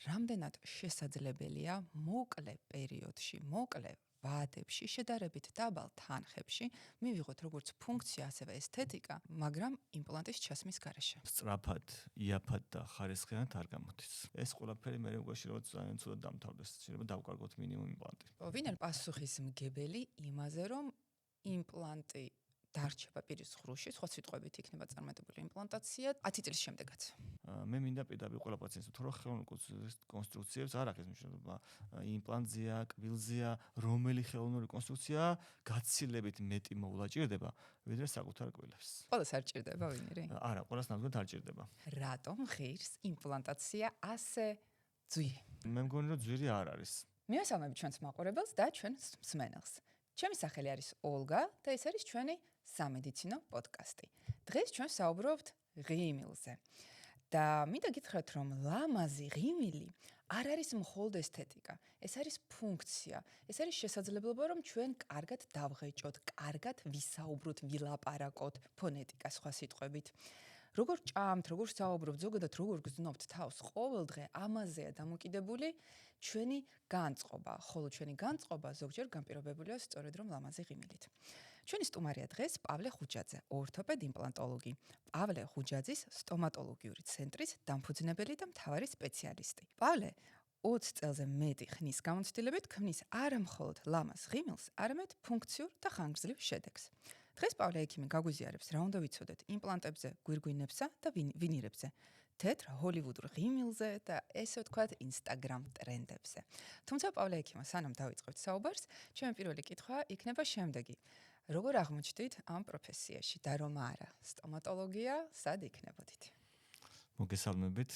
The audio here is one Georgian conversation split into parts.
რამდენად შესაძლებელია მოკლე პერიოდში, მოკლე ვადებში, შედარებით დაბალ თანხებში მივიღოთ როგორც ფუნქცია, ასევე ესთეტიკა, მაგრამ იმპლანტის ჩასმის გარეშე. სწრაფად, იაფად და ხარისხიანად არ გამოდის. ეს ყველაფერი მე მგონი რომ ძალიან ცუდად დამთავრდეს. შეიძლება დავკარგოთ მინიმუმ იმპლანტი. ვინ არის პასუხისმგებელი იმაზე, რომ იმპლანტი დარჩება პირის ღრუში, სხვა სიტყვებით იქნება წარმატებული იმპლანტაცია 10 წლის შემდეგაც. მე მინდა პირდაპირ ყველა პაციენტს თუ რა ხელოვნურ კონსტრუქციებს არ აქვს მნიშვნელობა. იმპლანტზია, კბილზია, რომელი ხელოვნური კონსტრუქცია გაცილებით მეტი მოვლა ჭირდება, ვიდრე საკუთარ კბილებს. ყველას არ ჭირდება ვინერი? არა, ყველას ნამდვილად არ ჭირდება. რატომ ღირს იმპლანტაცია ასე ძვირი? მე მგონი რომ ძვირი არ არის. მივესალმები ჩვენს მაყურებელს და ჩვენს მსმენელს. ჩემი სახელი არის ოლგა და ეს არის ჩვენი სამედიცინო პოდკასტი. დღეს ჩვენ საუბრობთ ღიმილზე. და მინდა გითხრათ, რომ ლამაზი ღიმილი არ არის მხოლოდ ესთეტიკა, ეს არის ფუნქცია, ეს არის შესაძლებლობა, რომ ჩვენ კარგად დავღეჭოთ, კარგად ვისაუბროთ, ვილაპარაკოთ, ფონეტიკა სხვა სიტყვებით. როგორ ჭამთ, როგორ საუბრობთ, ზოგადად როგორ გრძნობთ თავს, ყოველდღე ამაზეა დამოკიდებული ჩვენი განწყობა, ხოლო ჩვენი განწყობა ზოგჯერ განპირობებულია სწორედ რომ ლამაზი ღიმილით. ჩვენი სტუმარია დღეს პავლე ხუჯაძე, ორთოპედ იმპლანტოლოგი, პავლე ხუჯაძის სტომატოლოგიური ცენტრის დამფუძნებელი და მთავარი სპეციალისტი. პავლე 20 წელზე მეტი ხნის გამოცდილებით ქმნის არა მხოლოდ ლამაზ ღიმილს, არამედ ფუნქციურ და ხანგრძლივ შედეგს. დღეს პავლე ექიმი გაგვიზიარებს, რა უნდა ვიცოდეთ იმპლანტებზე, გვირგვინებსა და ვინირებზე, თეთრ ჰოლივუდურ ღიმილზე და ესე ვთქვათ ინსტაგრამ ტრენდებზე. თუმცა პავლე ექიმა, სანამ დავიწყებთ საუბარს, ჩემი პირველი კითხვა იქნება შემდეგი. როგორ აღმოჩნდით ამ პროფესიაში და რომ არა, სტომატოლოგია სად იქნებოდით? მოგესალმებით,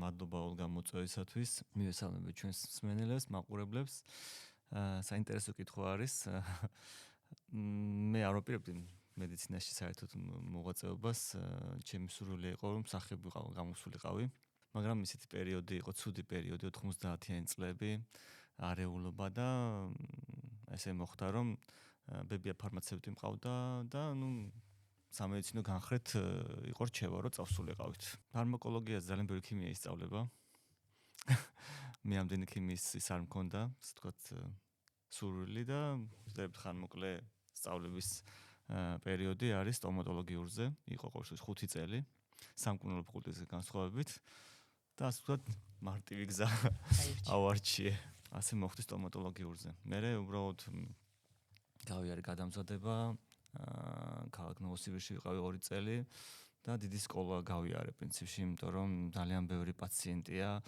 მადლობა ოლგა მოწვევისათვის. მივესალმებით ჩვენს მსმენელებს, მაყურებლებს. საინტერესო კითხვა არის. მე არ ვაპირებდი მედიცინაში საერთოდ მოღვაწეობას, ჩემი სურვილი იყო რომ მსახიობი ვიყავ, გამოსულიყავი, მაგრამ ისეთი პერიოდი იყო, ცუდი პერიოდი, 90-იანი წლები, არეულობა და ესე მოხდა რომ ბებია ფარმაცევტი მყავდა და სამედიცინო განხრით იყო რჩევა, რომ წავსულიყავით. ფარმაკოლოგია ძალიან ბევრი ქიმია ისწავლება. მე ამდენი ქიმიის ის არ მქონდა, ასე ვთქვათ, სურვილი და ვწერებთ ხანმოკლე სწავლების პერიოდი არის სტომატოლოგიურზე, იყო ყოველთვის 5 წელი, სამკურნალო ფაკულტეტზე განსხვავებით და ასე ვთქვათ, მარტივი გზა ავარჩიე, ასე მოხდი სტომატოლოგიურზე. მერე უბრალოდ გავიარე გადამზადება, ქალაქ ნოვოსიბირში ვიყავი 2 წელი და დიდი სკოლა გავიარე პრინციპში, იმიტომ რომ ძალიან ბევრი პაციენტია.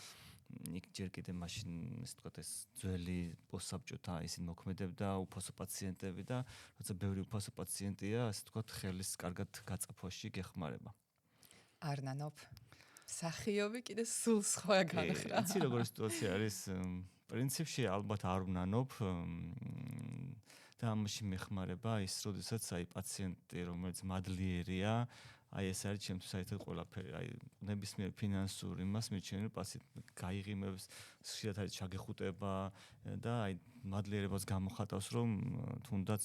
იქ ჯერ კიდე მაშინ ასე ვთქვათ ეს ძველი პოსტსაბჭოთა ისინი მოქმედებდა, უფასო პაციენტები და როცა ბევრი უფასო პაციენტია, ასე ვთქვათ ხელის კარგად გაწაფვაში გეხმარება. არ ნანობ. სახიობი კიდე სულ სხვა განხრა. იცი როგორი სიტუაცია არის, პრინციპში ალბათ არ ვნანობ და ამაში მეხმარება ის, როდესაც პაციენტი, რომელიც მადლიერია, ეს არის ჩემთვის საერთოდ ყველაფერი, ნებისმიერ ფინანსურ იმას მირჩენილი პაციენტი გაიღიმებს, ხშირად არის ჩაგეხუტება და მადლიერებას გამოხატავს, რომ თუნდაც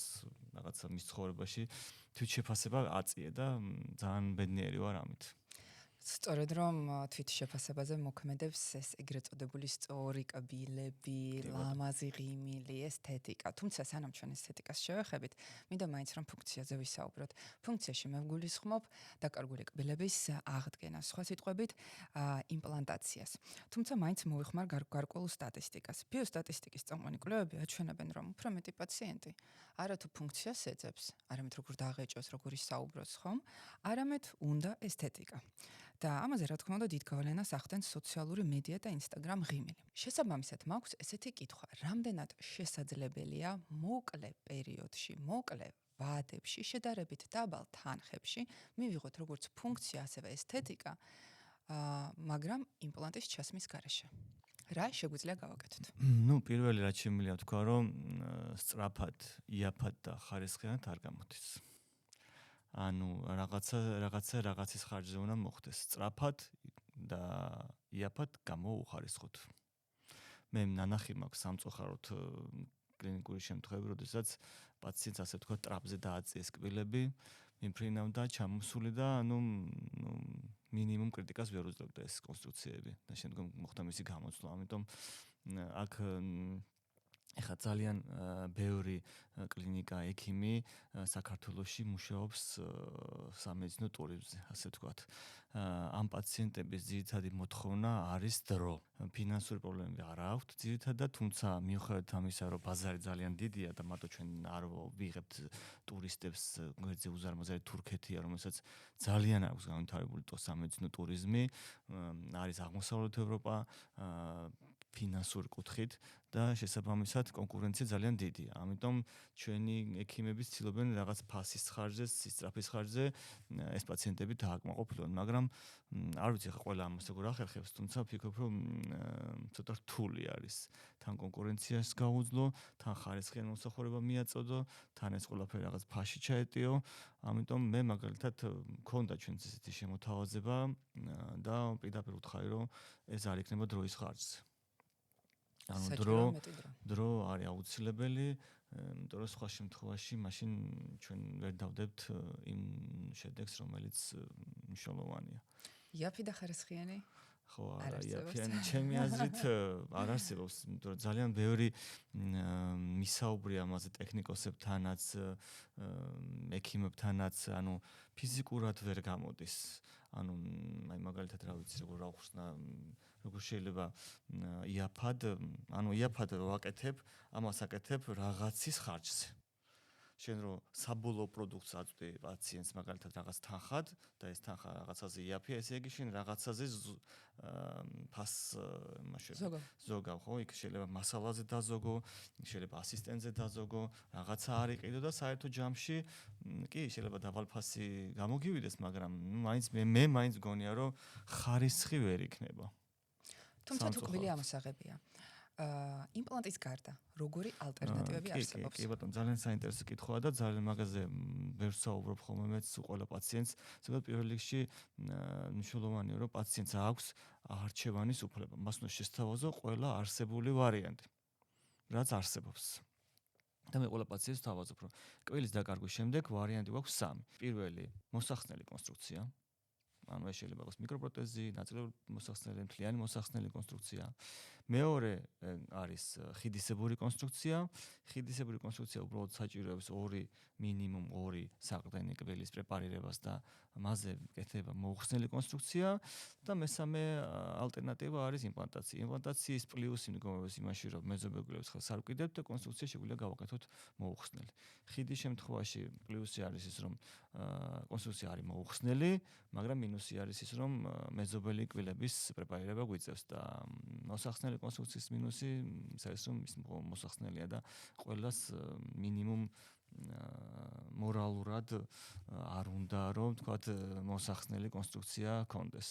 რაღაცა მის ცხოვრებაში თვითშეფასება აწიე და ძალიან ბედნიერი ვარ ამით. სწორედ რომ თვითშეფასებაზე მოქმედებს ეს ეგრეთ წოდებული სწორი კბილები, ლამაზი ღიმილი, ესთეტიკა. თუმცა სანამ ჩვენ ესთეტიკას შევეხებით, მინდა მაინც რომ ფუნქციაზე ვისაუბროთ. ფუნქციაში მე ვგულისხმობ დაკარგული კბილების აღდგენას, სხვა სიტყვებით, იმპლანტაციას. თუმცა მაინც მოვიხმარ გარკვეულ სტატისტიკას. ბიოსტატისტიკის წამყვანი კვლევები აჩვენებენ, რომ უფრო მეტი პაციენტი არათუ ფუნქციას ეძებს, არამედ როგორ დაღეჭოს, როგორ ისაუბროს, ხომ? არამედ უნდა ესთეტიკა. და ამაზე რა თქმა უნდა დიდ გავლენას ახდენს სოციალური მედია და ინსტაგრამ ღიმილი. შესაბამისად მაქვს ესეთი კითხვა, რამდენად შესაძლებელია მოკლე პერიოდში, მოკლე ვადებში, შედარებით დაბალ თანხებში მივიღოთ როგორც ფუნქცია, ასევე ესთეტიკა, მაგრამ იმპლანტის ჩასმის გარეშე. რა შეგვიძლია გავაკეთოთ? პირველი რაც შემიძლია თქვა, რომ სწრაფად, იაფად და ხარისხიანად არ გამოდის. რაღაცის ხარჯზე უნდა მოხდეს. სწრაფად და იაფად გამოუხარისხოთ. მე ნანახი მაქვს სამწუხაროდ კლინიკური შემთხვევები, როდესაც პაციენტს ასე ვთქვათ ტრაპზე დააწიეს კბილები, მიმფრინავდა, ჩამოსული და მინიმუმ კრიტიკას ვერ უძლებდა ეს კონსტრუქციები და შემდგომ მოხდა მისი გამოცვლა. ამიტომ აქ ეხლა ძალიან ბევრი კლინიკა, ექიმი საქართველოში მუშაობს სამედიცინო ტურიზმზე, ასე ვთქვათ. ამ პაციენტების ძირითადი მოთხოვნა არის დრო. ფინანსური პრობლემები არ აქვთ ძირითადად, თუმცა მიუხედავად ამისა, რომ ბაზარი ძალიან დიდია და მარტო ჩვენ არ ვიღებთ ტურისტებს, გვერდზე უზარმაზარი თურქეთია, რომელსაც ძალიან აქვს განვითარებული სამედიცინო ტურიზმი, არის აღმოსავლეთ ევროპა, ფინანსური კუთხით და შესაბამისად კონკურენცია ძალიან დიდია. ამიტომ ჩვენი ექიმები ცდილობენ რაღაც ფასის ხარჯზე, სისწრაფის ხარჯზე ეს პაციენტები დააკმაყოფილონ, მაგრამ არ ვიცი ხა ყველა ამას როგორ ახერხებს, თუმცა ვფიქრობ, რომ ცოტა რთული არის. თან კონკურენციას გაუძლო, თან ხარისხიან მომსახურება მიაწოდო, თან ეს ყველაფერი რაღაც ფასში ჩაეტიო. ამიტომ მე მაგალითად მქონდა ჩვენც ესეთი შემოთავაზება და პირდაპირ ვუთხარი, რომ ეს არ იქნება დროის ხარჯზე. ანუ დრო არის აუცილებელი, იმიტომ რომ სხვა შემთხვევაში მაშინ ჩვენ ვერ დავდებთ იმ შედეგს, რომელიც მნიშვნელოვანია. იაფი და ხარისხიანი? ხო, არა, იაფიანი ჩემი აზრით არ არსებობს, იმიტომ რომ ძალიან ბევრი მისაუბრია ამაზე ტექნიკოსებთანაც, ექიმებთანაც, ანუ ფიზიკურად ვერ გამოდის. ანუ აი მაგალითად რა ვიცი, როგორ აღხსნა როგორ შეიძლება იაფად, ანუ იაფად ვაკეთებ, ამას აკეთებ რაღაცის ხარჯზე. შენ რო საბოლოო პროდუქტს აწვდი პაციენტს მაგალითად რაღაც თანხად და ეს თანხა რაღაცაზე იაფია, ესე იგი შენ რაღაცაზე ფას ზოგავ, ხო, იქ შეიძლება მასალაზე დაზოგო, შეიძლება ასისტენტზე დაზოგო, რაღაცა არ იყიდო და საერთო ჯამში კი შეიძლება დავალფასი გამოგივიდეს, მაგრამ მე მაინც გონია, რომ ხარისხი ვერ იქნება. თუმცა თუ კბილი ამოსაღებია. იმპლანტის გარდა როგორი ალტერნატივები არსებობს? კი ბატონო, ძალიან საინტერესო კითხვაა და ძალიან მაგაზე ვერ საუბრობ ხოლმე მეც ყველა პაციენტს. ზოგადად პირველ რიგში მნიშვნელოვანია, რომ პაციენტს აქვს არჩევანის უფლება. მას უნდა შესთავაზო ყველა არსებული ვარიანტი, რაც არსებობს. და მე ყველა პაციენტს თავაზობ, რომ კბილის დაკარგვის შემდეგ ვარიანტი გვაქვს 3. პირველი, მოსახსნელი კონსტრუქცია. ანუ ეს შეიძლება იყოს მიკროპროტეზი, ნაწილობრივ მოსახსნელი, მთლიანი მოსახსნელი კონსტრუქცია. მეორე არის ხიდისებური კონსტრუქცია. ხიდისებური კონსტრუქცია უბრალოდ საჭიროებს მინიმუმ 2 საყრდენი კბილის პრეპარირებას და მასზე კეთება მოუხსნელი კონსტრუქცია და მესამე ალტერნატივა არის იმპლანტაცია. იმპლანტაციის პლუსი მდგომარეობს იმაში, რომ მეზობელ ხელს არ ვკიდებთ და კონსტრუქცია შეგვიძლია გავაკეთოთ მოუხსნელი. ხიდის შემთხვევაში პლუსი არის ის, რომ კონსტრუქცია არის მოუხსნელი, მაგრამ მინუსი არის ის, რომ მეზობელი კბილების პრეპარირება გვიწევს და მოსახსნელი კონსტრუქციის მინუსი ის არის, რომ ის მოსახსნელია და ყველას მინიმუმ მორალურად არ უნდა რომ თქვათ მოსახსნელი კონსტრუქცია ჰქონდეს.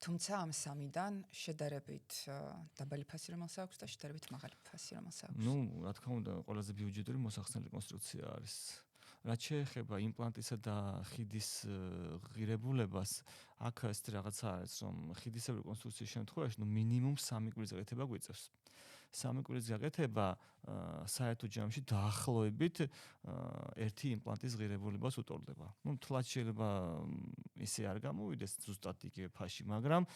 თუმცა ამ სამიდან შედარებით დაბალი ფასი რომელს აქვს და შედარებით მაღალი ფასი რომელს აქვს? ნუ, რა თქმა უნდა, ყველაზე ბიუჯეტური მოსახსნელი კონსტრუქცია არის. რაც შეეხება იმპლანტისა და ხიდის ღირებულებას, აქ ეს რაღაცა არის, რომ ხიდისებური კონსტრუქციის შემთხვევაში მინიმუმ 3 კვირის გაკეთება გვიწევს. 3 კვირის გაკეთება საერთო ჯამში დაახლოებით 1 იმპლანტის ღირებულებას უტოლდება. ნუ თლად შეიძლება ისე არ გამოვიდეს ზუსტად იგივე ფასში, მაგრამ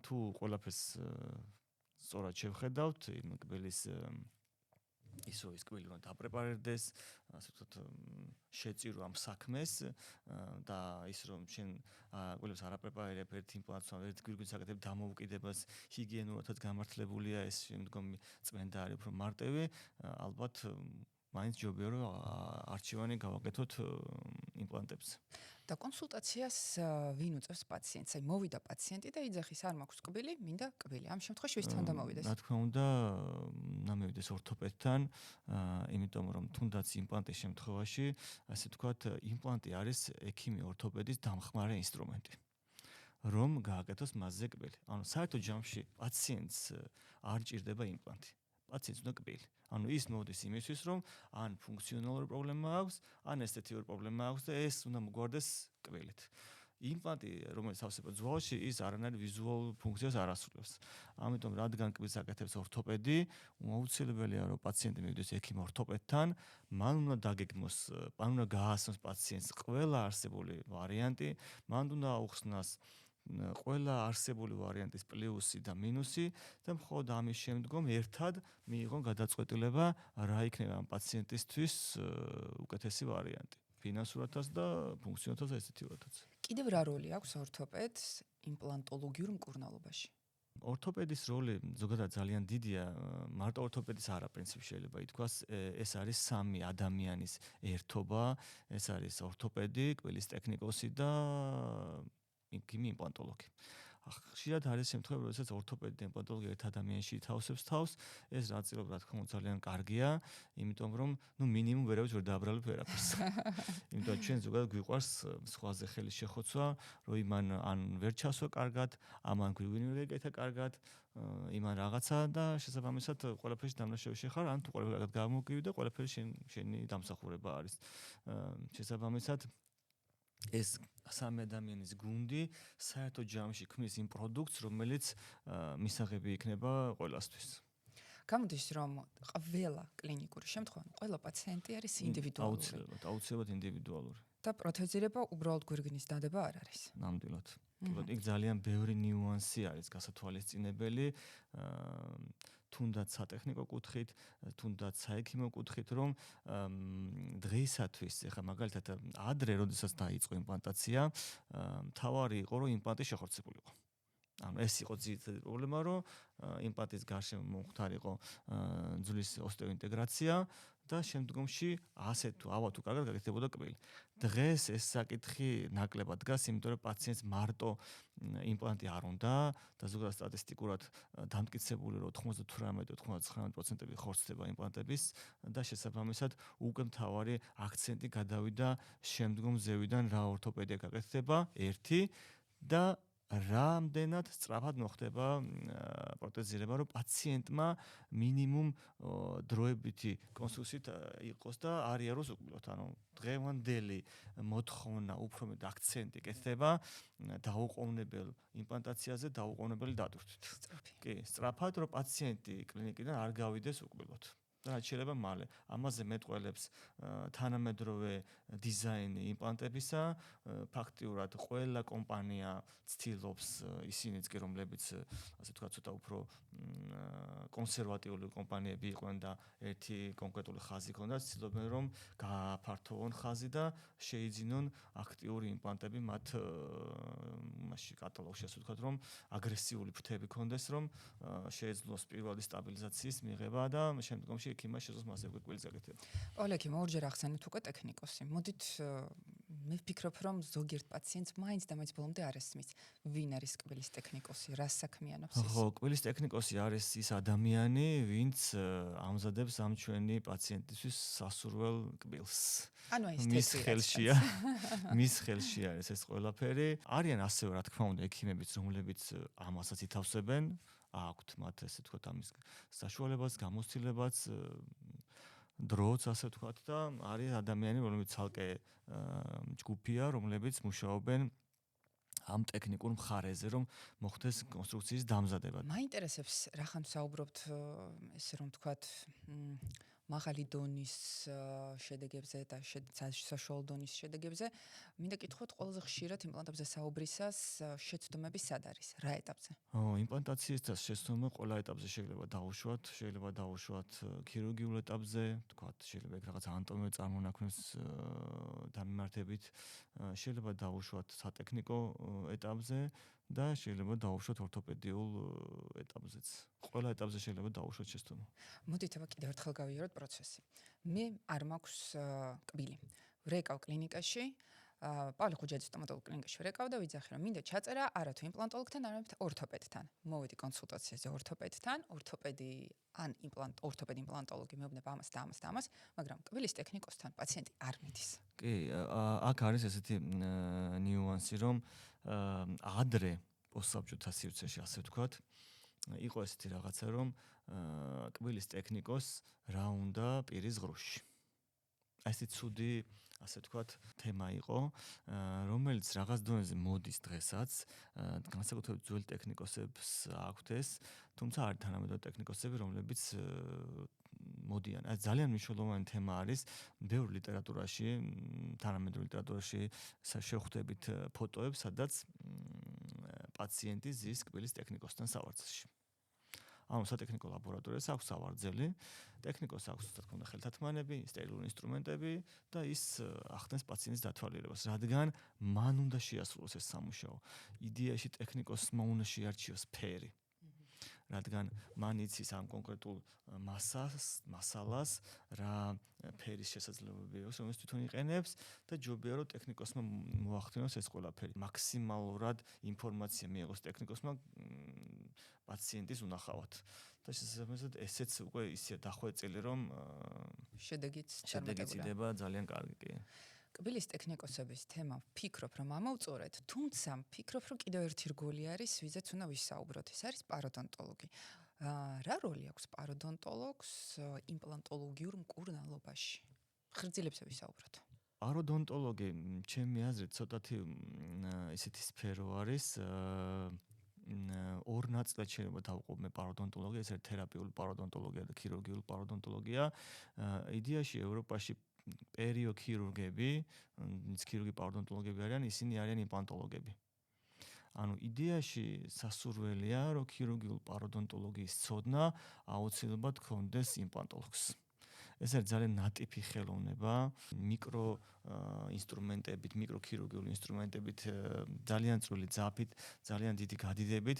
თუ ყველაფერს სწორად შევხედავთ, იმ კბილის ისო ის კბილი უნდა დაპრეპარირდეს, ასე ვთქვათ, შეწირო ამ საქმეს და ის რომ შენ კბილებს არ აპრეპარირებ ერთ იმპლანტს, ერთ გვირგვინს აკეთებ დამოუკიდებას, ჰიგიენურადაც გამართლებულია ეს შემდგომი წმენდა არის უფრო მარტივი, ალბათ მაინც ჯობია რომ არჩევანი გავაკეთოთ იმპლანტებს. და კონსულტაციას ვინ უწევს პაციენტს? აი მოვიდა პაციენტი და იძახის, არ მაქვს კბილი, მინდა კბილი. ამ შემთხვევაში ვის თან დამოვიდეს? რა თქმა უნდა, მივიდეს ორთოპედთან, იმიტომ რომ თუნდაც იმპლანტის შემთხვევაში, ასე ვთქვათ, იმპლანტი არის ექიმი ორთოპედის დამხმარე ინსტრუმენტი. რომ გააკეთოს მასზე კბილი. ანუ საერთო ჯამში პაციენტს არ ჭირდება იმპლანტი. პაციენტს უნდა კბილი. ანუ ის მოდის იმისთვის, რომ ან ფუნქციონალური პრობლემა აქვს, ან ესთეტიური პრობლემა აქვს და ეს უნდა მოგვარდეს კბილით. იმპლანტი, რომელიც ავსებად ძვალში, ის არანაირ ვიზუალურ ფუნქციას არ ასრულებს. ამიტომ რადგან კბილს აკეთებს ორთოპედი, აუცილებელია რომ პაციენტი მივიდეს ექიმ ორთოპედთან, მან უნდა დაგეგმოს, მან უნდა გაასწროს პაციენტს ყველა არსებული ვარიანტი, მან უნდა აუხსნას ყველა არსებული ვარიანტის პლუსი და მინუსი და მხოლოდ ამის შემდგომ ერთად მიიღონ გადაწყვეტილება რა იქნება ამ პაციენტისთვის უკეთესი ვარიანტი ფინანსურადაც და ფუნქციონალურადაც და ესთეტიურადაც. კიდევ რა როლი აქვს ორთოპედს იმპლანტოლოგიურ მკურნალობაში? ორთოპედის როლი ზოგადად ძალიან დიდია, მარტო ორთოპედის არა, პრინციპში შეიძლება ითქვას, ეს არის სამი ადამიანის ერთობა, ეს არის ორთოპედი, კბილის ტექნიკოსი და იმპლანტოლოგი. ხშირად არის შემთხვევები, როდესაც ორთოპედი და იმპლანტოლოგი ერთ ადამიანში ითავსებს თავს, ეს ნაწილობრივ რა თქმა უნდა ძალიან კარგია, იმიტომ რომ მინიმუმ ვერავის ვერ დააბრალებ ვერაფერს. იმიტომ ჩვენ ზოგადად გვიყვარს სხვაზე ხელის შეხოცვა, რომ იმან ან ვერ ჩასვა კარგად, ამან გვივინი ვერ ეკეთა კარგად, იმან რაღაცა და შესაბამისად ყველაფერში დამნაშავეში ხარ, ან თუ ყველაფერი კარგად გამოგივი და ყველაფერი შენი დამსახურება არის. შესაბამისად ეს სამი ადამიანის გუნდი საერთო ჯამში ქმნის იმ პროდუქტს, რომელიც მისაღები იქნება ყველასთვის. გამოდის რომ ყველა კლინიკური შემთხვევა, ყველა პაციენტი არის ინდივიდუალური. აუცილებლად ინდივიდუალური. და პროთეზირება უბრალოდ გვირგვინის დადება არ არის. ნამდვილად. იქ ძალიან ბევრი ნიუანსი არის გასათვალისწინებელი, თუნდაც სატექნიკო კუთხით, თუნდაც საექიმო კუთხით, რომ დღეისათვის, ეხლა მაგალითად ადრე, როდესაც დაიწყო იმპლანტაცია, მთავარი იყო, რომ იმპლანტი შეხორცებულიყო. ანუ ეს იყო ძირითადი პრობლემა, რომ იმპლანტის გარშემო მომხდარიყო ძვლის ოსტეოინტეგრაცია და შემდგომში ასე თუ ავა თუ კარგად გაკეთდებოდა კბილი. დღეს ეს საკითხი ნაკლებად დგას, იმიტომ რომ პაციენტს მარტო იმპლანტი არ უნდა და ზოგადად სტატისტიკურად დამტკიცებული რომ 98-99% ხორცდება იმპლანტების და შესაბამისად უკვე მთავარი აქცენტი გადავიდა შემდგომ ზევიდან რა ორთოპედია გაკეთდება ერთი და რამდენად სწრაფად მოხდება პროტეზირება, რომ პაციენტმა მინიმუმ დროებითი კონსტრუქციით იყოს და არ იაროს უკბილოთ. ანუ დღევანდელი მოთხოვნა უფრო მეტ აქცენტი კეთდება დაუყოვნებელ იმპლანტაციაზე, დაუყოვნებელი დატვირთვით. კი, სწრაფად, რომ პაციენტი კლინიკიდან არ გავიდეს უკბილოთ. და შეიძლება მალე. ამაზე მეტყველებს თანამედროვე დიზაინი იმპლანტებისა, ფაქტიურად ყველა კომპანია ცდილობს ისინიც კი რომლებიც ასე ვთქვათ ცოტა უფრო კონსერვატიული კომპანიები იყვნენ და ერთი კონკრეტული ხაზი ჰქონდათ, ცდილობენ რომ გააფართოვონ ხაზი და შეიძინონ აქტიური იმპლანტები მათ მასში კატალოგში ასე ვთქვათ რომ აგრესიული ფრთები ჰქონდეს, რომ შეეძლოს პირველი სტაბილიზაციის მიღება და შემდგომში ექიმმა შეძლოს მასზე კბილის გაკეთება. ოლეგი მორჯერ ახსენეთ უკვე ტექნიკოსი. მოდით მე ვფიქრობ რომ ზოგიერთ პაციენტს მაინც და მაინც ბოლომდე არ ესმის ვინ არის კბილის ტექნიკოსი, რას საქმიანობს ის? ხო, კბილის ტექნიკოსი არის ის ადამიანი, ვინც ამზადებს ამ ჩვენი პაციენტისთვის სასურველ კბილს. ანუ ეს მის ხელშია. მის ხელში არის ეს ყველაფერი. არიან ასევე რა თქმა უნდა ექიმებიც, რომლებიც ამასაც ითავსებენ. აქვთ მათ ესე ვთქვათ ამის საშუალებაც, გამოცდილებაც, დროც ასე ვთქვათ და არის ადამიანები, რომლებიც ცალკე ჯგუფია, რომლებიც მუშაობენ ამ ტექნიკურ მხარეზე, რომ მოხდეს კონსტრუქციის დამზადება. მაინტერესებს რახან საუბრობთ ესე რომ ვთქვათ მაღალი დონის შედეგებზე და საშუალო დონის შედეგებზე. მინდა კითხოთ ყველაზე ხშირად იმპლანტებზე საუბრისას შეცდომები სად არის? რა ეტაპზე? იმპლანტაციისას შეცდომა ყველა ეტაპზე შეიძლება დაუშვათ ქირურგიულ ეტაპზე, ვთქვათ, შეიძლება ეგ რაღაც ანატომიური წარმონაქმნების დამიმართებით, შეიძლება დაუშვათ სატექნიკო ეტაპზე და შეიძლება დაუშვათ ორთოპედიულ ეტაპზეც. ყველა ეტაპზე შეიძლება დაუშვათ შეცდომა. მოდით აბა კიდევ ერთხელ გავიაროთ პროცესი. მე არ მაქვს კბილი. ვრეკავ კლინიკაში, პავლე ხუჯაძის სტომატოლოგ კლინიკაში ვრეკავ და ვიძახი რომ მინდა ჩაწერა არა თუ იმპლანტოლოგთან, არამედ ორთოპედთან. მოვედი კონსულტაციაზე ორთოპედთან, ორთოპედი იმპლანტოლოგი მეუბნება ამას და ამას და ამას, მაგრამ კბილის ტექნიკოსთან პაციენტი არ მიდის. კი, აქ არის ესეთი ნიუანსი, რომ ადრე პოსტსაბჭოთა სივრცეში ასე ვთქვათ, იყო ესეთი რაღაცა, რომ კბილის ტექნიკოს რა უნდა პირის ღრუში. ესეთი ცუდი ასე ვთქვათ თემა იყო, რომელიც რაღაც დონეზე მოდის დღესაც, განსაკუთრებით ძველ ტექნიკოსებს აქვთ ეს, თუმცა არის თანამედროვე ტექნიკოსები, რომლებიც მოდიან. ეს ძალიან მნიშვნელოვანი თემა არის ბევრ პაციენტი ზის კბილის ტექნიკოსთან სავარძელში. ანუ სატექნიკო ლაბორატორიას აქვს სავარძელი, ტექნიკოს აქვს თქო უნდა ხელთათმანები, სტერილური ინსტრუმენტები და ის ახდენს პაციენტის დათვალიერებას, რადგან მან უნდა შეასრულოს ეს სამუშაო. იდეაში ტექნიკოსმა უნდა შეარჩიოს ფერი. რადგან მან იცის ამ კონკრეტულ მასალას რა ფერის შესაძლებლობები აქვს, რომელსაც თვითონ იყენებს და ჯობია რომ ტექნიკოსმა მოახდინოს ეს ყველაფერი. მაქსიმალურად ინფორმაცია მიიღოს ტექნიკოსმა პაციენტის უნახავად. და შესაბამისად ესეც უკვე ისე დახვეწილი რომ შედეგიც იდება ძალიან კარგი კი. კბილის ტექნიკოსების თემა ვფიქრობ რომ ამოვწორეთ, თუმცა ვფიქრობ რომ კიდევ ერთი რგოლი არის, ვიზეც უნდა ვისაუბროთ, ეს არის პაროდონტოლოგი. რა როლი აქვს პაროდონტოლოგს იმპლანტოლოგიურ მკურნალობაში? ხრძილებსა ვისაუბროთ. პაროდონტოლოგი, ჩემი აზრით, ცოტათი ისეთი სფერო არის, ორ ნაწილად შეიძლება დავუყოვნე პაროდონტოლოგია, ეს არის თერაპიული პაროდონტოლოგია და ქირურგიული პაროდონტოლოგია. იდეაში ევროპაში პერიოქირურგები, ქირურგი პაროდონტოლოგები არიან, ისინი არიან იმპლანტოლოგები. ანუ იდეაში სასურველია, რომ ქირურგიული პაროდონტოლოგიის ცოდნა აუცილებლად ჰქონდეს იმპლანტოლოგს. ეს არის ძალიან ნატიფი ხელოვნება, მიკრო ინსტრუმენტებით, მიკროქირურგიული ინსტრუმენტებით, ძალიან წვრილი ძაფით, ძალიან დიდი გადიდებით,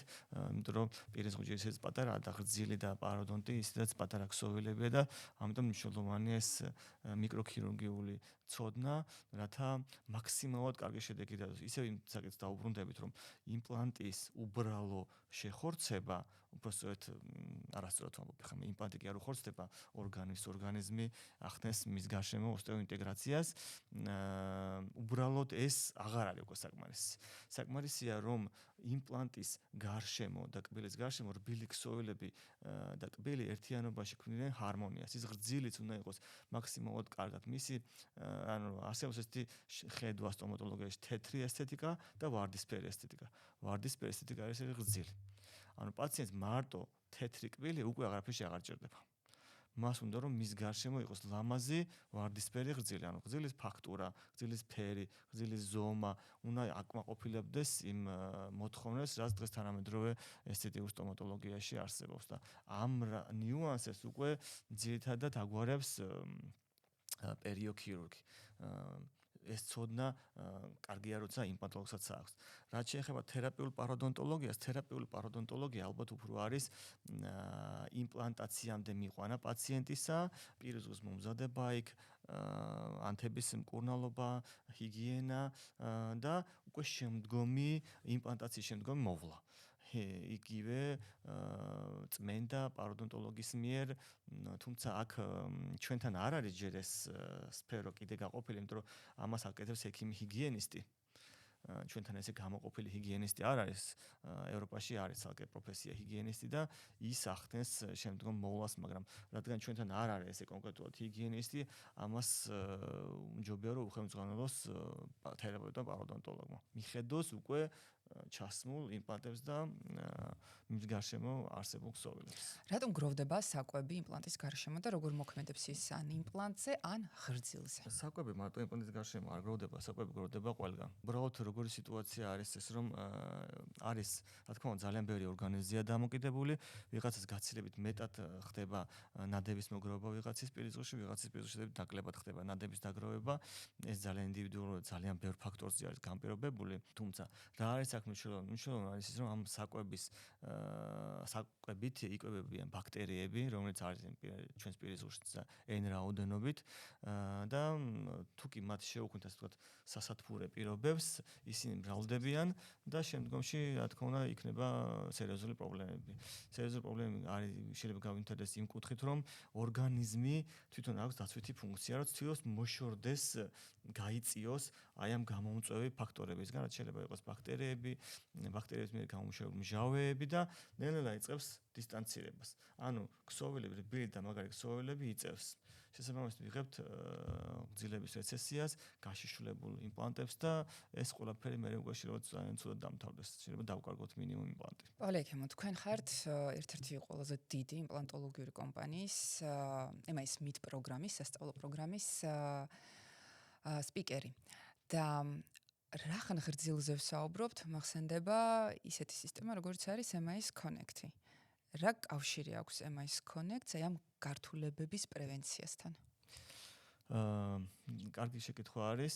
იმიტომ რომ პირის ღუჯი ისედაც პატარაა და გრძილი და პაროდონტი ისედაც პატარა ქსოვილებია და ამიტომ მნიშვნელოვანია ეს მიკროქირურგიული ცოდნა, რათა მაქსიმალურად კარგი შედეგი დადოს. ისევ იმ საკითხს დაუბრუნდებით, რომ იმპლანტის უბრალო შეხორცება, უბრალოდ არასწორად ვამბობ, ხომ იმპლანტი კი არ უხორცდება ორგანიზმი ახდენს მის გარშემო ოსტეოინტეგრაციას, უბრალოდ ეს აღარ არის უკვე საკმარისი. საკმარისია რომ იმპლანტის გარშემო და კბილის გარშემო რბილი ქსოვილები და კბილი ერთიანობაში ქმნიან ჰარმონიას. ის გრძილიც უნდა იყოს მაქსიმალურად კარგად. მისი არსებობს ესეთი ხედვა სტომატოლოგიაში თეთრი ესთეტიკა და ვარდისფერი ესთეტიკა. ვარდისფერი ესთეტიკა არის გრძილი. ანუ პაციენტს მარტო თეთრი კბილი უკვე აღარაფერში აღარ ჭირდება. მას უნდა რომ მის გარშემო იყოს ლამაზი ვარდისფერი გრძილი, ანუ გრძილის ფაქტურა, გრძილის ფერი, გრძილის ზომა, უნდა აკმაყოფილებდეს იმ მოთხოვნებს, რაც დღეს თანამედროვე ესთეტიურ სტომატოლოგიაში არსებობს და ამ ნიუანსებს უკვე ძირითადად აგვარებს პერიოქირურგი. ეს ცოდნა კარგია როცა იმპლანტოლოგსაც აქვს. რაც შეეხება თერაპიულ პაროდონტოლოგიას, თერაპიული პაროდონტოლოგია ალბათ უფრო არის იმპლანტაციამდე მიყვანა პაციენტისა, პირის მომზადება იქ, ანთების მკურნალობა, ჰიგიენა და უკვე შემდგომი იმპლანტაციის შემდგომი მოვლა. იგივე წმენდა პაროდონტოლოგის მიერ, თუმცა აქ ჩვენთან არ არის ჯერ ეს სფერო კიდე გაყოფილი, იმიტომ რომ ამას აკეთებს ექიმი ჰიგიენისტი. ჩვენთან ესე გამოყოფილი ჰიგიენისტი არ არის, ევროპაში არის ცალკე პროფესია ჰიგიენისტი და ის ახდენს შემდგომ მოვლას, მაგრამ რადგან ჩვენთან არ არის ესე კონკრეტულად ჰიგიენისტი, ამას ჯობია რომ უხელმძღვანელოს თერაპევტმა პაროდონტოლოგმა. მიხედოს უკვე ჩასმულ იმპლანტებს და მის გარშემო არსებულ ქსოვილებს. რატომ გროვდება საკვები იმპლანტის გარშემო და როგორ მოქმედებს ის ან იმპლანტზე, ან ღრძილზე? საკვები მარტო იმპლანტის გარშემო არ გროვდება, საკვები გროვდება ყველგან. უბრალოდ როგორი სიტუაცია არის ეს, რომ არის, რა თქმა უნდა, ძალიან ბევრი ორგანიზმია დამოკიდებული, ვიღაცას გაცილებით მეტად ხდება ნადების მოგროვება ვიღაცის პირისგულში, ვიღაცის პირისგულში ნაკლებად ხდება ნადების დაგროვება. ეს ძალიან ინდივიდუალურად, ძალიან ბევრ ფაქტორზე არის განპირობებული, თუმცა რა არის აქ მნიშვნელოვანი არის ის, რომ ამ საკვებით იკვებებიან ბაქტერიები, რომელიც არის ჩვენს პირისგულში n რაოდენობით და თუ კი მათ შეუქმნით ასე ვთქვათ სასათბურე პირობებს, ისინი მრავლდებიან და შემდგომში, რა თქმა უნდა, იქნება სერიოზული პრობლემები. სერიოზული პრობლემები არის შეიძლება გავინტერესდეს იმ კუთხით, რომ ორგანიზმი თვითონ აქვს დაცვითი ფუნქცია, რომ ცდილობს მოშორდეს, გაიწიოს აი ამ გამომწვევი ფაქტორებისგან, რაც შეიძლება იყოს ბაქტერიები, ბაქტერიების მიერ გამომუშავებული მჟავეები და ნელ-ნელა იწყებს დისტანცირებას. ანუ ქსოვილები, რბილი და მაგარი ქსოვილები იწევს. შესაბამისად ვიღებთ გრძილების რეცესიას, გაშიშვლებულ იმპლანტებს და ეს ყველაფერი მე უკვე შეიძლება ძალიან ცუდად დამთავრდეს. შეიძლება დავკარგოთ მინიმუმ იმპლანტი. პავლექემო, თქვენ ხართ ერთ-ერთი ყველაზე დიდი იმპლანტოლოგიური კომპანიის, MIS MIT პროგრამის, სასწავლო პროგრამის სპიკერი. და რახან ღრძილზე ვსაუბრობთ, მახსენდება ისეთი სისტემა, როგორც არის MIS Connect-ი. რა კავშირი აქვს MIS Connect-ს ამ გართულებების პრევენციასთან? კარგი შეკითხვა არის.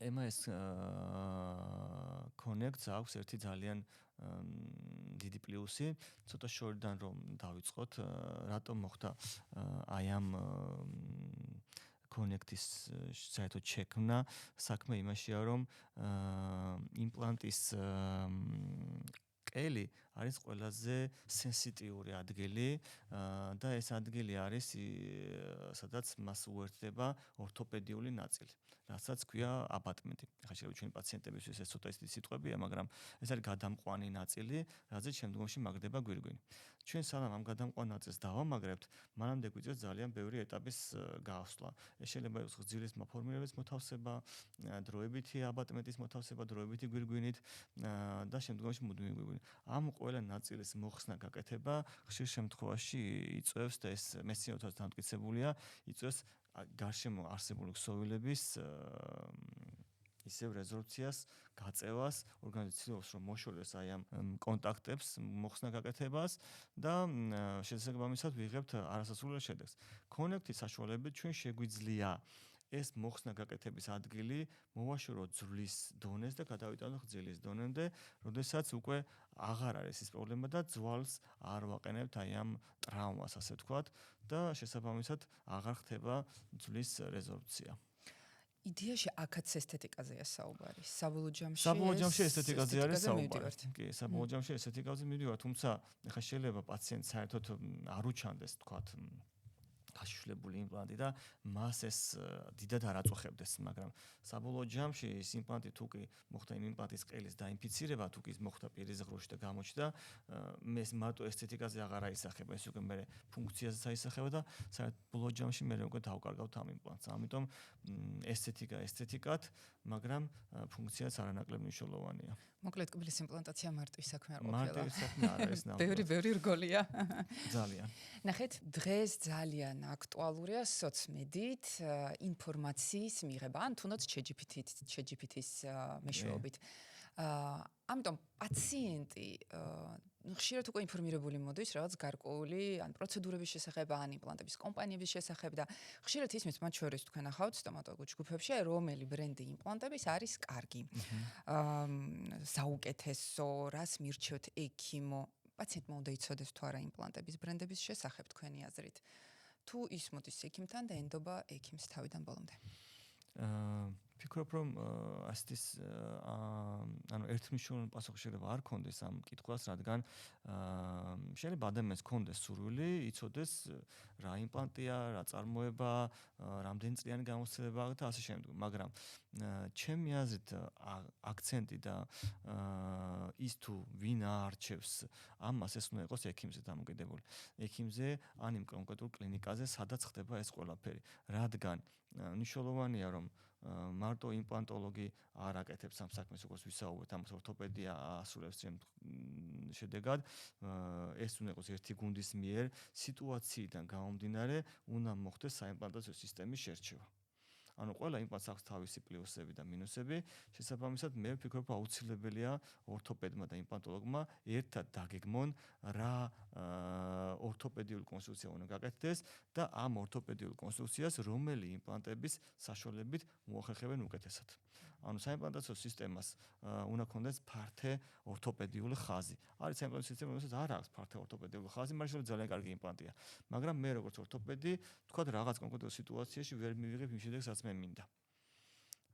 MIS Connect-ს აქვს ერთი ძალიან დიდი პლუსი, ცოტა შორიდან რომ დავიწყოთ, რატომ მოხდა აი ამ Connect-ის საერთოდ შექმნა, საქმე იმაშია, რომ იმპლანტის ყელი არის ყველაზე სენსიტიური ადგილი და ეს ადგილი არის სადაც მას უერთდება ორთოპედიული ნაწილი, რასაც ქვია აბატმენტი. ახლა შეიძლება ჩვენი პაციენტებისთვის ეს ცოტა ისეთი სიტყვებია, მაგრამ ეს არის გადამყვანი ნაწილი, რაზეც შემდგომში მაგდება გვირგვინი. ჩვენ სანამ ამ გადამყვან ნაწილს დავამაგრებთ, მანამდე გვიწევს ძალიან ბევრი ეტაპის გავსვლა. ეს შეიძლება იყოს ღრძილის მოფორმირების მოთავსება, დროებითი აბატმენტის მოთავსება, დროებითი გვირგვინით და შემდგომში მუდმივი გვირგვინი. ამ ყველა ნაწილის მოხსნა გაკეთება ხშირ შემთხვევაში იწვევს და ეს მეცნიერებთან დამტკიცებულია, იწვევს გარშემო არსებული ქსოვილების ისევ რეზორბციას, გაწევას, ორგანიზმი ცდილობს რომ მოშორდეს აი ამ კონტაქტებს, მოხსნა გაკეთებას და შესაბამისად ვიღებთ არასასურველ შედეგს. Connect-ის საშუალებით ჩვენ შეგვიძლია ეს მოხსნა გაკეთების ადგილი მოვაშოროთ ძვლის დონეს და გადავიტანოთ ღრძილის დონემდე, როდესაც უკვე აღარ არის ის პრობლემა და ძვალს არ ვაყენებთ აი ამ ტრავმას, ასე ვთქვათ, და შესაბამისად აღარ ხდება ძვლის რეზორბცია. იდეაში აქაც ესთეტიკაზეა საუბარი. საბოლოო ჯამში ესთეტიკაზე არის საუბარი. კი, საბოლოო ჯამში ესთეტიკაზე მივიდივართ, თუმცა ეხლა შეიძლება პაციენტს საერთოდ არ უჩანდეს, თქვათ, გაშიშვლებული იმპლანტი და მას ეს დიდად არ აწუხებდეს, მაგრამ საბოლოო ჯამში ეს იმპლანტი თუ კი მოხდა იმ იმპლანტის ყელის დაინფიცირება, თუ კი მოხდა პირის ღრუში და გამოჩნდა, ეს მარტო ესთეტიკაზე აღარ აისახება, ეს უკვე მე ფუნქციაზეც აისახება და საბოლოო ჯამში მე უკვე დავკარგავთ ამ იმპლანტს. ამიტომ ესთეტიკად, მაგრამ ფუნქციაც არანაკლებ მნიშვნელოვანია. მოკლედ კბილის იმპლანტაცია მარტივი საქმე არ ყოფილა. მარტივი საქმე არ არის ნამდვილად. ბევრი რგოლია. ძალიან. ნახეთ, დღეს ძალიან აქტუალურია სოცმედით ინფორმაციის მიღება, ან თუნდაც ChatGPT-ის მეშვეობით. ამიტომ პაციენტი ხშირად უკვე ინფორმირებული მოდის რაღაც გარკვეული ან პროცედურების შესახებ, ან იმპლანტების კომპანიების შესახებ და ხშირად ისმის მათ შორის თქვენ ახავთ სტომატოლოგ ჯგუფებში, რომელი ბრენდი იმპლანტების არის კარგი. საუკეთესო, რას მირჩევთ ექიმო, პაციენტმა უნდა იცოდეს თუ არა იმპლანტების ბრენდების შესახებ თქვენი აზრით. თუ ისმოდის ექიმთან და ენდობა ექიმს თავიდან ბოლომდე. ფიქრობ რომ ასეთის ანუ ერთმნიშვნელოვანი პასუხი შეიძლება არ ქონდეს ამ კითხვას, რადგან შეიძლება ადამიანს ქონდეს სურვილი, იცოდეს რა იმპლანტია, რა წარმოება, რამდენი წლიანი გამოცდილება აქვს და ასე შემდეგ, მაგრამ ჩემი აზრით აქცენტი და ის თუ ვინ აარჩევს ამას, ეს უნდა იყოს ექიმზე დამოკიდებული. ექიმზე ან იმ კონკრეტულ კლინიკაზე, სადაც ხდება ეს ყველაფერი, რადგან მნიშვნელოვანია რომ მარტო იმპლანტოლოგი არ აკეთებს ამ საქმეს, როგორც ვისაუბრეთ, ამას ორთოპედია ასრულებს შედეგად, ეს უნდა იყოს ერთი გუნდის მიერ სიტუაციიდან გამომდინარე, უნდა მოხდეს საიმპლანტაციო სისტემის შერჩევა. ანუ ყველა იმპლანტს აქვს თავისი პლუსები და მინუსები, შესაბამისად მე ვფიქრობ, რომ აუცილებელია ორთოპედმა და იმპლანტოლოგმა ერთად დაგეგმონ რა ორთოპედიული კონსტრუქცია უნდა გაკეთდეს და ამ ორთოპედიულ კონსტრუქციას რომელი იმპლანტების საშუალებით მოახერხებენ უკეთესად. ანუ საიმპლანტაციო სისტემას უნდა ქონდეს ფართე ორთოპედიული ხაზი. არის საიმპლანტაციო სისტემა, რომელსაც არ აქვს ფართე ორთოპედიული ხაზი, მაგრამ ძალიან კარგი იმპლანტია. მაგრამ მე როგორც ორთოპედი, თქვა რაღაც კონკრეტულ სიტუაციაში ვერ მივიღებ იმ შედეგს, რაც მე მინდა.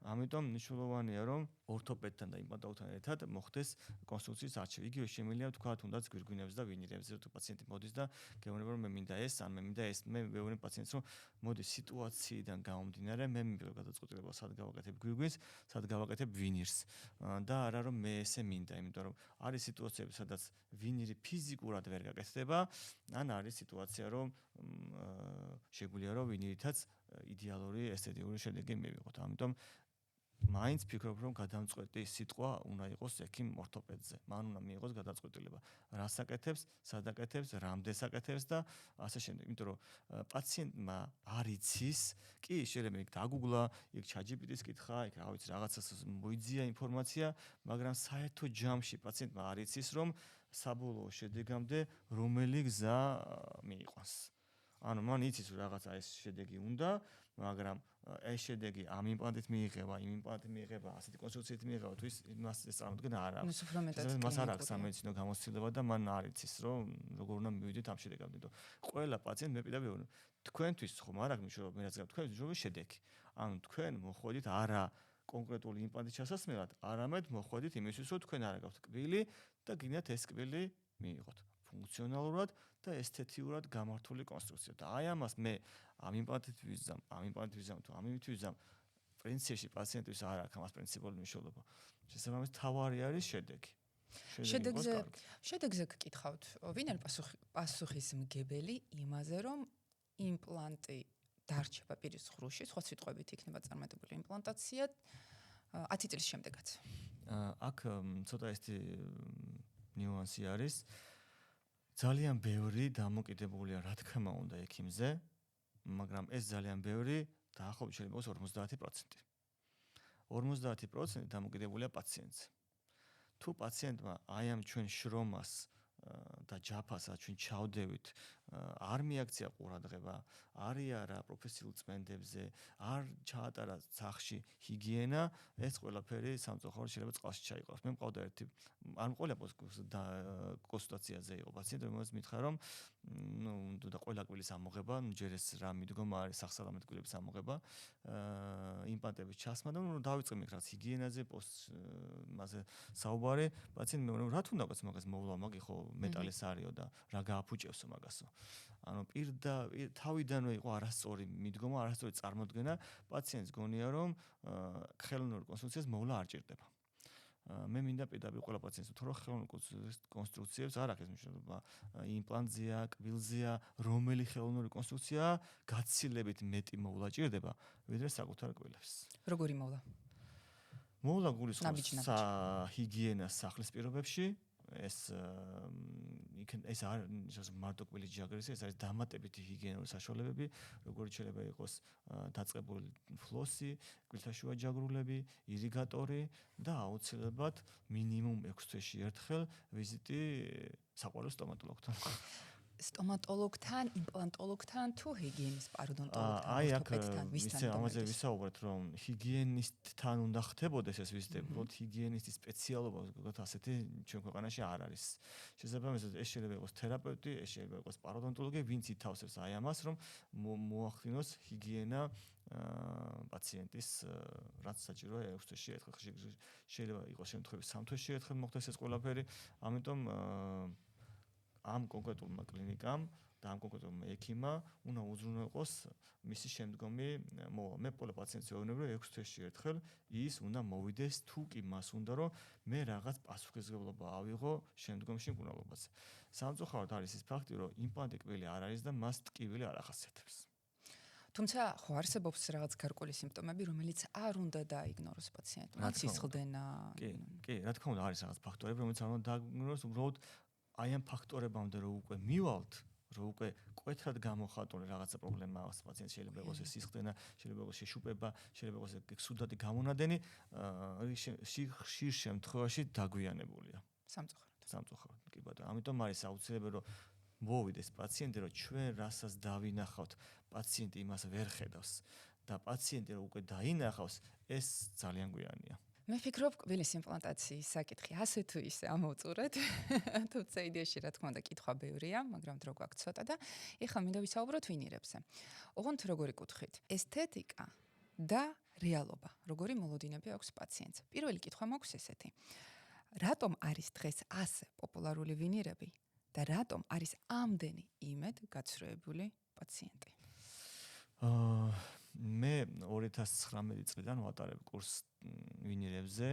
ამიტომ მნიშვნელოვანია რომ ორთოპედთან და იმპლანტოლოგთან ერთად მოხდეს კონსტრუქციის არჩევა. იგივე შემიძლია თქვა თუნდაც გვირგვინებს და ვინირებს, რომ პაციენტი მოდის და გეუბნება რომ მე მინდა ეს, ან მე მინდა ეს. მე ვეუბნებ პაციენტს რომ მოდი სიტუაციიდან გამომდინარე, მე მივიღებ გადაწყვეტილება, სად გავაკეთებ გვირგვინს, სად გავაკეთებ ვინირს. და არა რომ მე ესე მინდა, იმიტომ რომ არის სიტუაციები, სადაც ვინირი ფიზიკურად ვერ გაკეთდება, ან არის სიტუაცია, რომ შეგვიძლია რომ ვინირითაც იდეალური ესთეტიკური შედეგი მივიღოთ. ამიტომ მაინც ფიქრობ, რომ გადამწყვეტი სიტყვა უნდა იყოს ექიმ ორთოპედზე. მან უნდა მიიღოს გადაწყვეტილება. რას აკეთებს, სად აკეთებს, რამდენს აკეთებს და ასე შემდეგ. იმიტომ რომ პაციენტმა არ იცის, კი შეიძლება იქ დაგუგლა, იქ ChatGPT-ს კითხა, იქ რა ვიცი რაღაცას მოიძია ინფორმაცია, მაგრამ საერთო ჯამში პაციენტმა არ იცის, რომ საბოლოო შედეგამდე რომელი გზა მიიყვანს. ანუ მან იცის რომ რაღაცა ეს შედეგი უნდა, მაგრამ ეს შედეგი ამ იმპლანტით მიიღება, იმ იმპლანტით მიიღება, ასეთი კონსტრუქციით მიიღება, თუ ის მას ეს წარმოქმნა არ აქვს. მას არ აქვს სამედიცინო გამოცდილება და მან არ იცის, რომ როგორ უნდა მივიდეთ ამ შედეგამდე. ყველა პაციენტ მე პირდაპირ თქვენთვის ხომ არ აქვს მნიშვნელობა, მე რაც გქონდა თქვენთვის რომ შედეგი. ანუ თქვენ მოხვედით არა კონკრეტული იმპლანტის ჩასასმელად, არამედ მოხვედით იმისთვის, რომ თქვენ არ გაქვთ კბილი და გინდათ ეს კბილი მიიღოთ. ფუნქციონალურად და ესთეტიურად გამართული კონსტრუქცია. და აი ამას მე ამ იმპლანტით ვიზამ, ამ იმპლანტით ვიზამ თუ ამ იმით ვიზამ, პრინციპში პაციენტის არ აქვს ამას პრინციპალური მნიშვნელობა. შესაბამისად, თავარი არის შედეგი. შედეგზე გკითხავთ, ვინ არის პასუხისმგებელი იმაზე, რომ იმპლანტი დარჩება პირის ღრუში, სხვა სიტყვებით იქნება წარმატებული იმპლანტაცია 10 წლის შემდეგაც. აქ ცოტა ესეთი ნიუანსი არის. ძალიან ბევრი დამოკიდებულია რა თქმა უნდა ექიმზე, მაგრამ ეს ძალიან ბევრი დაახლოებით შეიძლება იყოს 50%. 50% დამოკიდებულია პაციენტზე. თუ პაციენტმა აი ამ ჩვენ შრომას და ჯაფასაც ჩვენ ჩავდევით, არ მიაქცია ყურადღება, არა პროფესიულ წმენდებზე, არ ჩაატარა სახში ჰიგიენა, ეს ყველაფერი სამწუხაროდ შეიძლება წყალში ჩაიყვანოს. მე მყავდა ერთი, არ მყოლია კონსულტაციაზე იყო პაციენტი, რომელსაც მითხრა, რომ და ყველა კბილის ამოღება, ჯერ ეს რა მიდგომა არის სახსალამეთ კბილების ამოღება, იმპლანტების ჩასმა და დავიწყე მიქრაც ჰიგიენაზე, მასე საუბარი, პაციენტი მე რა თქმა უნდა მაგას მოვლა, მაგი ხო მეტალის არისო და რა გააფუჭევსო მაგასო. ანუ თავიდანვე იყო არასწორი მიდგომა, არასწორი წარმოდგენა, პაციენტს გონია რომ ხელოვნურ კონსტრუქციას მოვლა არ ჭირდება. მე მინდა პირდაპირ ყველა პაციენტს ვთქვა, რომ ხელოვნურ კონსტრუქციებს არ აქვს მნიშვნელობა, იმპლანტზეა, კბილზეა, რომელი ხელოვნური კონსტრუქცია გაცილებით მეტი მოვლა ჭირდება, ვიდრე საკუთარ კბილებს. როგორი მოვლა? მოვლა გულისხმობს ჰიგიენას სახლის პირობებში. ეს არ მარტო კბილის ჯაგრისი, ეს არის დამატებითი ჰიგიენური საშუალებები, როგორც შეიძლება იყოს დაწყებული ფლოსი, კბილთაშუა ჯაგრულები, ირიგატორი და აუცილებლად მინიმუმ 6 თვეში ერთხელ ვიზიტი საყვარელ სტომატოლოგთან. სტომატოლოგთან, იმპლანტოლოგთან თუ ჰიგიენის პაროდონტოლოგთან, აი აქ ვისთან ამაზე ვისაუბრეთ, რომ ჰიგიენისტთან უნდა ხდებოდეს ეს ვიზიტები, უბრალოდ ჰიგიენისტის სპეციალობა ზოგადად ასეთი ჩვენ ქვეყანაში არ არის. შესაბამისად, ეს შეიძლება იყოს თერაპევტი, ეს შეიძლება იყოს პაროდონტოლოგი, ვინც ითავსებს აი ამას, რომ მოახდინოს ჰიგიენა პაციენტის რაც საჭიროა 6 თვეში ერთხელ, შეიძლება იყოს შემთხვევები 3 თვეში ერთხელ მოხდეს ეს ყველაფერი, ამიტომ ამ კონკრეტულმა კლინიკამ და ამ კონკრეტულმა ექიმმა უნდა უზრუნველყოს მისი შემდგომი მოვალე. მე ყველა პაციენტს ვეუბნები, რომ 6 თვეში ერთხელ ის უნდა მოვიდეს, თუ კი მას უნდა, რომ მე რაღაც პასუხისმგებლობა ავიღო შემდგომში მკურნალობაზე. სამწუხაროდ არის ის ფაქტი, რომ იმპლანტი კბილი არ არის და მას ტკივილი არ ახასიათებს. თუმცა ხო არსებობს რაღაც გარკვეული სიმპტომები, რომელიც არ უნდა დაიგნოროს პაციენტმა. სისხლდენა. კი, რა თქმა უნდა არის რაღაც ფაქტორები, რომელიც არ უნდა დაიგნოროს, უბრალოდ აი ამ ფაქტორებამდე რომ უკვე მივალთ, რომ უკვე კვეთრად გამოხატული რაღაცა პრობლემა აქვს პაციენტს, შეიძლება იყოს ეს სისხლდენა, შეიძლება იყოს შეშუპება, შეიძლება იყოს სუდადი გამონადენი, ხშირ შემთხვევაში დაგვიანებულია. სამწუხაროდ, კი ბატონო. ამიტომ არის აუცილებელი რომ მოვიდეს პაციენტი, რომ ჩვენ რასაც დავინახავთ, პაციენტი იმას ვერ ხედავს და პაციენტი რომ უკვე დაინახავს, ეს ძალიან გვიანია. მე ვფიქრობ, კბილის იმპლანტაციის საკითხი ასე თუ ისე ამოვწურეთ. თუმცა იდეაში რა თქმა უნდა კითხვა ბევრია, მაგრამ დრო გვაქვს ცოტა და ეხლა მინდა ვისაუბროთ ვინირებზე. ოღონდ როგორი კუთხით? ესთეტიკა და რეალობა, როგორი მოლოდინები აქვს პაციენტს. პირველი კითხვა მაქვს ესეთი. რატომ არის დღეს ასე პოპულარული ვინირები და რატომ არის ამდენი იმედ გაცრუებული პაციენტი? მე 2019 წლიდან ვატარებ კურსს ვინირებზე.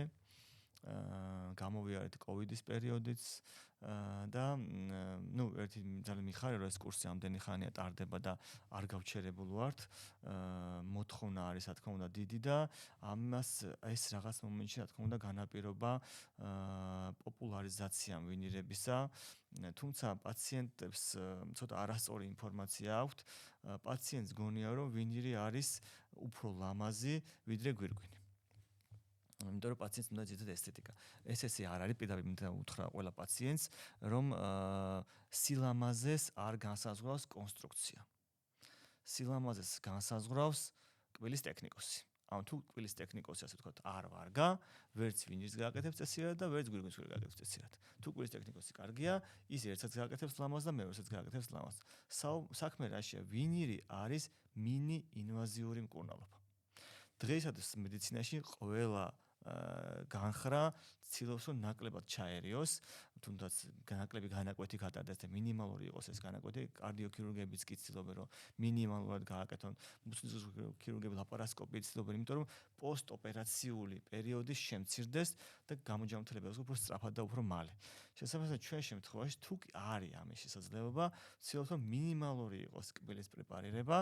გამოვიარეთ კოვიდის პერიოდიც და ერთი ძალიან მიხარია რომ ეს კურსი ამდენი ხანია ტარდება და არ გავჩერებულ ვართ. მოთხოვნა არის რა თქმა უნდა დიდი და ამას ეს რაღაც მომენტში რა თქმა უნდა განაპირობა პოპულარიზაციამ ვინირებისა. თუმცა პაციენტებს ცოტა არასწორი ინფორმაცია აქვთ. პაციენტს გონია რომ ვინირი არის უფრო ლამაზი ვიდრე გვირგვინი. იმიტომ რომ პაციენტს უნდა ძირითადად ესთეტიკა. ესე არ არის პირდაპირ მინდა უთხრა ყველა პაციენტს რომ სილამაზეს არ განსაზღვრავს კონსტრუქცია. სილამაზეს განსაზღვრავს კბილის ტექნიკოსი. ანუ თუ კბილის ტექნიკოსი ასე ვთქვათ არ ვარგა, ვერც ვინირს გააკეთებს წესიერად და ვერც გვირგვინს ვერ გააკეთებს წესიერად. თუ კბილის ტექნიკოსი კარგია, ის ერთსაც გააკეთებს ლამაზს და მეორესაც გააკეთებს ლამაზს. საქმე რაშია, ვინირი არის მინი ინვაზიური მკურნალობა. დღეისათვის მედიცინაში ყველა განხრა ცდილობს რომ ნაკლებად ჩაერიოს, თუნდაც ნაკლები განაკვეთი გატარდეს და მინიმალური იყოს ეს განაკვეთი. კარდიოქირურგებიც კი ცდილობენ რომ მინიმალურად გააკეთონ, მუცლის ქირურგები ლაპარასკოპიით ცდილობენ, იმიტომ რომ პოსტოპერაციული პერიოდი შემცირდეს და გამოჯანმრთელება იყოს უფრო სწრაფად და უფრო მალე. შესაბამისად ჩვენ შემთხვევაში თუ არის ამის შესაძლებლობა, ცდილობთ რომ მინიმალური იყოს კბილის პრეპარირება,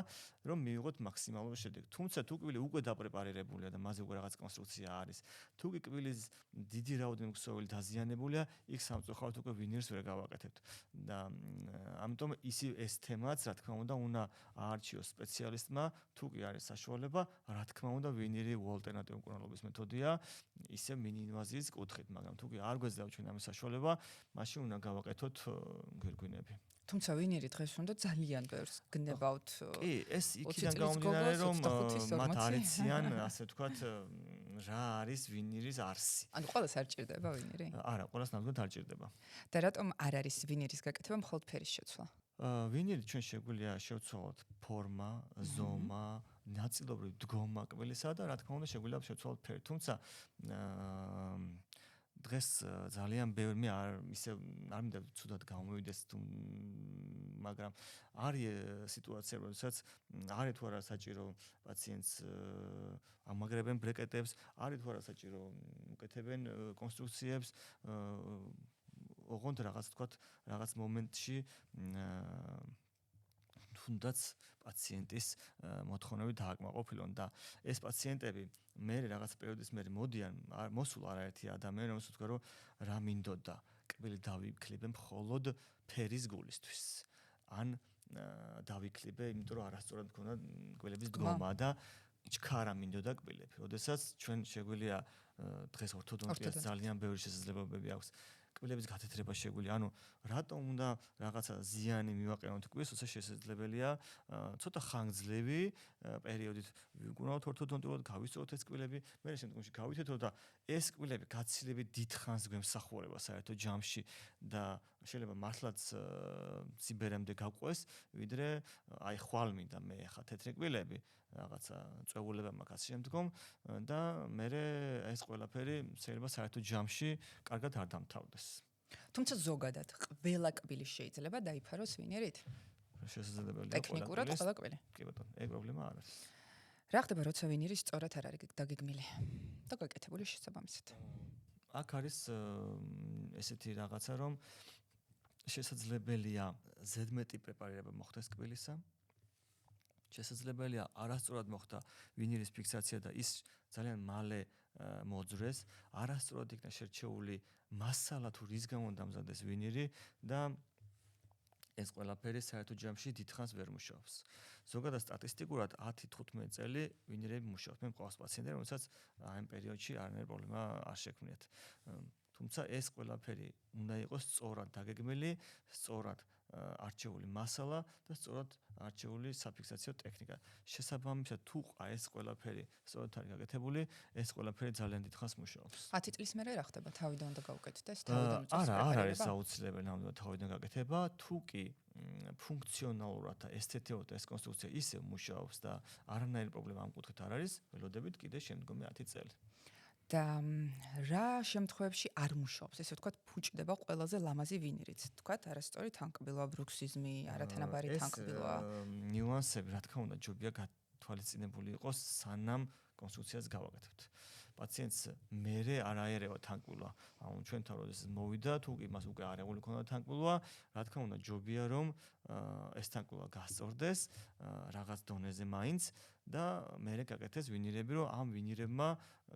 რომ მივიღოთ მაქსიმალური შედეგი. თუმცა თუ კბილი უკვე დაპრეპარირებულია და მასზე უკვე რაღაც კონსტრუქცია არის, თუ კი კბილის დიდი რაოდენობის ქსოვილი დაზიანებულია, იქ სამწუხაროდ უკვე ვინირს ვერ გავაკეთებთ. და ამიტომ ეს თემაც რა თქმა უნდა აარჩიოს სპეციალისტმა, თუ კი არის საშუალება, რა თქმა უნდა ვინირი ალტერნატიული მკურნალობის მეთოდია, ისე მინინვაზიის კუთხით, მაგრამ თუ კი არ გვეძლევთ ჩვენ ამის საშუალება, მაშინ უნდა გავაკეთოთ გვირგვინები. თუმცა ვინირი დღეს უნდა ძალიან ბევრს გნებავთ. კი, ეს იქიდან გამომდინარე რომ მათ არ იციან, ასე ვთქვათ, რა არის ვინირის არსი. ანუ ყველას არ ჭირდება ვინირი? არა, ყველას ნამდვილად არ ჭირდება. და რატომ არ არის ვინირის გაკეთება მხოლოდ ფერის შეცვლა? ვინირი ჩვენ შეგვიძლია შევცვალოთ ფორმა, ზომა, ნაწილობრივ დგომა კბილისა და რა თქმა უნდა შეგვიძლია შევცვალოთ ფერი. თუმცა დღეს ძალიან ბევრი არ მინდა ცუდად გამოვიდეს მაგრამ არის სიტუაცია, როდესაც არის თუ არა საჭირო პაციენტს ამაგრებენ ბრეკეტებს, არის თუ არა საჭირო უკეთებენ კონსტრუქციებს, ოღონდ რაღაც თქვათ რაღაც მომენტში თუნდაც პაციენტის მოთხოვნები დააკმაყოფილონ და ეს პაციენტები მე რაღაც პერიოდის მერე მოდიან, მოსულ არაერთი ადამიანი, რომელსაც ვთქვა რომ რა მინდოდა, კბილი დავიკლიბე მხოლოდ ფერის გულისთვის. ან დავიკლიბე, იმიტომ რომ არასწორად მქონდა კბილების დგომა და ჩქარა მინდოდა კბილები. როდესაც ჩვენ შეგვიძლია დღეს ორთოდონტიას ძალიან ბევრი შესაძლებლობები აქვს. კბილების გათეთრება შეგვიძლია, ანუ რატომ უნდა რაღაცა ზიანი მივაყენოთ კბილს, თორსა შესაძლებელია ცოტა ხანგრძლივი პერიოდით ვიგუნავთ ორთოდონტიურად, გავისწოროთ ეს კბილები, მე შემდგომში გავითეთროთ და ეს კბილები გაცილებით დიდ ხანს გვემსახურება საერთოდ ჯამში და შეიძლება მართლაც ციბერემდე გავყვეს, ვიდრე აი ხვალ მინდა მე ხა თეთრი კბილები, რაღაცა წვეულება მაგას შემდგომ და მე ეს ყველაფერი შეიძლება საერთოდ ჯამში კარგად არ დამთავრდეს. თუმცა ზოგადად ყველა კბილი შეიძლება დაიფაროს ვინირით? შესაძლებელია ტექნიკურად ყველა კბილი. კი ბატონო, ეგ პრობლემა არ არის. რა ხდება, როცა ვინირი სწორად არ არის დაგეგმილი და გაკეთებული შესაბამისად? აქ არის ესეთი რაღაცა, რომ შესაძლებელია ზედმეტი პრეპარირება მოხდეს კბილისა. შესაძლებელია არასწორად მოხდა ვინირის ფიქსაცია და ის ძალიან მალე მოძრეს, არასწორად იქნა შერჩეული მასალა თუ რის გამო დამზადეს ვინირი და ეს ყველაფერი საერთოდ ჯამში დიდხანს ვერ მუშაობს. ზოგადად სტატისტიკურად 10-15 წელი ვინირები მუშაობს. მე მყავს პაციენტები, რომელსაც ამ პერიოდში არანაირი პრობლემა არ შექმნიათ. თუმცა ეს ყველაფერი უნდა იყოს სწორად დაგეგმილი, სწორად არჩეული მასალა და სწორად არჩეული საფიქსაციო ტექნიკა. შესაბამისად, თუ ეს ყველაფერი სწორად არის გაკეთებული, ეს ყველაფერი ძალიან დიდხანს მუშაობს. 10 წლის მერე რა ხდება? თავიდან უნდა გავუკეთდეს, თავიდან უწევს არა, არ არის აუცილებელი ნამდვილად თავიდან გაკეთება, თუ კი ფუნქციონალურად და ესთეტიურად ეს კონსტრუქცია ისე მუშაობს და არანაირი პრობლემა ამ კუთხით არ არის, ველოდებით კიდე შემდგომი 10 წელი. და რა შემთხვევებში არ მუშაობს, ესე ვთქვათ, ფუჭდება ყველაზე ლამაზი ვინირიც. ვთქვათ, არასწორი თანკბილოა, ბრუქსიზმი, არათანაბარი თანკბილოა. ეს ნიუანსები, რა თქმა უნდა, ჯობია გათვალისწინებული იყოს, სანამ კონსტრუქციას გავაკეთებთ. პაციენტს მერე არ აერევა თანკვილა. ანუ ჩვენთან როდესაც მოვიდა, თუ კი მას უკვე არეული ქონდა თანკვილა, რა თქმა უნდა ჯობია რომ ეს თანკვილა გასწორდეს რაღაც დონეზე მაინც და მერე გაკეთეს ვინირები, რომ ამ ვინირებმა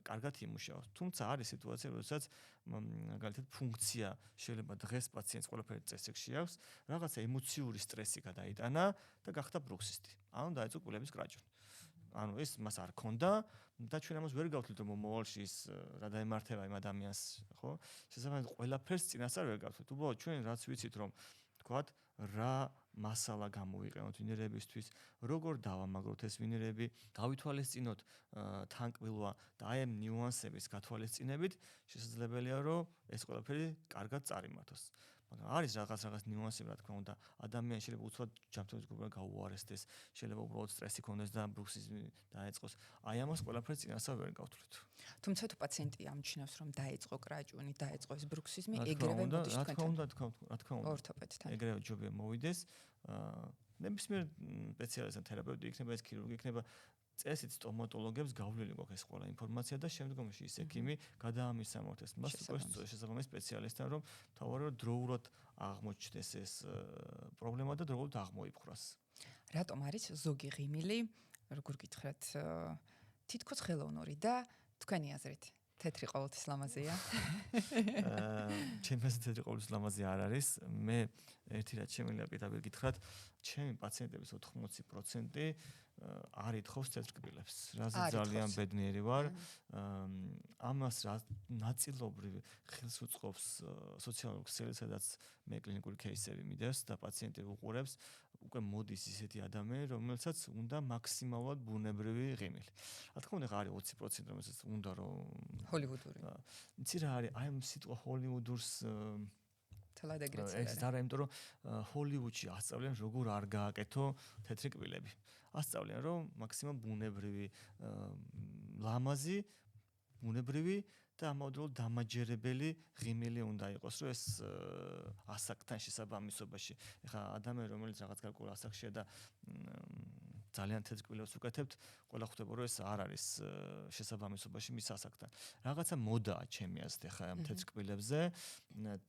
კარგად იმუშაოს. თუმცა არის სიტუაცია, როდესაც მაგალითად ფუნქცია შეიძლება დღეს პაციენტს ყველაფერი წესრიგში აქვს, რაღაცა ემოციური სტრესი გადაიტანა და გახდა ბრუქსისტი. ანუ დაიწყო კბილების კრაჭვი. ანუ ეს მას არ ქონდა და ჩვენ ამას ვერ გავთვლით რომ მომავალში ის რა დაემართება იმ ადამიანს, ხო? შესაბამისად ყველაფერს წინასწარ ვერ გავთვლით. უბრალოდ ჩვენ რაც ვიცით რომ თქვათ რა მასალა გამოვიყენოთ ვინერებისთვის, როგორ დავამაგროთ ეს ვინერები, გავითვალისწინოთ თანკვილვა და აი ამ ნიუანსების გათვალისწინებით შესაძლებელია რომ ეს ყველაფერი კარგად წარიმართოს. მაგრამ არის რაღაც ნიუანსები, რა თქმა უნდა, ადამიანი შეიძლება უცბად ჯანმრთელობის გუბერნად გაუარესდეს, შეიძლება უბრალოდ სტრესი ქონდეს და ბრუქსიზმი დაეწყოს. აი ამას ყველაფერს წინასწარ ვერ გავთვლით. თუმცა თუ პაციენტი ამჩნევს რომ დაეწყო კრაჭუნი, დაეწყო ეს ბრუქსიზმი, ეგრევე მოდის თქვენთან. რა თქმა უნდა. ორთოპედთან. ეგრევე ჯობია მოვიდეს. ნებისმიერ სპეციალისტთან თერაპევტი იქნება, ეს ქირურგი იქნება, წესით სტომატოლოგებს გავლილი გვაქვს ეს ყველა ინფორმაცია და შემდგომში ის ექიმი გადაამისამართეს მას შესაბამის სპეციალისტთან, რომ თავარია დროულად აღმოჩნდეს ეს პრობლემა და დროულად აღმოიფხვრას. რატომ არის ზოგი ღიმილი, როგორ გითხრათ, თითქოს ხელოვნური და თქვენი აზრით თეთრი ყოველთვის ლამაზია? ჩემს თეთრი ყოველთვის ლამაზი არ არის. მე ერთი რაც შემიძლია პირდაპირ გითხრათ, ჩემი პაციენტების 80% არ ითხოვს თეთრ კბილებს. რაზე ძალიან ბედნიერი ვარ. ამას რა ნაწილობრივ ხელს უწყობს სოციალური ქსელი, სადაც მე კლინიკური кейსები მიდევს და პაციენტი უყურებს, უკვე მოდის ისეთი ადამიანი, რომელსაც უნდა მაქსიმალურად ბუნებრივი ღიმილი. რა თქმა უნდა, არის 20%, რომელსაც უნდა რომ ჰოლივუდური. იცი რა არის, აი ამ სიტყვა ჰოლივუდურს თლად ეგრეც არის. ეს არა, იმიტომ რომ ჰოლივუდში ასწავლიან როგორ არ გააკეთო თეთრი კბილები. ასწავლიან რომ მაქსიმუმ ბუნებრივი ლამაზი, ბუნებრივი და ამავდროულად დამაჯერებელი ღიმილი უნდა იყოს, რომ ეს ასაკთან შესაბამისობაში. ეხლა ადამიანი რომელიც რაღაც გარკვეულ ასაკშია და ძალიან თეთრ კბილებს უკეთებთ, ყველა ხვდება რომ ეს არ არის შესაბამისობაში მის ასაკთან. რაღაცა მოდაა ჩემი აზრით ეხლა ამ თეთრ კბილებზე.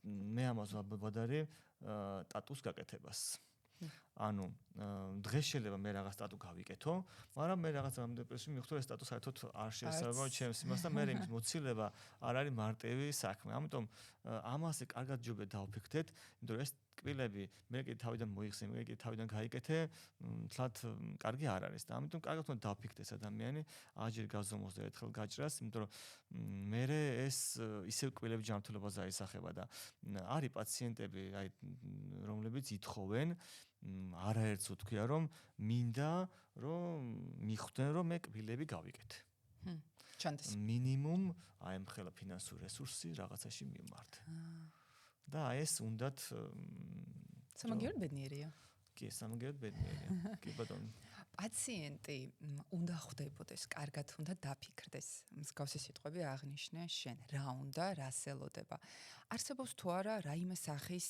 მე ამას ვაბადარი ტატუს გაკეთებას. ანუ დღეს შეიძლება მე რაღაც სტატუ გავიკეთო, მაგრამ მე რაღაც რამოდენიმე მივხვდი ეს სტატუ საერთოდ არ შეესაბამება ჩემს იმას და მე იმის მოცილება არ არის მარტივი საქმე. ამიტომ ამაზე კარგად ჯობია დავფიქრდეთ, იმიტომ რომ ეს კბილები მე კი თავიდან მოიხსნე, მე კი თავიდან გაიკეთე, თლათ კარგი არ არის და ამიტომ კარგად უნდა დავფიქრდეს ადამიანი, აჯერ გაზომოს და ერთხელ გაჭრას, იმიტომ რომ მე ეს ისევ კბილები ჯანმრთელობას აისახება და არის პაციენტები, აი რომლებიც ითხოვენ არაერთს უთქვია რომ მინდა რომ მიხვდნენ რომ მე კბილები გავიკეთე. ჩანდეს. მინიმუმ აი ამ ხელა ფინანსური რესურსი რაღაცაში მივმართე. და აი ეს უნდათ სამაგიეროდ ბედნიერია. კი, სამაგიეროდ ბედნიერია. კი ბატონო. პაციენტი უნდა ხვდებოდეს, კარგად უნდა დაფიქრდეს. მსგავსი სიტყვები აღნიშნე შენ, რა უნდა, რას ელოდება. არსებობს თუ არა რაიმე სახის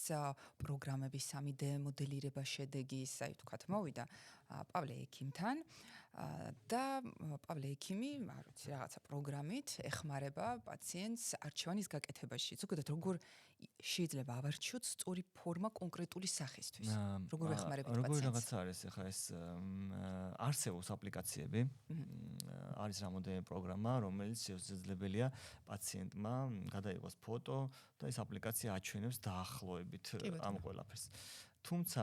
პროგრამების 3D მოდელირება შედეგის, აი თქვათ მოვიდა პავლე ექიმთან და პავლე ექიმი, არ ვიცი, რაღაცა პროგრამით ეხმარება პაციენტს არჩევანის გაკეთებაში. ზოგადად როგორ შეიძლება ავარჩიოთ სწორი ფორმა კონკრეტული სახისთვის? როგორ ეხმარებით პაციენტს? როგორ რაღაცა არის ახლა ეს არსებობს აპლიკაციები. არის რამოდენიმე პროგრამა, რომელიც შესაძლებელია პაციენტმა გადაიღოს ფოტო და ეს აპლიკაცია აჩვენებს დაახლოებით ამ ყველაფერს. თუმცა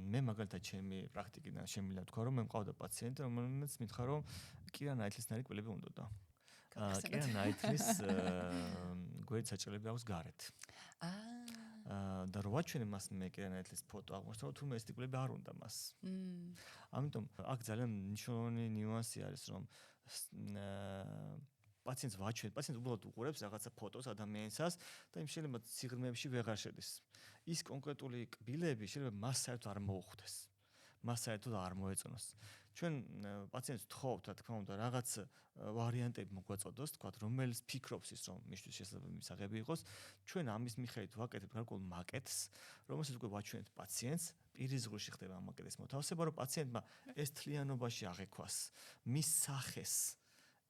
მე მაგალითად ჩემი პრაქტიკიდან შემიძლია ვთქვა, რომ მე მყავდა პაციენტი, რომელიც მითხრა, რომ კირა ნაითლისნაირი კბილები უნდოდა. კირა ნაითლის გვერდ საჭრელები აქვს გარეთ. და რო ვაჩვენე მას მე კირა ნაითლის ფოტო აღმოჩნდა, რომ თურმე ეს კბილები არ უნდა მას. ამიტომ აქ ძალიან მნიშვნელოვანი ნიუანსი არის, რომ პაციენტს ვაჩვენებ, პაციენტს უბრალოდ უყურებს რაღაცა ფოტოს ადამიანისას და იმ შეიძლება სიღრმეებში ვეღარ შედის. ის კონკრეტული კბილები შეიძლება მას საერთოდ არ მოუხვდეს. მას საერთოდ არ მოეწონოს. ჩვენ პაციენტს ვთხოვთ, რა თქმა უნდა, რაღაც ვარიანტები მოგვაწოდოს, თქვათ, რომელიც ფიქრობს ის, რომ მისთვის შესაძლებელი მისაღები იყოს. ჩვენ ამის მიხედვით ვაკეთებთ გარკვეულ მაკეტს, რომელსაც უკვე ვაჩვენებთ პაციენტს. პირიზღურში ხდება ამ მაკეტის მოთავსება, რომ პაციენტმა ეს თლიანობაში აღექვას, მის სახეს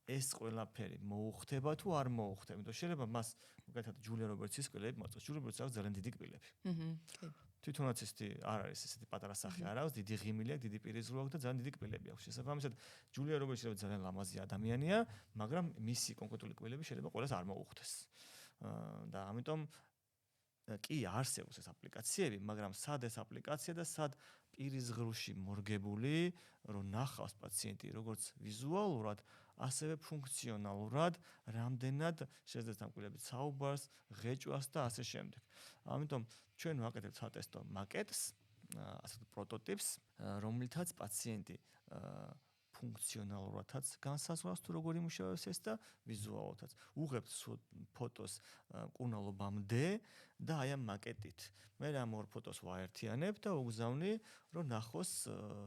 ეს ყველაფერი მოუხდება თუ არ მოუხდება. იმიტომ შეიძლება მას მაგალითად ჯულია რობერტსის კბილები მოწოს. ჯულია რობერტსი აქვს ძალიან დიდი კბილები. კი. თვითონაც არ არის ესეთი პატარა სახე არ აქვს, დიდი ღიმილი აქვს, დიდი პირიზრუ აქვს და ძალიან დიდი კბილები აქვს. შესაბამისად, ჯულია რობერტსი ძალიან ლამაზი ადამიანია, მაგრამ მისი კონკრეტული კბილები შეიძლება ყველას არ მოუხდეს. და ამიტომ კი არსებობს ეს აპლიკაციები, მაგრამ სად ეს აპლიკაცია და სად პირიზღრუში მორგებული, რომ ნახავს პაციენტი როგორც ვიზუალურად, ასევე ფუნქციონალურად, რამდენად შეძლებს ამ კბილებით საუბარს, ღეჭვას და ასე შემდეგ. ამიტომ ჩვენ ვაკეთებთ სატესტო მაკეტს, ასე პროტოტიპს, რომლითაც პაციენტი ფუნქციონალურადაც განსაზღვრავს თუ როგორ იმუშავებს ეს და ვიზუალურადაც. უღებთ ფოტოს მკურნალობამდე და აი ამ მაკეტით. მე ამ ორ ფოტოს ვაერთიანებ და უგზავნი, რომ ნახოს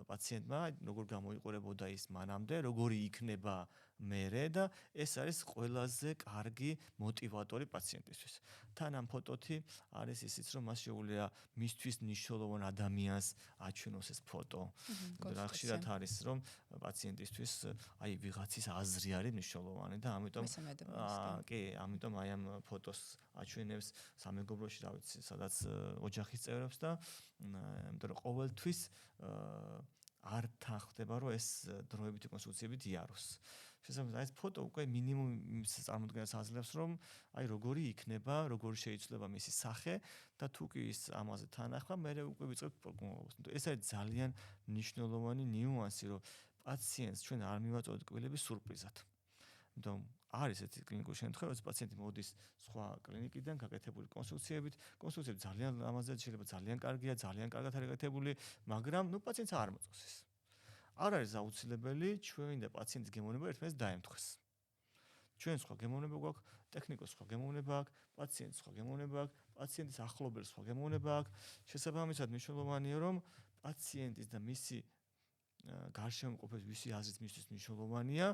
პაციენტმა როგორ გამოიყურებოდა ის მანამდე, როგორი იქნება მერე და ეს არის ყველაზე კარგი მოტივატორი პაციენტისთვის. თან ამ ფოტოთი არის ისიც, რომ მას შეუძლია მისთვის მნიშვნელოვან ადამიანს აჩვენოს ეს ფოტო. რა ხშირად არის, რომ პაციენტისთვის აი ვიღაცის აზრი არის მნიშვნელოვანი და ამიტომ კი, ამიტომ აი ამ ფოტოს აჩვენებს სამეგობროში, რა ვიცი, სადაც ოჯახის წევრებს და იმიტომ რომ ყოველთვის არ თანხდება, რომ ეს დროებითი კონსულტაციებით იაროს. შესაბამისად, ეს ფოტო უკვე მინიმუმ იმის წარმოდგენას აძლევს, რომ აი როგორი იქნება, როგორი შეიძლება მისი სახე და თუ კი ის ამაზე თანახმა, მე უკვე ვიწყებთ პროგნოზს. ეს არის ძალიან მნიშვნელოვანი ნიუანსი, რომ პაციენტს ჩვენ არ მივაწოდოთ კბილები სურპრიზად. იმიტომ არის ესეთი კლინიკური შემთხვევა, რომ პაციენტი მოდის სხვა კლინიკიდან გაკეთებული კონსულტაციებით, კონსულტაციები ძალიან ლამაზია, შეიძლება ძალიან კარგია, ძალიან კარგად არის გაკეთებული, მაგრამ პაციენტს არ მოწონს ეს. არ არის აუცილებელი ჩვენ და პაციენტის გემოვნება ერთმანეთს დაემთხეს. ჩვენ სხვა გემოვნება გვაქვს, ტექნიკოს სხვა გემოვნება აქვს, პაციენტს სხვა გემოვნება აქვს, პაციენტის ახლობელს სხვა გემოვნება აქვს. შესაბამისად მნიშვნელოვანია, რომ პაციენტის და მისი გარშემო მყოფების ვისი აზრით მისთვის მნიშვნელოვანია,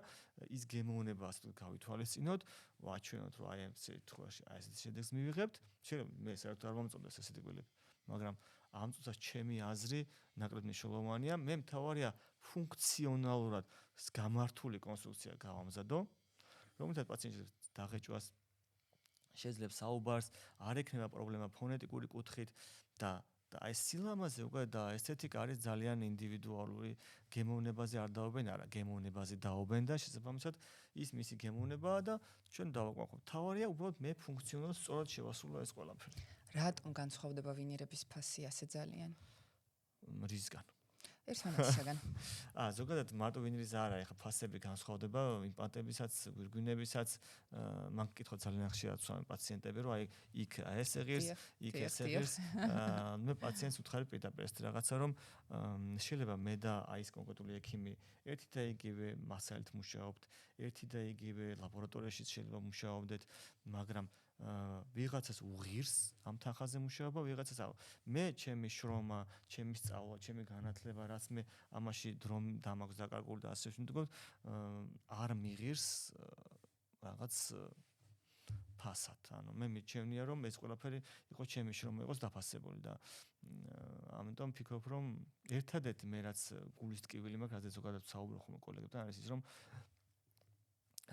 ის გემოვნება ასე გავითვალისწინოთ, ვაჩვენოთ, რომ აი ამ შემთხვევაში აი ესეთი შედეგს მივიღებთ. შეიძლება მე საერთოდ არ მომწონდეს ესეთი კბილები, მაგრამ ამ წუთას ჩემი აზრი ნაკლებ მნიშვნელოვანია. მე მთავარია ფუნქციონალურად გამართული კონსტრუქცია გავამზადო, რომელთაც პაციენტს დაღეჭვას შეძლებს საუბარს, არ ექნება პრობლემა ფონეტიკური კუთხით და აი სილამაზე უკვე და ესთეტიკა არის ძალიან ინდივიდუალური, გემოვნებაზე არ დაობენ, არა, გემოვნებაზე დაობენ და შესაბამისად ის მისი გემოვნებაა და ჩვენ დავაკვირდით. თავარია უბრალოდ მე ფუნქციონალურად სწორად შევასრულო ეს ყველაფერი. რატომ განსხვავდება ვინირების ფასი ასე ძალიან? რისგან? ერთმანეთისაგან. ზოგადად მარტო ვინირის არ არის, ხა ფასები განსხვავდება იმპლანტებისაც, გვირგვინებისაც. მან კითხვა ძალიან ხშირად სვამენ პაციენტები, რომ აი იქ ეს ეღირს, იქ ეს ეღირს. მე პაციენტს ვთხარი პირდაპირ ეს რაღაცა, რომ შეიძლება მე და აი ეს კონკრეტული ექიმი ერთი და იგივე მასალით მუშაობთ, ერთი და იგივე ლაბორატორიაში შეიძლება მუშაობდეთ, მაგრამ ვიღაცას უღირს ამ თანხაზე მუშაობა, ვიღაცას აუ. მე ჩემი შრომა, ჩემი სწავლა, ჩემი განათლება, რაც მე ამაში დრო დამაქვს დაკარგული და ასე შემდეგ, არ მიღირს რაღაც ფასად. ანუ მე მიჩვენია, რომ ეს ყველაფერი იყო ჩემი შრომა, იყოს დაფასებული და ამიტომ ფიქრობ, რომ ერთადერთი მე რაც გულის ტკივილი მაქვს, რადგან ზოგადად საუბრობ ხოლმე კოლეგებთან, არის ის, რომ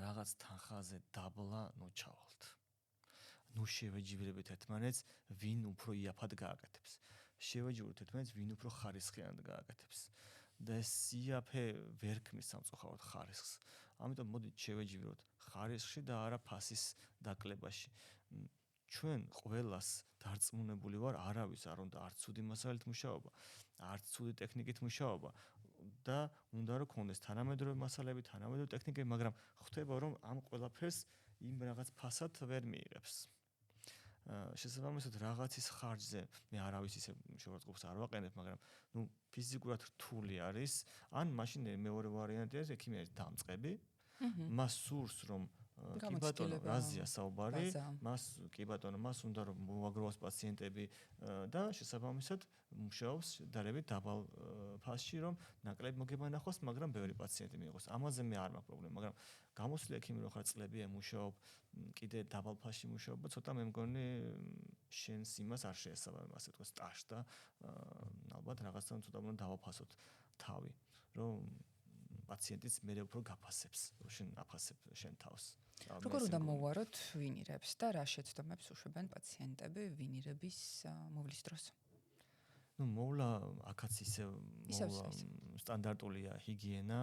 რაღაც თანხაზე დაბლა ნოჩავალთ. ნუ შევეჯიბრებით ერთმანეთს, ვინ უფრო იაფად გააკეთებს. შევეჯიბროთ ერთმანეთს, ვინ უფრო ხარისხიანად გააკეთებს. და ეს იაფე ვერ ქმნის სამწუხაროდ ხარისხს. ამიტომ მოდით შევეჯიბროთ ხარისხში და არა ფასის დაკლებაში. ჩვენ ყველას დარწმუნებული ვარ, არავის არ უნდა არც ცუდი მასალით მუშაობა, არც ცუდი ტექნიკით მუშაობა და უნდა რომ გქონდეს თანამედროვე მასალები, თანამედროვე ტექნიკები, მაგრამ ხვდება რომ ამ ყველაფერს იმ რაღაც ფასად ვერ მიიღებს. შესაბამისად რაღაცის ხარჯზე მე არავის ისე შევარწყობს არ ვაყენებ, მაგრამ ფიზიკურად რთული არის, ან მაშინ მეორე ვარიანტი არის ექიმი არის დამწყები, მას სურს რომ კი ბატონო, რაზეა საუბარი, მას კი ბატონო, მას უნდა რომ მოაგროვოს პაციენტები და შესაბამისად მუშაობს დარებით დაბალ ფასში, რომ ნაკლები მოგება ნახოს, მაგრამ ბევრი პაციენტი მიიღოს. ამაზე მე არ მაქვს პრობლემა, მაგრამ გამოსული ექიმი რო ხარ წლებია მუშაობ, კიდე დაბალ ფასში მუშაობა, ცოტა მე მგონი შენს იმას არ შეესაბამება, ასე თქვა სტაჟს და ალბათ რაღაცა ცოტა უნდა დავაფასოთ თავი, რომ პაციენტიც მე უფრო გაფასებს, რომ შენ აფასებ შენ თავს. როგორ უნდა მოვაროთ ვინირებს და რა შეცდომებს უშვებენ პაციენტები ვინირების მოვლის დროს? ну მოვლა აქაც ისე სტანდარტულია ჰიგიენა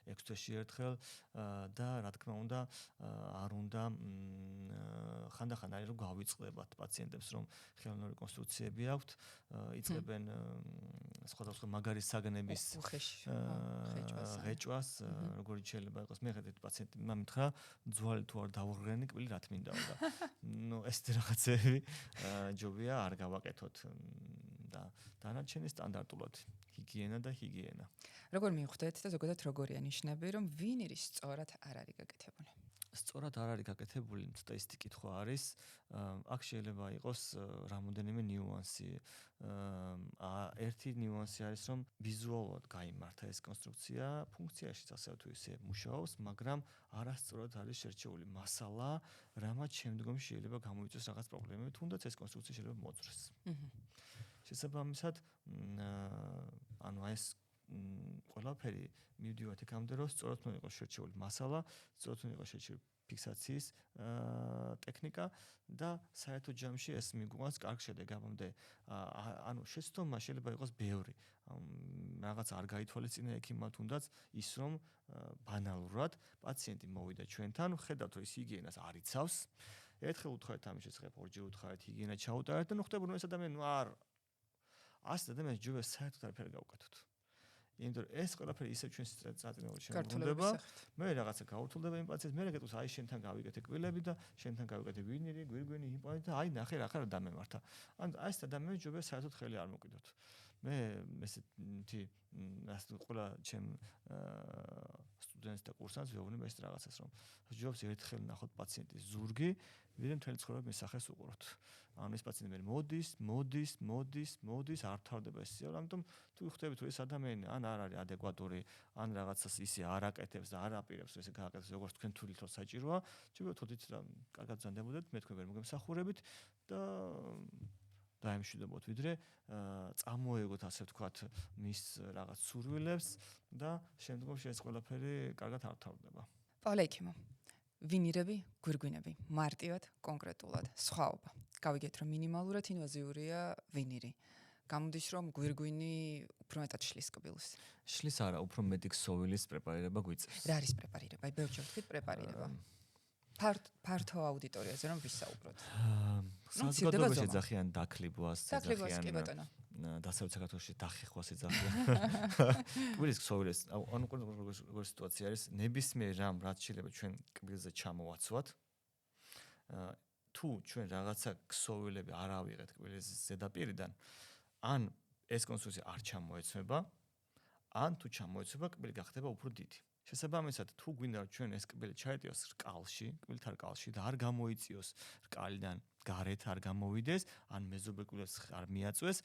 6 თვეში ერთხელ და რა თქმა უნდა არ უნდა ხანდახან არის რომ გავიწყდებათ პაციენტებს რომ ხელოვნური კონსტრუქციები აქვთ იწყებენ სხვადასხვა მაგარი საგნების ღეჭვას როგორიც შეიძლება იყოს მე ხედავთ პაციენტი მითხრა ძვალი თუ არ დავღრენი კბილი რა თმინდაო და ну ეს რაღაცები ჯობია არ გავაკეთოთ და დანარჩენი სტანდარტულად ჰიგიენა და ჰიგიენა. როგორ მიხვდეთ და ზოგადად როგორია ნიშნები, რომ ვინირი სწორად არ არის გაკეთებული? სწორად არ არის გაკეთებული, ცოტა ისეთი კითხვა არის. აქ შეიძლება იყოს რამოდენიმე ნიუანსი. ერთი ნიუანსი არის, რომ ვიზუალურად გაიმართა ეს კონსტრუქცია, ფუნქციაშიც ასე თუ ისე მუშაობს, მაგრამ არასწორად არის შერჩეული მასალა, რამაც შემდგომში შეიძლება გამოიწვიოს რაღაც პრობლემები, თუნდაც ეს კონსტრუქცია შეიძლება მოძრეს. შესაბამისად, ანუ ეს ყველაფერი მივდივართ იქამდე, რომ სწორად უნდა იყოს შერჩეული მასალა, სწორად უნდა იყოს შერჩეული ფიქსაციის ტექნიკა და საერთო ჯამში ეს მიგვიყვანს კარგ შედეგამდე. ანუ შეცდომა შეიძლება იყოს ბევრი. რაღაც არ გაითვალისწინა ექიმმა თუნდაც ის რომ ბანალურად პაციენტი მოვიდა ჩვენთან, ხედავთ რომ ის ჰიგიენას არ იცავს. ერთხელ უთხრეთ ამის შესახებ, ორჯერ უთხრეთ ჰიგიენა ჩაუტარეთ და ხდება რომ ეს ადამიანი არ ასე ადამიანს ჯობია საერთოდ არაფერი გავუკეთოთ. იმიტომ რომ ეს ყველაფერი ისევ ჩვენს წაწინაურში შემოგვდება. მე რაღაცა გაურთულდება იმ პაციენტს, მე რეკეტოს აი შენთან გავიკეთე კბილები და შენთან გავიკეთე ვინირი, გვირგვინი, იმპლანტი და აი ნახე რა ხარ დამემართა. ანუ აი ეს ადამიანს ჯობია საერთოდ ხელი არ მოკიდოთ. მე ესეთი ასე ყველა ჩემ სტუდენტს და კურსანტს ვეუბნებ ეს რაღაცას რომ ჯობს ერთხელ ნახოთ პაციენტის ზურგი, ვიდრე მთელი ცხოვრება მისახეს უყუროთ. ანუ ეს პაციენტი მოდის, არ თავდება ეს სიარულე, ამიტომ თუ ხვდებით რომ ეს ადამიანი ან არ არის ადეკვატური, ან რაღაცას ისე არ აკეთებს და არ აპირებს რომ ესე გააკეთოს, როგორც თქვენ თვლით რომ საჭიროა, ჯობია თოდით რა კარგად ზანდებოდეთ, მე თქვენ ვერ მოგემსახურებით და დაემშვიდობოთ, ვიდრე წამოეგოთ ასე ვთქვათ მის რაღაც სურვილებს და შემდგომში ეს ყველაფერი კარგად არ თავდება. პავლეიქიმო, ვინირები, გვირგვინები, მარტივად, კონკრეტულად, სხვაობა. გავიგეთ რომ მინიმალურად ინვაზიურია ვინირი. გამოდის რომ გვირგვინი უფრო მეტად შლის კბილს. შლის არა, უფრო მეტი ქსოვილის პრეპარირება გვიწევს. რა არის პრეპარირება? აი ბევრჯერ ვთქვით პრეპარირება. ფართო აუდიტორიაზე რომ ვისაუბროთ. საზოგადოებაში ეძახიან დაქლიბვას, ეძახიან დასავლეთ საქართველოში დახიხვას ეძახიან. კბილის ქსოვილის, ანუ როგორი სიტუაცია არის, ნებისმიერ რამ რაც შეიძლება ჩვენ კბილზე ჩამოვაცვათ. თუ ჩვენ რაღაცა ქსოვილები არ ავიღეთ კბილის ზედაპირიდან, ან ეს კონსტრუქცია არ ჩამოეცვება, ან თუ ჩამოეცვება, კბილი გახდება უფრო დიდი. შესაბამისად, თუ გვინდა რომ ჩვენ ეს კბილი ჩაეტიოს რკალში, კბილთან რკალში და არ გამოიწიოს რკალიდან გარეთ არ გამოვიდეს, ან მეზობელ კბილებს არ მიაწვეს,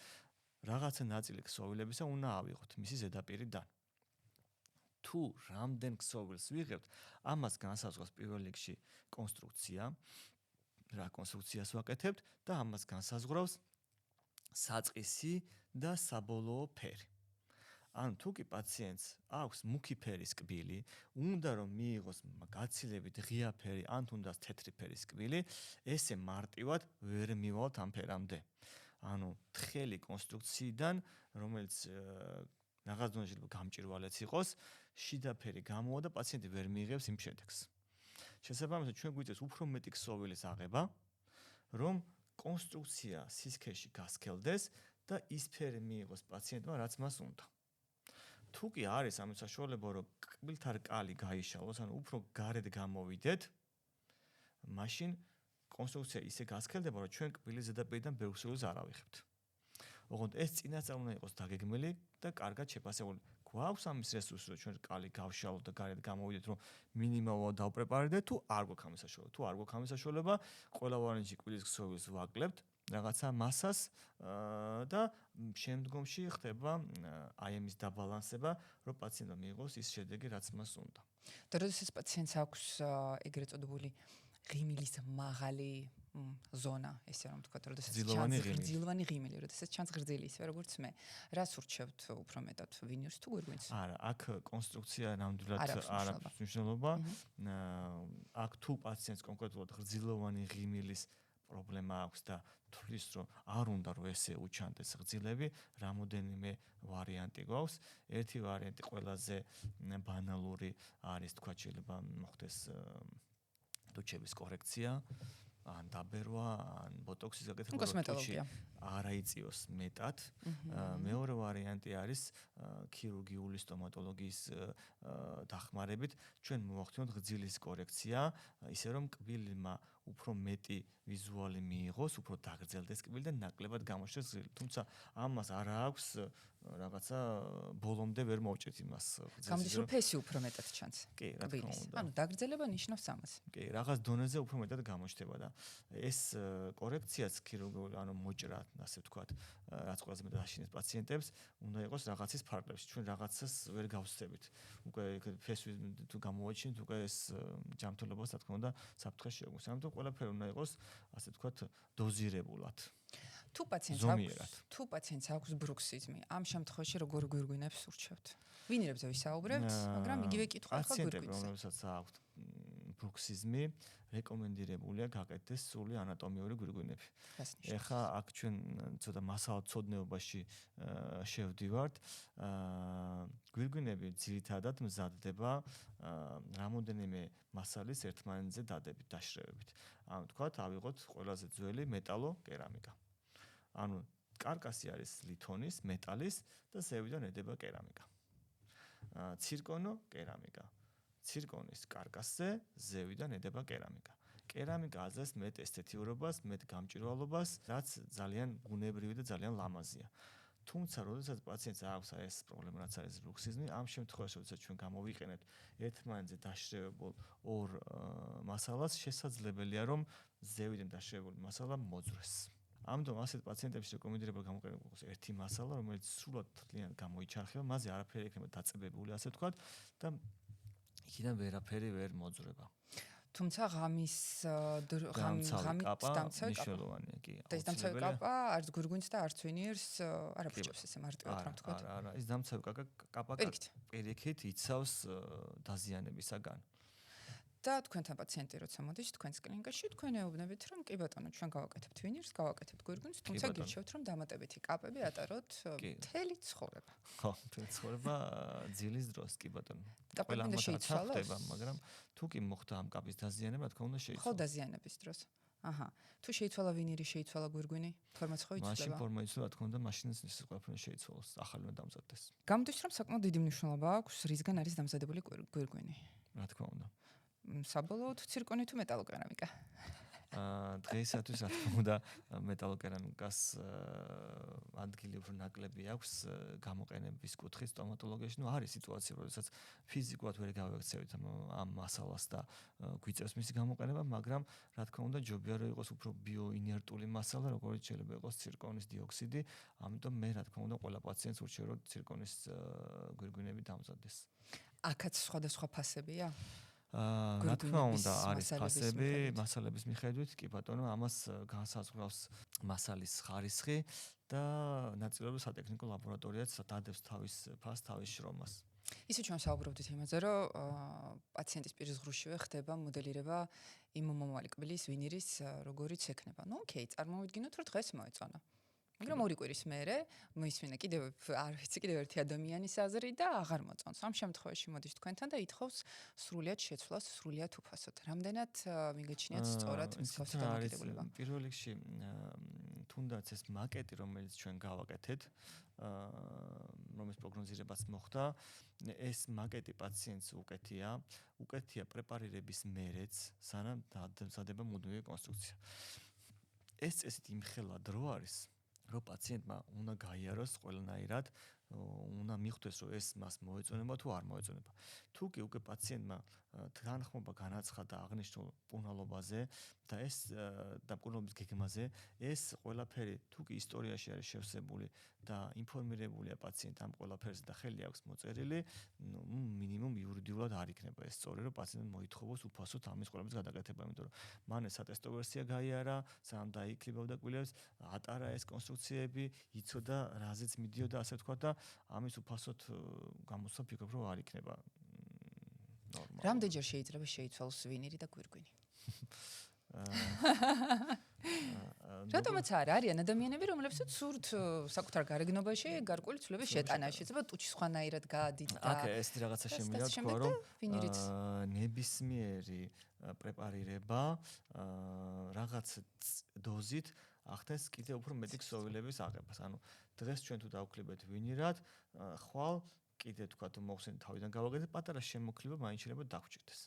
რაღაცა ნაწილი ქსოვილებისა უნდა ავიღოთ მისი ზედაპირიდან. თუ რამდენ ქსოვილს ვიღებთ, ამას განსაზღვრავს პირველ რიგში კონსტრუქცია, რა კონსტრუქციას ვაკეთებთ და ამას განსაზღვრავს საწყისი და საბოლოო ფერი. ან თუ კი პაციენტს აქვს მუქი ფერის კბილი, უნდა რომ მიიღოს გაცილებით ღია ფერი, ან თუნდაც თეთრი ფერის კბილი, ესე მარტივად ვერ მივალთ ამ ფერამდე. ანუ თხელი კონსტრუქციიდან, რომელიც რაღაც დონეში გამჭირვალეც იყოს, შიდა ფერი გამოვა და პაციენტი ვერ მიიღებს იმ შედეგს. შესაბამისად, ჩვენ გვიწევს უფრო მეტი ქსოვილის აღება, რომ კონსტრუქცია სისქეში გასქელდეს და ის ფერი მიიღოს პაციენტმა, რაც მას უნდა. თუ კი არის ამის საშუალება, რომ კბილთა რკალი გაიშალოს, ანუ უფრო გარეთ გამოვიდეთ, მაშინ კონსტრუქცია ისე გასქელდება, რომ ჩვენ კბილის ზედაპირიდან ბევრ ქსოვილს არ ავიღებთ. ოღონდ ეს წინასწარ უნდა იყოს დაგეგმილი და კარგად შეფასებული. გვაქვს ამის რესურსი, რომ ჩვენ რკალი გავშალოთ და გარეთ გამოვიდეთ, რომ მინიმალურად დავპრეპარირდეთ, თუ არ გვაქვს ამის საშუალება. თუ არ გვაქვს ამის საშუალება, ყველა ვარიანტში კბილის ქსოვილს ვაკლებთ, რაღაცა მასას და შემდგომში ხდება აი ამის დაბალანსება, რომ პაციენტმა მიიღოს ის შედეგი, რაც მას უნდა. და როდესაც პაციენტს აქვს ეგრეთ წოდებული ღიმილის მაღალი ზონა, ესე რომ ვთქვათ, როდესაც გრძილოვანი გრძილოვანი ღიმილი, როდესაც ჩანს გრძელი ისე როგორც მე. რას ურჩევთ უფრო მეტად ვინირს თუ გვირგვინს? არა, აქ კონსტრუქცია ნამდვილად არ აქვს მნიშვნელობა. აქ თუ პაციენტს კონკრეტულად გრძილოვანი ღიმილის პრობლემა აქვს და თulis რომ არ უნდა რომ ესე უჩანდეს გრძილები, რამოდენიმე ვარიანტი გვაქვს. ერთი ვარიანტი ყველაზე ბანალური არის, თქვა შეიძლება მოხდეს ტუჩების კორექცია, ან დაბერვა, ან ბოტოქსის გაკეთება, კოსმეტოლოგია. არ აიწიოს მეტად. მეორე ვარიანტი არის ქირურგიული სტომატოლოგიის დახმარებით ჩვენ მოვახდინოთ გრძილის კორექცია, ისე რომ კბილმა უფრო მეტი ვიზუალი მიიღოს, უფრო დაგრძელდეს კბილი და ნაკლებად გამოჩნდეს გრძელი. თუმცა ამას არ აქვს რაღაცა ბოლომდე ვერ მოვჭეთ იმას გრძელს. გამდის რომ ფესი უფრო მეტად ჩანს. კი, რა თქმა უნდა. ანუ დაგრძელება ნიშნავს ამას. კი, რაღაც დონეზე უფრო მეტად გამოჩნდება და ეს კორექციაც ქირურგიული, ანუ მოჭრა, ასე ვთქვათ, რაც ყველაზე მეტად აშინებს პაციენტებს, უნდა იყოს რაღაცის ფარგლებში. ჩვენ რაღაცას ვერ გავსწრებით. უკვე ფესვი თუ გამოვაჩინეთ, უკვე ეს ჯანმრთელობას, რა თქმა უნდა, საფრთხეს შეუქმნის. ამიტომ ყველაფერი უნდა იყოს, ასე ვთქვათ, დოზირებულად. თუ პაციენტს აქვს ბრუქსიზმი, ამ შემთხვევაში როგორ გვირგვინებს ურჩევთ? ვინირებზე ვისაუბრებთ, მაგრამ იგივე კითხვა ხო გვირგვინს. პაციენტები, რომელსაც აქვს ბრუქსიზმი, რეკომენდირებულია გაკეთდეს სრული ანატომიური გვირგვინები. ეხლა აქ ჩვენ ცოტა მასალაცოდნეობაში შევდივართ. გვირგვინები ძირითადად მზადდება რამოდენიმე მასალის ერთმანეთზე დადებით, დაშრევებით. ანუ თქვათ, ავიღოთ ყველაზე ძველი მეტალო კერამიკა. ანუ კარკასი არის ლითონის, მეტალის და ზევიდან ედება კერამიკა. ცირკონო კერამიკა. ცირკონის კარკასზე ზევიდან ედება კერამიკა. კერამიკა აზრს მეტ ესთეტიურობას, მეტ გამჭვირვალობას, რაც ძალიან ბუნებრივი და ძალიან ლამაზია. თუმცა, როდესაც პაციენტს აქვს ეს პრობლემა, რაც არის ბრუქსიზმი, ამ შემთხვევაში, როდესაც ჩვენ გამოვიყენებთ ერთმანეთზე დაშრევებულ ორ მასალას, შესაძლებელია, რომ ზევიდან დაშრევებული მასალა მოძვრეს. ამიტომ ასეთ პაციენტებში რეკომენდირება გამოყენებულოს ერთი მასალა, რომელიც სრულად თლიანად გამოიჩარხება, მასზე არაფერი ექნება დაწებებული, ასე ვთქვათ, და იქიდან ვერაფერი ვერ მოძვრება. თუმცა ღამის დამცავი მნიშვნელოვანია, კი. და ეს დამცავი კაპა არც გვირგვინს და არც ვინირს არ აფუჭებს ესე მარტივად რა ვთქვათ. არა, ის დამცავი კაპა პირიქით იცავს დაზიანებისაგან. და თქვენთან პაციენტი როცა მოდის თქვენს კლინიკაში, თქვენ ეუბნებით, რომ კი ბატონო, ჩვენ გავაკეთებთ ვინირს, გავაკეთებთ გვირგვინს, თუმცა გირჩევთ, რომ დამატებითი კაპები ატაროთ მთელი ცხოვრება. ხო, მთელი ცხოვრება ძილის დროს, კი ბატონო. კაპები უნდა შეიცვალოს, მაგრამ თუ კი მოხდა ამ კაპის დაზიანება, რა თქმა უნდა შეიცვალოს. ხო, დაზიანების დროს. აჰა. თუ შეიცვალა ვინირი, შეიცვალა გვირგვინი, ფორმაც ხო იცვლება? მაშინ ფორმა იცვლება, რა თქმა უნდა, მაშინ ის ყველაფერი შეიცვალოს, ახალი უნდა დამზადდეს. გამოდის, რომ საკმაოდ დიდი მნიშვნელობა აქვს, რისგან არის დამზადებული გვირგვინი. რა თქმა უნდა. საბოლოოდ ცირკონი თუ მეტალოკერამიკა? დღეისათვის რა თქმა უნდა მეტალოკერამიკას ადგილი უფრო ნაკლები აქვს გამოყენების კუთხით სტომატოლოგიაში. ნუ არის სიტუაცია, როდესაც ფიზიკურად ვერ გავექცევით ამ მასალას და გვიწევს მისი გამოყენება, მაგრამ რა თქმა უნდა ჯობია რომ იყოს უფრო ბიოინერტული მასალა, როგორც შეიძლება იყოს ცირკონის დიოქსიდი. ამიტომ მე რა თქმა უნდა ყველა პაციენტს ურჩევ რომ ცირკონის გვირგვინები დამზადდეს. აქაც სხვადასხვა ფასებია? რა თქმა უნდა არის ფასები მასალების მიხედვით, კი ბატონო, ამას განსაზღვრავს მასალის ხარისხი და ნაწილობრივ სატექნიკო ლაბორატორიაც დადებს თავის ფასს, თავის შრომას. ისე ჩვენ საუბრობდით იმაზე, რომ პაციენტის პირის ღრუშივე ხდება მოდელირება იმ მომავალი კბილის ვინირის როგორიც ექნება. ნუ ოკეი, წარმოვიდგინოთ, რომ დღეს მოეწონა. მაგრამ ორი კვირის მერე მოისმინა კიდევ არ ვიცი კიდევ ერთი ადამიანის აზრი და აღარ მოწონს. ამ შემთხვევაში მოდის თქვენთან და ითხოვს სრულიად შეცვლას, სრულიად უფასოდ. რამდენად მიგეჩნიათ სწორად მსგავსი დამოკიდებულება? პირველ რიგში თუნდაც ეს მაკეტი, რომელიც ჩვენ გავაკეთეთ, რომლის პროგნოზირებაც მოხდა, ეს მაკეტი პაციენტს უკეთია პრეპარირების მერეც, სანამ დამზადება მუდმივი კონსტრუქცია. ეს წესით იმხელა დრო არის, რომ პაციენტმა უნდა გაიაროს ყველანაირად უნდა მიხვდეს რომ ეს მას მოეწონება თუ არ მოეწონება. თუ კი უკვე პაციენტმა თანხმობა განაცხადა აღნიშნულ მკურნალობაზე და ეს და მკურნალობის გეგმაზე, ეს ყველაფერი თუ კი ისტორიაში არის შევსებული და ინფორმირებულია პაციენტი ამ ყველაფერზე და ხელი აქვს მოწერილი, მინიმუმ იურიდიულად არ იქნება ეს სწორი, რომ პაციენტმა მოითხოვოს უფასოდ ამის ყველაფრის გადაკეთება, იმიტომ რომ მან ეს სატესტო ვერსია გაიარა, სამ დაიქლებავდა კბილებს, ატარა ეს კონსტრუქციები, იცოდა რაზეც მიდიოდა, ასე ვთქვა და ამის უფასოდ გამოსვლა ფიქრობ, რომ არ იქნება ნორმალური. რამდენჯერ შეიძლება შეიცვალოს ვინირი და გვირგვინი? რატომაც არ არიან ადამიანები, რომლებსაც სურთ საკუთარ გარეგნობაში გარკვეული ცვლილების შეტანა, შეიძლება ტუჩი სხვანაირად გაადით და აკ ეს რაღაცა შემიძლია თქვა, რომ ნებისმიერი პრეპარირება რაღაც დოზით ახდენს კიდევ უფრო მეტი ქსოვილების აღებას. ანუ დღეს ჩვენ თუ დავქლებეთ ვინირად, ხვალ კიდე თქვა თუ მოხსენით თავიდან გავაკეთეთ, პატარა შემოკლება მაინც შეიძლება დაგვჭირდეს.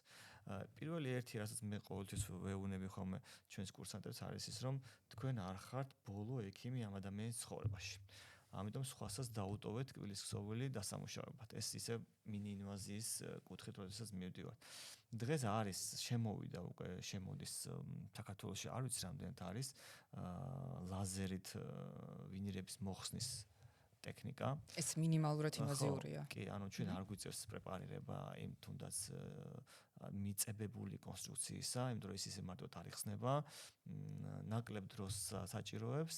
პირველი ერთი, რასაც მე ყოველთვის ვეუბნები ხოლმე ჩვენს კურსანტებს არის ის, რომ თქვენ არ ხართ ბოლო ექიმი ამ ადამიანის ცხოვრებაში. ამიტომ სხვასაც დაუტოვეთ კბილის ქსოვილი დასამუშავებლად. ეს ისე მინი-ინვაზიის კუთხით, როდესაც მივდივართ. დღეს არის შემოვიდა უკვე შემოდის საქართველოში არ ვიცი რამდენად არის ლაზერით ვინირების მოხსნის ტექნიკა. ეს მინიმალურად ინვაზიურია. კი, ანუ ჩვენ არ გვიწევს პრეპარირება იმ თუნდაც მიწებებული კონსტრუქციისა, იმიტომ რომ ის ისე მარტოდ არ იხსნება, ნაკლებ დროს საჭიროებს.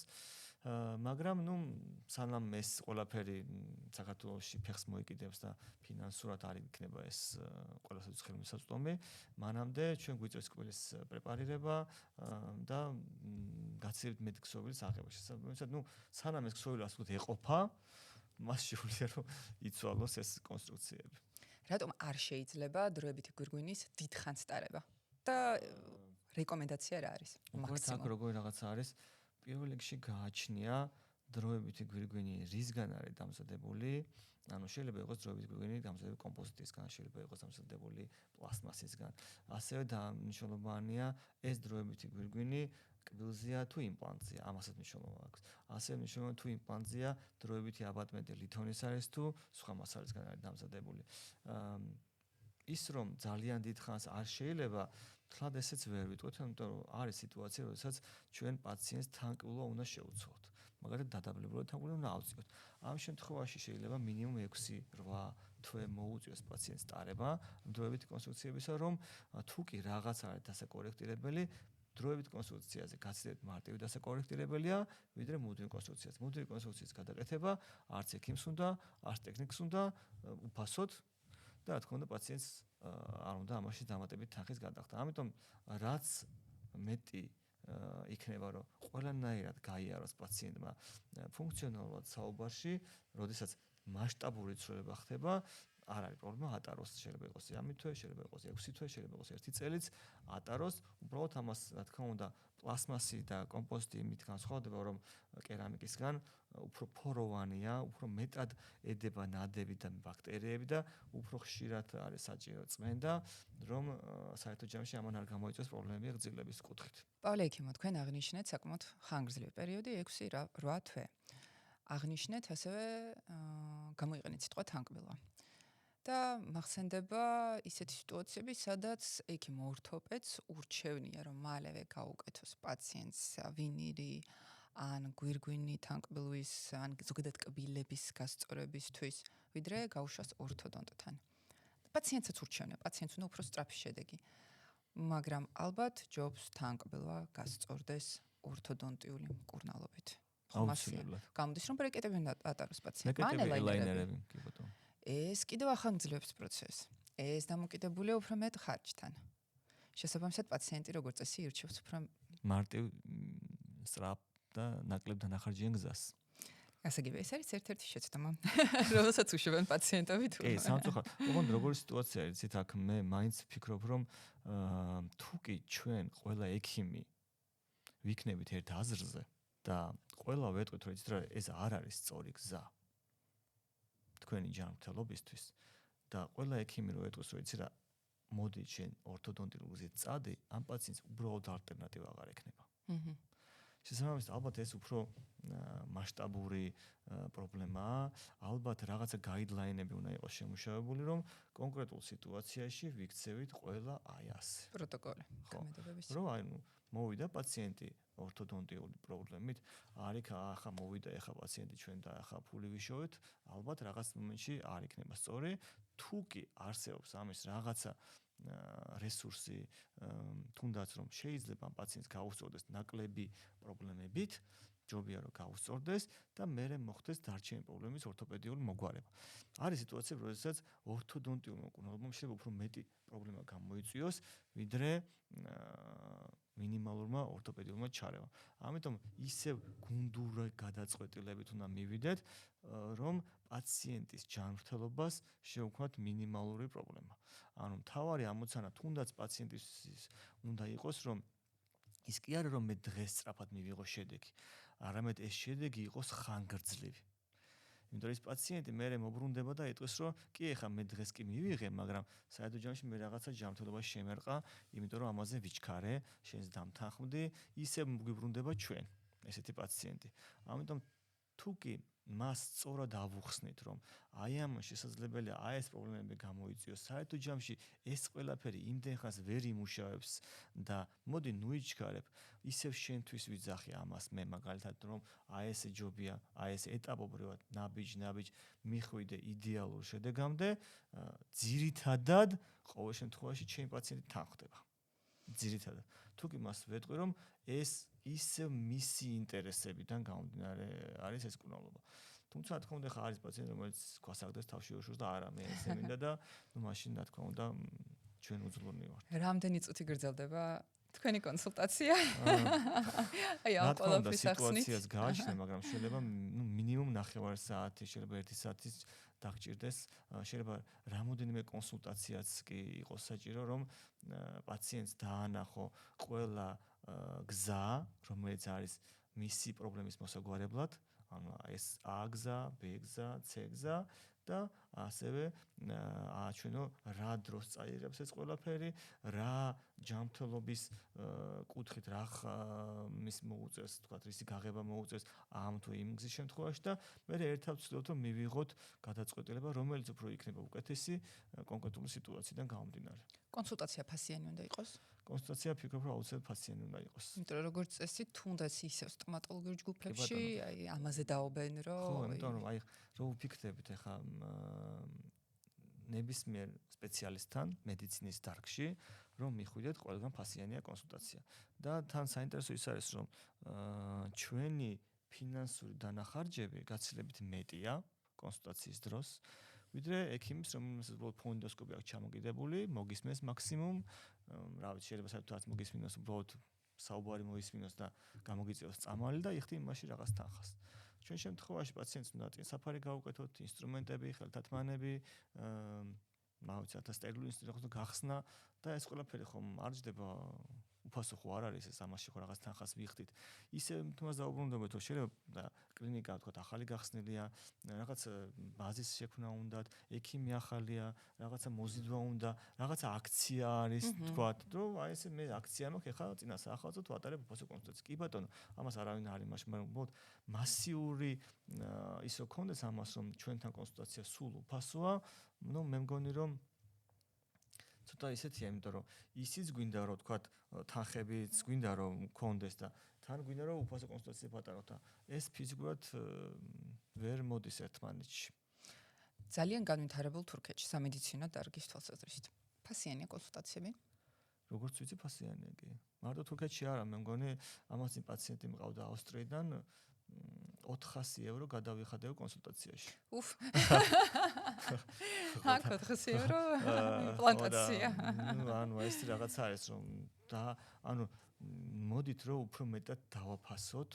მაგრამ ნუ სანამ ეს ყველაფერი საქართველოში ფეხს მოიკიდებს და ფინანსურად არ იქნება ეს ყველასთვის ხელმისაწვდომი, მანამდე ჩვენ გვიწევს კბილის პრეპარირება და გაცილებით მეტი ქსოვილის აღება. შესაბამისად, ნუ სანამ ეს ქსოვილი ასე ვთქვათ ეყოფა, მას შეუძლია რომ იცვალოს ეს კონსტრუქციები. რატომ არ შეიძლება დროებითი გვირგვინის დიდხანს ტარება? და რეკომენდაცია რა არის? მაქსიმუმ. აქ როგორი რაღაცა არის? პირველ რიგში გააჩნია დროებითი გვირგვინი რისგან არის დამზადებული, ანუ შეიძლება იყოს დროებითი გვირგვინი დამზადებული კომპოზიტისგან, შეიძლება იყოს დამზადებული პლასტმასისგან. ასევე მნიშვნელოვანია ეს დროებითი გვირგვინი კბილზეა თუ იმპლანტზეა, ამასაც მნიშვნელობა აქვს. ასევე მნიშვნელოვანია თუ იმპლანტზეა დროებითი აბატმენტი ლითონის არის თუ სხვა მასალისგან არის დამზადებული. ის რომ ძალიან დიდხანს არ შეიძლება თლად ესეც ვერ ვიტყვით, იმიტომ რომ არის სიტუაცია, როდესაც ჩვენ პაციენტს თანკბილვა უნდა შევუცვლოთ. მაგალითად, დადაბლებული თანკბილვა უნდა ავწიოთ. ამ შემთხვევაში შეიძლება მინიმუმ 6-8 თვე მოუწიოს პაციენტს ტარება დროებითი კონსტრუქციებისა, რომ თუ კი რაღაც არის დასაკორექტირებელი, დროებითი კონსტრუქციაზე გაცილებით მარტივი დასაკორექტირებელია, ვიდრე მუდმივი კონსტრუქციაზე. მუდმივი კონსტრუქციის გადაკეთება არც ექიმს უნდა, არც ტექნიკს უნდა, უფასოდ და რა თქმა უნდა პაციენტს არ უნდა ამაში დამატებით თანხის გადახდა. ამიტომ რაც მეტი იქნება რომ ყველანაირად გაიაროს პაციენტმა ფუნქციონალურად საუბარში, როდესაც მასშტაბური ცვლილება ხდება, არ არის პრობლემა ატაროს, შეიძლება იყოს 9 თვე, შეიძლება იყოს 6 თვე, შეიძლება იყოს 1 წელიც ატაროს, უბრალოდ ამას რა თქმა უნდა პლასმასი და კომპოზიტი იმით განსხვავდება, რომ კერამიკისგან უფრო ფოროვანია, უფრო მეტად ედება ნადები და ბაქტერიები და უფრო ხშირად არის საჭირო წმენდა, რომ საერთო ჯამში ამან არ გამოიწვევს პრობლემები გრძილების კუთხით. პავლე ექიმო, თქვენ აღნიშნეთ საკმაოდ ხანგრძლივი პერიოდი 6-8 თვე. აღნიშნეთ ასევე გამოიყენეთ სიტყვა თანკბილვა. და მახსენდება ისეთი სიტუაციები, სადაც ექიმ ორთოპედს ურჩევნია, რომ მალევე გაუკეთოს პაციენტს ვინირი ან გვირგვინი თანკბილვის, ან ზოგადად კბილების გასწორებისთვის, ვიდრე გაუშვას ორთოდონტთან. პაციენტსაც ურჩევნია, პაციენტს უნდა უფრო სწრაფი შედეგი. მაგრამ ალბათ ჯობს თანკბილვა გასწორდეს ორთოდონტიული მკურნალობით. აუცილებლად. გამოდის რომ ბრეკეტები ატაროს პაციენტს. ან ელაინერები, კი ბატონო. ეს კიდევ ახანგრძლივებს პროცესს. ეს დამოკიდებულია უფრო მეტ ხარჯთან. შესაბამისად პაციენტი როგორც წესი ირჩევს უფრო მარტივ სწრაფ და ნაკლებ დანახარჯიან გზას. ასე იგი, ეს არის ერთ-ერთი შეცდომა, რომელსაც უშვებენ პაციენტები თუ. კი, სამწუხაროდ. ოღონდ როგორი სიტუაცია არის, იცით, აქ მე მაინც ვფიქრობ, რომ თუ კი ჩვენ ყველა ექიმი ვიქნებით ერთ აზრზე და ყველა ვეტყვით, რომ იცით რა, ეს არ არის სწორი გზა. თქვენი ჯანმრთელობისთვის და ყველა ექიმი რო ეტყვის რომ იცი რა მოდი ჩვენ ორთოდონტიულ გზით წადი ამ პაციენტს უბრალოდ ალტერნატივა აღარ ექნება. შესაბამისად ალბათ ეს უფრო მასშტაბური პრობლემაა, ალბათ რაღაცა გაიდლაინები უნდა იყოს შემუშავებული, რომ კონკრეტულ სიტუაციაში ვიქცევით ყველა აი ასე. პროტოკოლი. ხო. რომ მოვიდა პაციენტი ორთოდონტიული პრობლემით, არ იქ ახლა მოვიდა ახლა პაციენტი ჩვენ და ახლა ფული ვიშოვეთ, ალბათ რაღაც მომენტში არ იქნება სწორი, თუ კი არსებობს ამის რაღაცა რესურსი, თუნდაც რომ შეიძლება პაციენტს გაუსწორდეს ნაკლები პრობლემებით, ჯობია რომ გაუსწორდეს და მერე მოხდეს დარჩენი პრობლემის ორთოპედიული მოგვარება. არის სიტუაციები, როდესაც ორთოდონტიულმა მკურნალობამ შეიძლება უფრო მეტი პრობლემა გამოიწვიოს, ვიდრე მინიმალურმა ორთოპედიულმა ჩარევამ. ამიტომ ისევ გუნდური გადაწყვეტილებით უნდა მივიდეთ, რომ პაციენტის ჯანმრთელობას შევქმნათ მინიმალური პრობლემა. ანუ მთავარი ამოცანა თუნდაც პაციენტის უნდა იყოს, რომ ის კი არა რომ მე დღეს სწრაფად მივიღო შედეგი, არამედ ეს შედეგი იყოს ხანგრძლივი. იმიტომ რომ ეს პაციენტი მერე მოbrunდება და იტყვის, რომ კი ეხა მე დღეს კი მივიღე, მაგრამ საერთო ჯამში მე რაღაცა ჯანმრთელობა შემერყა, იმიტომ რომ ამაზე ვიჩქარე, შენს დამთანხმდი, ისე გვიბრუნდება ჩვენ, ესეთი პაციენტი. ამიტომ თუ კი მას სწორად ავუხსნით, რომ აი ამ შესაძლებელია აი ეს პრობლემები გამოიწვიოს, საერთო ჯამში ეს ყველაფერი იმდენ ხანს ვერ იმუშავებს და მოდი ნუიჩქარებ, ისევ შენთვის ვიძახი ამას მე მაგალითად, რომ აი ესე ჯობია, აი ეს ეტაპობრივად ნაბიჯ მიხვიდე იდეალურ შედეგამდე, ძირითადად ყოველ შემთხვევაში ჩემი პაციენტი თანხდება. ძირითადად. თუ კი მას ვეტყვი, რომ ეს ისევ მისი ინტერესებიდან გამომდინარე არის ეს მკურნალობა. თუმცა რა თქმა უნდა ხა არის პაციენტი, რომელიც გვასაგდეს თავში ოშურს და არა მე ესე მინდა და მაშინ რა თქმა უნდა ჩვენ უძლურნი ვართ. რამდენი წუთი გრძელდება თქვენი კონსულტაცია? აი ამ ყველაფრის ახსნით. სიტუაციას გააჩნია, მაგრამ შეიძლება მინიმუმ 9 საათი, შეიძლება 1 საათის დაგჭირდეს, შეიძლება რამოდენიმე კონსულტაციაც კი იყოს საჭირო, რომ პაციენტს დაანახო ყველა გზა, რომელიც არის მისი პრობლემის მოსაგვარებლად, ანუ ეს A გზა, B გზა, C გზა და ასევე აჩვენო რა დროს წაიღებს ეს ყველაფერი, რა ჯანმრთელობის კუთხით რა მის მოუწევს, თქვა რისი გაღება მოუწევს ამ თუ იმ გზის შემთხვევაში და მე ერთად ვცდილობ რომ მივიღოთ გადაწყვეტილება, რომელიც უფრო იქნება უკეთესი კონკრეტული სიტუაციიდან გამომდინარე. კონსულტაცია ფასიანი უნდა იყოს? კონსულტაცია ფიქრობ რომ აუცილებლად ფასიანი უნდა იყოს. იმიტომ რომ როგორც წესი, თუნდაც ისევ სტომატოლოგიურ ჯგუფებში, აი ამაზე დაობენ, რომ ხო, იმიტომ რომ აი რო ვფიქრდებით ახლა ნებისმიერ სპეციალისტთან მედიცინის დარგში, რომ მიხვიდეთ ყველგან ფასიანია კონსულტაცია. და თან საინტერესო ის არის, რომ ჩვენი ფინანსური დანახარჯები გაცილებით მეტია კონსულტაციის დროს, ვიდრე ექიმის, რომელსაც უბრალოდ ფონდოსკოპი აქვს ჩამოკიდებული, მოგისმენს მაქსიმუმ, რა ვიცი, შეიძლება საერთოდ მოგისმინოს, უბრალოდ საუბარი მოისმინოს და გამოგიწევოს წამალი და იხდი იმაში რაღაც თანხას. ჩვენ შემთხვევაში პაციენტს უნდა წინსაფარი გაუკეთოთ, ინსტრუმენტები, ხელთათმანები, რა ვიცი, სტერილული ინსტრუმენტები გახსნა და ეს ყველაფერი ხომ არ ჯდება უფასო ხო არ არის ეს ამაში ხო რაღაც თანხას ვიხდით. ისე თუმცა დაუბრუნდებით, რომ შეიძლება კლინიკა თქვა ახალი გახსნილია, რაღაც ბაზის შექმნა უნდათ, ექიმი ახალია, რაღაცა მოზიდვა უნდა, რაღაცა აქცია არის, თქვა, რომ აი ესე მე აქცია მაქვს, ეხლა წინა საახალწლოდ ვატარებ უფასო კონსულტაციას. კი ბატონო, ამას არავინ არ იმაში, მაგრამ უბრალოდ მასიური ისო კონდეს ამას, რომ ჩვენთან კონსულტაცია სულ უფასოა, ნუ მე მგონი რომ ცოტა ისეთია, იმიტომ რომ ისიც გვინდა რომ თქვა თანხებიც გვინდა რომ კონდეს და თან გვინდა რომ უფასო კონსულტაცია პატაროთ და ეს ფიზიკურად ვერ მოდის ერთმანეთში. ძალიან განვითარებულ თურქეთში სამედიცინო დარგის თვალსაზრისით. ფასიანია კონსულტაციები? როგორც ვიცი, ფასიანია კი. მარტო თურქეთში არა, მე მგონი ამას წინ პაციენტი მყავდა ავსტრიიდან 400 евро გადავიხადე კონსულტაციაში. უფ. აქ 400 евро იმპლანტაცია. ნუ ანუ ეს რაღაცა არის რომ და ანუ მოდით რომ უფრო მეტად დავაფასოთ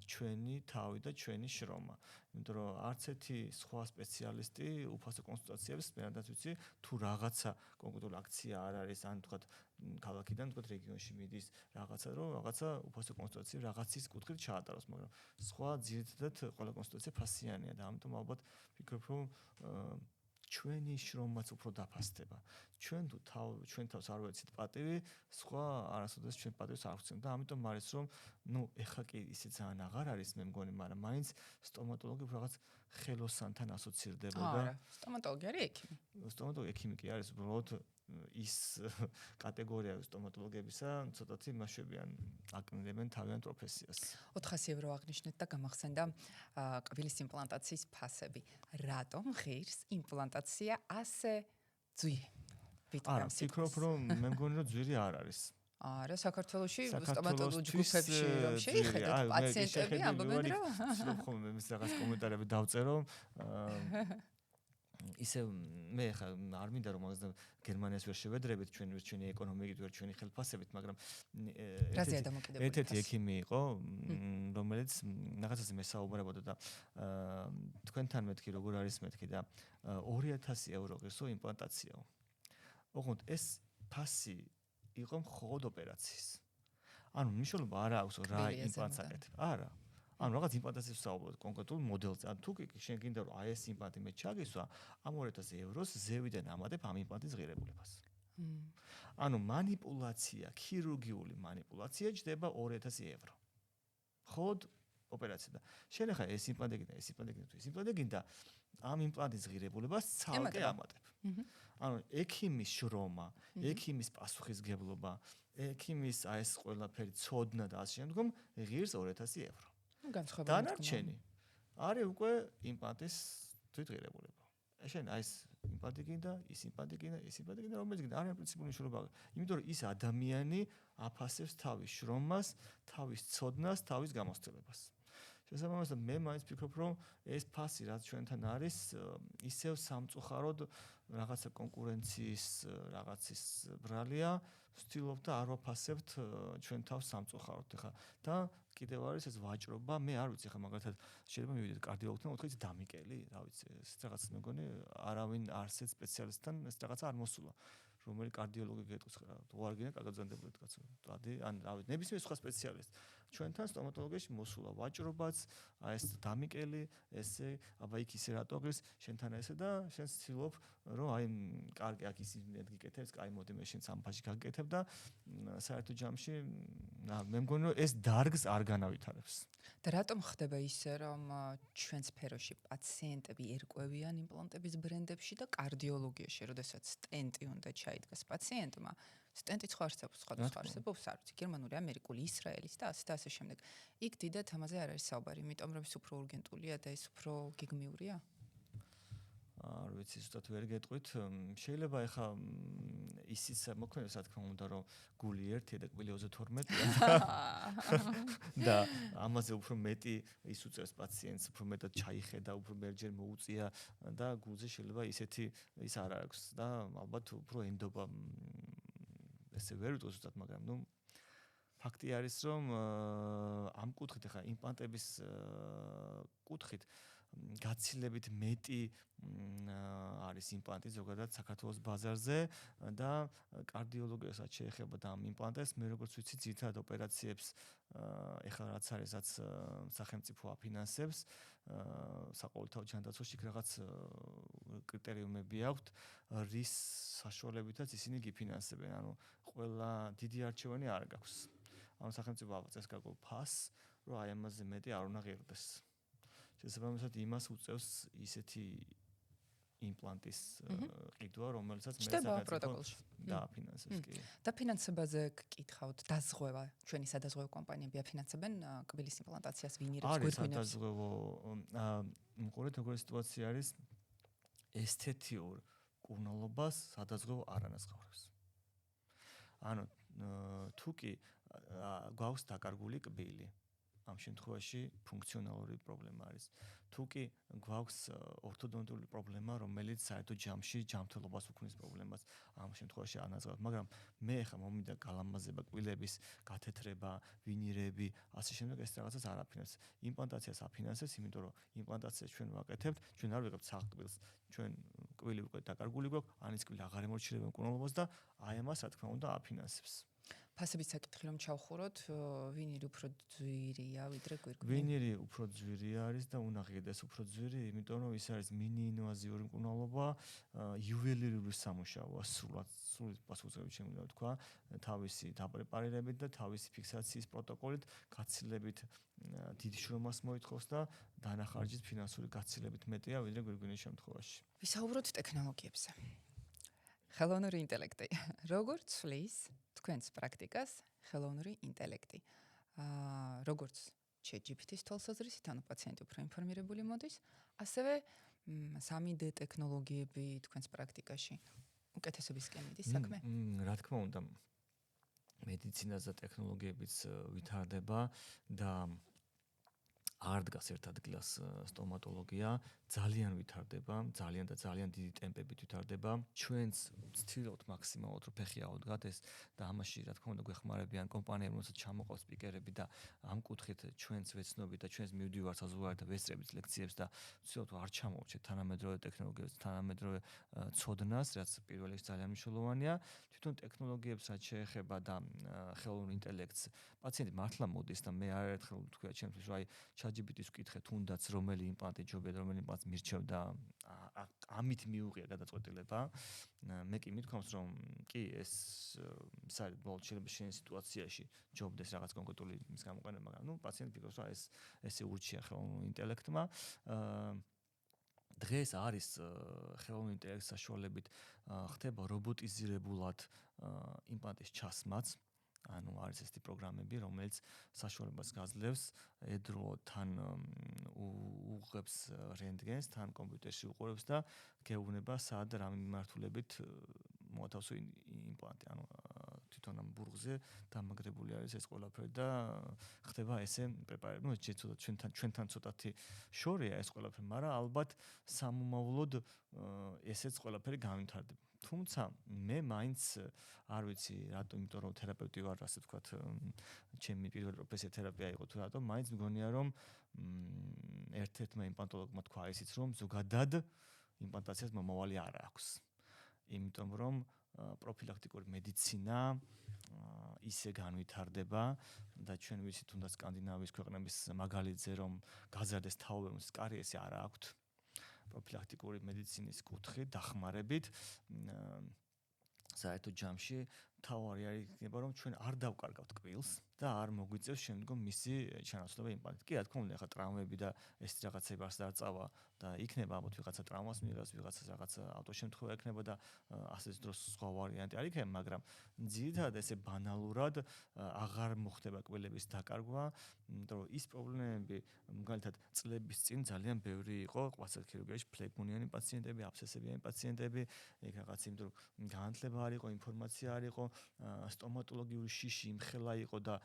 ჩვენი თავი და ჩვენი შრომა. იმიტომ რომ არც ერთი სხვა სპეციალისტი უფასო კონსულტაციებს მერადაც ვიცი თუ რაღაცა კონკრეტული აქცია არ არის ან თქვა ქალაქიდან თქვა რეგიონში მიდის რაღაცა რომ რაღაცა უფასო კონსულტაცია რაღაცის კუთხით ჩაატაროს, მაგრამ სხვა ძირითადად ყველა კონსულტაცია ფასიანია და ამიტომ ალბათ ვფიქრობ რომ ჩვენი შრომაც უფრო დაფასდება. ჩვენ თუ ჩვენ თავს არ ვეცით პატივი, სხვა არასოდეს ჩვენ პატივს არ ვცემთ და ამიტომ არის რომ ეხა კი ისე ძალიან აღარ არის მე მგონი, მაგრამ მაინც სტომატოლოგი რაღაც ხელოსანთან ასოცირდებოდა. არა, სტომატოლოგი არის ექიმი. სტომატოლოგი ექიმი კი არის, უბრალოდ ის კატეგორია სტომატოლოგებისა ცოტათი მაშვებიან აკნინებენ თავიანთ პროფესიას. 400 евро აღნიშნეთ და გამახსენდა კბილის იმპლანტაციის ფასები. რატომ ღირს იმპლანტაცია ასე ძვირი? არა, ვფიქრობ რომ მე მგონი რომ ძვირი არ არის. არა, საქართველოში სტომატოლოგ ჯგუფებში რომ შეიხედეთ პაციენტები ამბობენ რომ ხომ მე რაღაც კომენტარები დავწერო ისე მე ხა არ მინდა რომ მაგას გერმანიას ვერ შევედრებით ჩვენი ეკონომიკით ვერ ჩვენი ხელფასებით, მაგრამ ერთ-ერთი ექიმი იყო, რომელიც რაღაცაზე მესაუბრებოდა და თქვენთან მეთქი როგორ არის მეთქი და 2000 евро ღირსო იმპლანტაციაო. ოღონდ ეს ფასი იყო მხოლოდ ოპერაციის. ანუ მნიშვნელობა არ აქვს რა იმპლანტს აკეთებ. არა. ანუ რაღაც იმპლანტაციას ვსაუბრობთ კონკრეტულ მოდელზე. ან თუ შენ გინდა რომ ეს იმპლანტი მე ჩაგისვა, ამ 2000 ევროს ზევიდან ამატებ ამ იმპლანტის ღირებულებას. ანუ манипуляция, ქირურგიული манипуляция ჯდება 2000 евро. ხოდ ოპერაცია და შენ ახლა ეს იმპლანტი გინდა, ეს იმპლანტი გინდა, ამ იმპლანტის ღირებულებას ცალკე ამატებ. ანუ ექიმის შრომა, ექიმის პასუხისგებლობა, ექიმის ეს ყველაფერი ცოდნა და ასე შემდგომ ღირს 2000 евро. დანარჩენი არის უკვე იმპლანტის თვითღირებულება. შენ ეს იმპლანტი გინდა, ის იმპლანტი გინდა, რომელიც გინდა, არის პრინციპული მნიშვნელობა. იმიტომ რომ ის ადამიანი აფასებს თავის შრომას, თავის ცოდნას, თავის გამოცდილებას. შესაბამისად მე მაინც ვფიქრობ რომ ეს ფასი რაც ჩვენთან არის, ისევ სამწუხაროდ რაღაცა კონკურენციის რაღაცის ბრალია, ვცდილობ და არ ვაფასებთ ჩვენ თავს სამწუხაროდ ხა და კიდევ არის ეს ვაჭრობა, მე არ ვიცი ხა მაგალითად შეიძლება მივიდეთ კარდიოლოგთან, ვთქვით დამიკელი, რა ვიცი, ეს რაღაც მეგონი არავინ არსეთ სპეციალისტთან ეს რაღაც არ მოსულა. რომელი კარდიოლოგი გეტყვის ხა, თუ არ გინდა კაკაძანდებოდეთ კაცო. დადი, ან რა ვიცი, ნებისმიერ სხვა სპეციალისტ. ჩვენთან სტომატოლოგიაში მოსულა ვაჭრობაც, ეს დამიკელი, ესე, აბა იქ ისე რატო ღირს, შენთან ესე და შენ ცდილობ, რომ აი კარგი აქ ის გიკეთებს, კაი მოდი მე შენ სამფაში გაგკეთებ და საერთო ჯამში მე მგონი რომ ეს დარგს არ განავითარებს. და რატომ ხდება ისე, რომ ჩვენ სფეროში პაციენტები ერკვევიან იმპლანტების ბრენდებში და კარდიოლოგიაში, როდესაც სტენტი უნდა ჩაიდგას პაციენტმა, სტენტიც ხო არსებობს, სხვადასხვა არსებობს, არ ვიცი, გერმანული, ამერიკული, ისრაელის და ასე და ასე შემდეგ. იქ დიდად ამაზე არ არის საუბარი, იმიტომ რომ ის უფრო ურგენტულია და ის უფრო გეგმიურია. არ ვიცი, ზუსტად ვერ გეტყვით. შეიძლება ეხა ისიც მოქმედებს, რა თქმა უნდა, რომ გული 1 და კბილი 32 და ამაზე უფრო მეტი ის უწევს პაციენტს, უფრო მეტად ჩაიხედა, უფრო მერჯერ მოუწია და გულზე შეიძლება ისეთი ის არ აქვს და ალბათ უფრო ენდობა ესე ვერ ვიტყვი ზუსტად, მაგრამ ფაქტი არის, რომ ამ კუთხით ხა იმპლანტების კუთხით გაცილებით მეტი არის იმპლანტი ზოგადად საქართველოს ბაზარზე და კარდიოლოგიასაც შეეხება და ამ იმპლანტებს მე როგორც ვიცი ძირითადად ოპერაციებს ეხლა რაც არის რაც სახელმწიფო აფინანსებს საყოველთაო ჯანდაცვაში რაღაც კრიტერიუმები აქვთ რის საშუალებითაც ისინი გიფინანსებენ ანუ ყველა დიდი არჩევანი არ გაქვს ანუ სახელმწიფო აწევს გაგულ ფასს რომ აი ამაზე მეტი არ უნდა ღირდეს შესაბამისად იმას უწევს ისეთი იმპლანტის ყიდვა, რომელსაც მე სახელმწიფო დააფინანსებს კი. დაფინანსებაზე გკითხავთ, დაზღვევა, ჩვენი სადაზღვევო კომპანიები აფინანსებენ კბილის იმპლანტაციას ვინირებს, გვირგვინებს. არის სადაზღვევო, მყურეთ როგორი სიტუაცია არის ესთეტიურ კურნალობას სადაზღვევო არ ანაზღაურებს. ანუ თუ კი გვაქვს დაკარგული კბილი ამ შემთხვევაში ფუნქციონალური პრობლემა არის. თუ კი გვაქვს ორთოდონტული პრობლემა, რომელიც საერთო ჯამში ჯანმრთელობას უქმნის პრობლემას, ამ შემთხვევაში ანაზღაურებს. მაგრამ მე ხა მომინდა გალამაზება, კბილების გათეთრება, ვინირები, ასე შემდეგ ეს რაღაცას არ აფინანსებს. იმპლანტაციას აფინანსებს, იმიტომ რომ იმპლანტაციას ჩვენ ვაკეთებთ, ჩვენ არ ვიღებთ საღკბილს. ჩვენ კბილი უკვე დაკარგული გვაქვს, ანის კბილი აღარ ემორჩილებენ კურნალობას და აი ამას რა თქმა უნდა აფინანსებს. ფასების საკითხი რომ ჩავხუროთ, ვინირი უფრო ძვირია ვიდრე გვირგვინი? ვინირი უფრო ძვირი არის და უნაღიდეს უფრო ძვირი, იმიტომ რომ ის არის მინი-ინვაზიური მკურნალობა, იუველირული სამუშაოა, სრულად პასუხისმგებელი შემიძლია ვთქვა, თავისი დაპრეპარირებით და თავისი ფიქსაციის პროტოკოლით, გაცილებით დიდ შრომას მოითხოვს და დანახარჯით ფინანსური გაცილებით მეტია ვიდრე გვირგვინის შემთხვევაში. ვისაუბროთ ტექნოლოგიებზე. ხელოვნური ინტელექტი. როგორ ცვლის თქვენს პრაქტიკას ხელოვნური ინტელექტი? როგორც ChatGPT-ის თვალსაზრისით, ანუ პაციენტი უფრო ინფორმირებული მოდის, ასევე 3D ტექნოლოგიები თქვენს პრაქტიკაში უკეთესობისკენ მიდის საქმე? რა თქმა უნდა, მედიცინაზე ტექნოლოგიებიც ვითარდება და არ დგას ერთ ადგილას სტომატოლოგია, ძალიან ვითარდება, ძალიან და ძალიან დიდი ტემპებით ვითარდება. ჩვენც ვცდილობთ მაქსიმალურად რომ ფეხი აუდგათ ეს და ამაში რა თქმა უნდა გვეხმარებიან კომპანიები, რომელსაც ჩამოყავს სპიკერები და ამ კუთხით ჩვენც ვეცნობით და ჩვენც მივდივართ საზღვარგარეთ და ვესწრებით ლექციებს და ვცდილობთ რომ არ ჩამოვარჩეთ თანამედროვე ტექნოლოგიებს, თანამედროვე ცოდნას, რაც პირველ რიგში ძალიან მნიშვნელოვანია. თვითონ ტექნოლოგიებს რაც შეეხება და ხელოვნურ ინტელექტს პაციენტი მართლა მოდის და მე არაერთხელ ვთქვია ჩემთვის რომ აი ChatGPT-ს ვკითხე თუნდაც რომელი იმპლანტი ჯობია და რომელი იმპლანტს მირჩევ და ამით მიუღია გადაწყვეტილება. მე კი მithქვამს რომ კი ეს საერთოდ შეიძლება შენ სიტუაციაში ჯობდეს რაღაც კონკრეტული იმის გამოყენება, მაგრამ ნუ პაციენტი ფიქრობს რომ ესე ურჩია ხელოვნურ ინტელექტმა. დღეს არის ხელოვნური ინტელექტის საშუალებით ხდება რობოტიზირებულად იმპლანტის ჩასმაც. ანუ არის ესეთი პროგრამები, რომელიც საშუალებას გაძლევს ედრო თან უღებს რენტგენს, თან კომპიუტერში უყურებს და გეუბნება სად რა მიმართულებით მოათავსო იმპლანტი. ანუ თვითონ ამ ბურღზე დამაგრებული არის ეს ყველაფერი და ხდება ესე პრეპარატი. ნუ ჩვენთან ცოტათი შორია ეს ყველაფერი, მაგრამ ალბათ სამომავლოდ ესეც ყველაფერი განვითარდება. თუმცა მე მაინც არ ვიცი რატომ, იმიტომ რომ თერაპევტი ვარ, ასე ვთქვათ, ჩემი პირველი პროფესია თერაპია იყო თუ რატომ, მაინც მგონია რომ ერთ-ერთმა იმპლანტოლოგმა თქვა ისიც რომ ზოგადად იმპლანტაციას მომავალი არ აქვს. იმიტომ რომ პროფილაქტიკური მედიცინა ისე განვითარდება და ჩვენ ვიცით თუნდაც სკანდინავიის ქვეყნების მაგალითზე რომ გაზარდეს თაობები, რომელსაც კარიესი არ აქვთ. პროფილაქტიკური მედიცინის კუთხით დახმარებით საერთო ჯამში თავარი არის იქნება რომ ჩვენ არ დავკარგავთ კბილს და არ მოგვიწევს შემდგომ მისი ჩანაცვლება იმპლანტით. კი, რა თქმა უნდა, ახლა ტრავმები და ეს რაღაცები არც დარწავა და იქნება ალბათ ვიღაცა ტრავმას მიიღოს, ვიღაცა რაღაც ავტოშემთხვევა იქნება და ასეთ დროს სხვა ვარიანტი არ იქნება, მაგრამ ძირითადად ესე ბანალურად აღარ მოხდება კბილების დაკარგვა, იმიტომ რომ ის პრობლემები მაგალითად წლების წინ ძალიან ბევრი იყო ყვასელ ქირურგიაში ფლეგმონიანი პაციენტები, აბსესებიანი პაციენტები, ეგ რაღაც იმიტომ რომ განათლება არ იყო, ინფორმაცია არ იყო, სტომატოლოგიური შიში იმხელა იყო და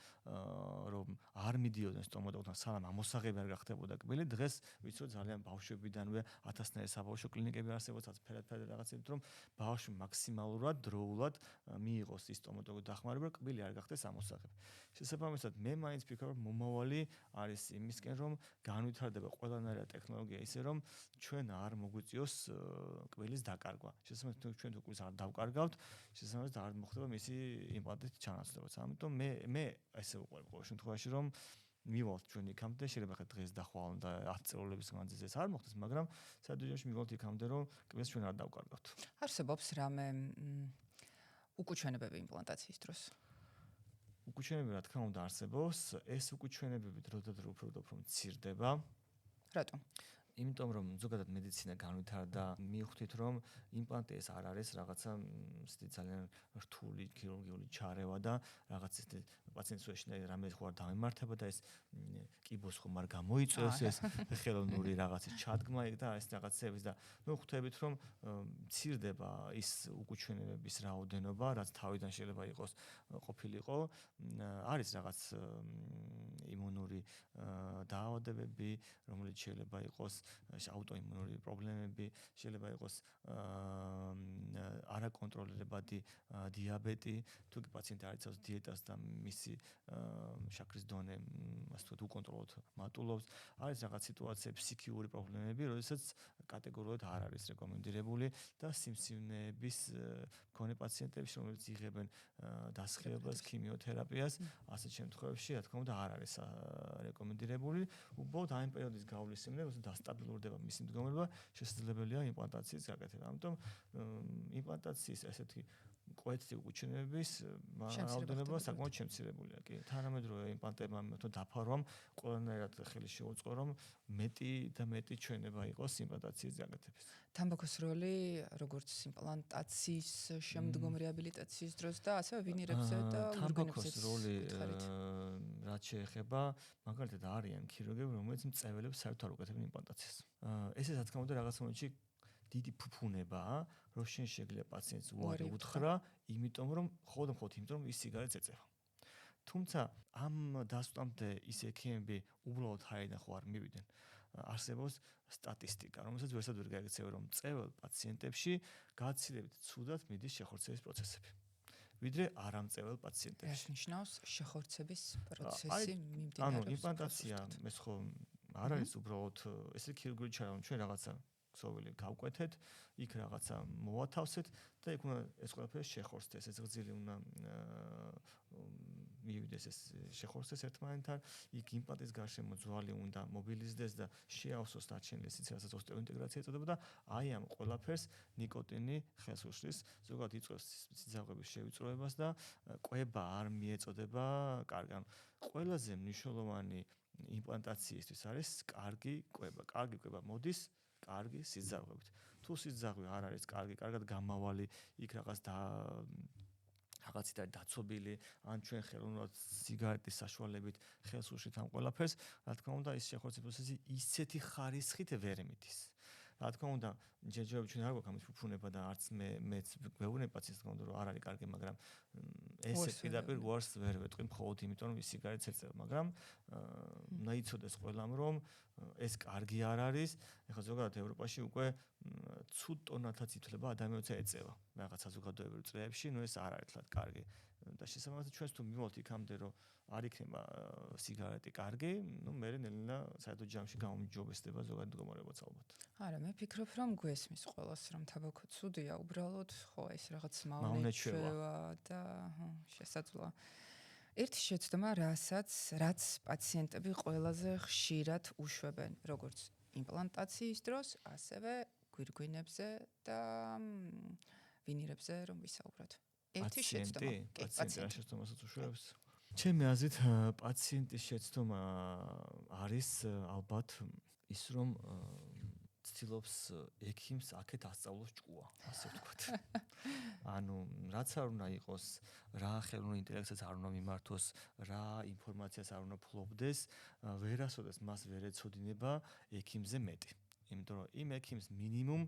რომ არ მიდიოდნენ სტომატოლოგთან სანამ ამოსაღები არ გახდებოდა კბილი. დღეს ვიცი რომ ძალიან ბავშვებიდანვე 1000-ნაირი საბავშვო კლინიკები არსებობს, ფერად რაღაცებით რომ ბავშვი მაქსიმალურად დროულად მიიღოს ის სტომატოლოგიური დახმარება, კბილი არ გახდეს ამოსაღები. შესაბამისად, მე მაინც ვფიქრობ მომავალი არის იმისკენ რომ განვითარდება ყველანაირი ტექნოლოგია ისე რომ ჩვენ არ მოგვიწიოს კბილის დაკარგვა. შესაბამისად, ჩვენ თუ კბილს არ დავკარგავთ, შესაბამისად არ მოხდება მისი იმპლანტით ჩანაცვლებაც. ამიტომ მე ესე ვუყურებ ყოველ შემთხვევაში რომ მივალთ ჩვენ იქამდე, შეიძლება ხა დღეს და ხვალ და 10 წელიწადების მანძილზე ეს არ მოხდეს, მაგრამ საერთოდ მივალთ იქამდე რომ კბილს ჩვენ არ დავკარგავთ. არსებობს რამე უკუჩვენებები იმპლანტაციის დროს? უკუჩვენებები რა თქმა უნდა არსებობს, ეს უკუჩვენებები დროდადრო უფრო და უფრო მცირდება. რატომ? იმიტომ რომ ზოგადად მედიცინა განვითარდა, მივხვდით რომ იმპლანტი ეს არ არის რაღაცა ძალიან რთული ქირურგიული ჩარევა და რაღაც ეს პაციენტს შეშინდა რამე ხო არ დამემართება და ეს კიბოს ხომ არ გამოიწვევს ეს ხელოვნური რაღაცის ჩადგმა ეგ და ეს რაღაცების და ნუ ხვდებით რომ მცირდება ის უკუჩვენებების რაოდენობა, რაც თავიდან შეიძლება იყოს ყოფილიყო, არის რაღაც იმუნური დაავადებები, რომელიც შეიძლება იყოს აუტოიმუნური პრობლემები, შეიძლება იყოს არაკონტროლირებადი დიაბეტი, თუ კი პაციენტი არ იცავს დიეტას და მისი შაქრის დონე ასე ვთქვათ უკონტროლოდ მატულობს, არის რაღაც სიტუაციები, ფსიქიური პრობლემები, როდესაც კატეგორიულად არ არის რეკომენდირებული და სიმსივნეების მქონე პაციენტებში, რომლებიც იღებენ დასხივებას, ქიმიოთერაპიას, ასეთ შემთხვევებში, რა თქმა უნდა, არ არის რეკომენდირებული. უბრალოდ ამ პერიოდის გავლის შემდეგ, όσο დასტაბილურდება მისი მდგომარეობა, შესაძლებელია იმპლანტაციის გაკეთება. ამიტომ იმპლანტაციის ესეთი კვეთრი უჩინების რაოდენობა საკმაოდ შემცირებულია. კი, თანამედროვე იმპლანტებმა თუ დაფარვამ ყველანაირად ხელი შეუწყო, რომ მეტი და მეტი ჩვენება იყოს იმპლანტაციის გაკეთების. თამბაქოს როლი როგორც იმპლანტაციის შემდგომ რეაბილიტაციის დროს და ასევე ვინირებზე და თამბაქოს როლი რაც შეეხება, მაგალითად არიან ქირურგები, რომლებიც მწეველებს საერთოდ არ უკეთებენ იმპლანტაციას. ესე რა თქმა უნდა რაღაც მომენტში დიდი ფუფუნებაა, რომ შენ შეგიძლია პაციენტს უარი უთხრა, იმიტომ რომ მხოლოდ იმიტომ რომ ის სიგარეტს ეწევა. თუმცა ამ დასტამდე ის ექიმები უბრალოდ ჰაერიდან ხო არ მივიდნენ. არსებობს სტატისტიკა, რომელსაც ვერასად ვერ გაიქცევ, რომ მწეվել პაციენტებში გაცილებით ცუდად მიდის შეხორცების პროცესები. ვიდრე არამწეվել პაციენტებში. ეს ნიშნავს შეხორცების პროცესი მიმდინარეობს. ანუ იმპლანტაცია ეს ხო არ არის უბრალოდ ესე ქირურგიული ჩარევა, ჩვენ რაღაცა ქსოვილი გავკვეთეთ, იქ რაღაცა მოვათავსეთ და იქ უნდა ეს ყველაფერი შეხორცდეს, ეს გრძილი უნდა მივიდეს ეს შეხორცდეს ერთმანეთთან, იქ იმპლანტის გარშემო ძვალი უნდა მობილიზდეს და შეავსოს დარჩენილი სიცივე, რასაც ოსტეოინტეგრაცია ეწოდება და აი ამ ყველაფერს ნიკოტინი ხელს უშლის, ზოგადად იწვევს სიძაღების შევიწროებას და კვება არ მიეწოდება კარგან. ყველაზე მნიშვნელოვანი იმპლანტაციისთვის არის კარგი კვება. კარგი კვება მოდის კარგი სიძაღვებით. თუ სიძაღვე არ არის კარგი, კარგად გამავალი, იქ რაღაცით დაცობილი, ან ჩვენ ხელოვნურად სიგარეტის საშუალებით ხელს უშლით ამ ყველაფერს, რა თქმა უნდა, ის შეხორცების პროცესი ისეთი ხარისხით ვერ მიდის. რა თქმა უნდა, ჯერჯერობით ჩვენ არ გვაქვს ამის ფუფუნება და არც მეც გვეუბნები პაციენტს, რომ არ არის კარგი, მაგრამ ესე პირდაპირ უარს ვერ ვეტყვი, მხოლოდ იმიტომ რომ ის სიგარეტს ეწევა, მაგრამ უნდა იცოდეს ყველამ, რომ ეს კარგი არ არის. ეხლა ზოგადად ევროპაში უკვე ცუდ ტონათაც ითვლება ადამიანს ეწევა რაღაც საზოგადოებრივ წრეებში, ნუ ეს არ არის თლად კარგი. და შესაბამისად ჩვენს თუ მივვალთ იქამდე, რომ არ იქნება სიგარეტი კარგი, ნუ მე ნელინა საერთოდ ჯამში გამომჯობესდება ზოგადად მდგომარეობაც ალბათ. არა, მე ფიქრობ, რომ გვესმის ყველას, რომ თაბაქო ცუდია, უბრალოდ ხო ეს რაღაც მავნეჩვევა და შესაძლოა. ერთი შეცდომა, რაც პაციენტები ყველაზე ხშირად უშვებენ, როგორც იმპლანტაციის დროს, ასევე გვირგვინებზე და ვინირებზე რომ ვისაუბროთ. ერთი შეცდომა. პაციენტი რა შეცდომასაც უშვებს? ჩემი აზრით, პაციენტის შეცდომა არის ალბათ ის, რომ ცდილობს ექიმს აქეთ ასწავლოს ჭკუა, ასე ვთქვათ. ანუ რაც არ უნდა იყოს, რა ხელოვნური ინტელექტსაც არ უნდა მიმართოს, რა ინფორმაციას არ უნდა ფლობდეს, ვერასოდეს მას ვერ ეცოდინება ექიმზე მეტი. იმიტომ რომ იმ ექიმს მინიმუმ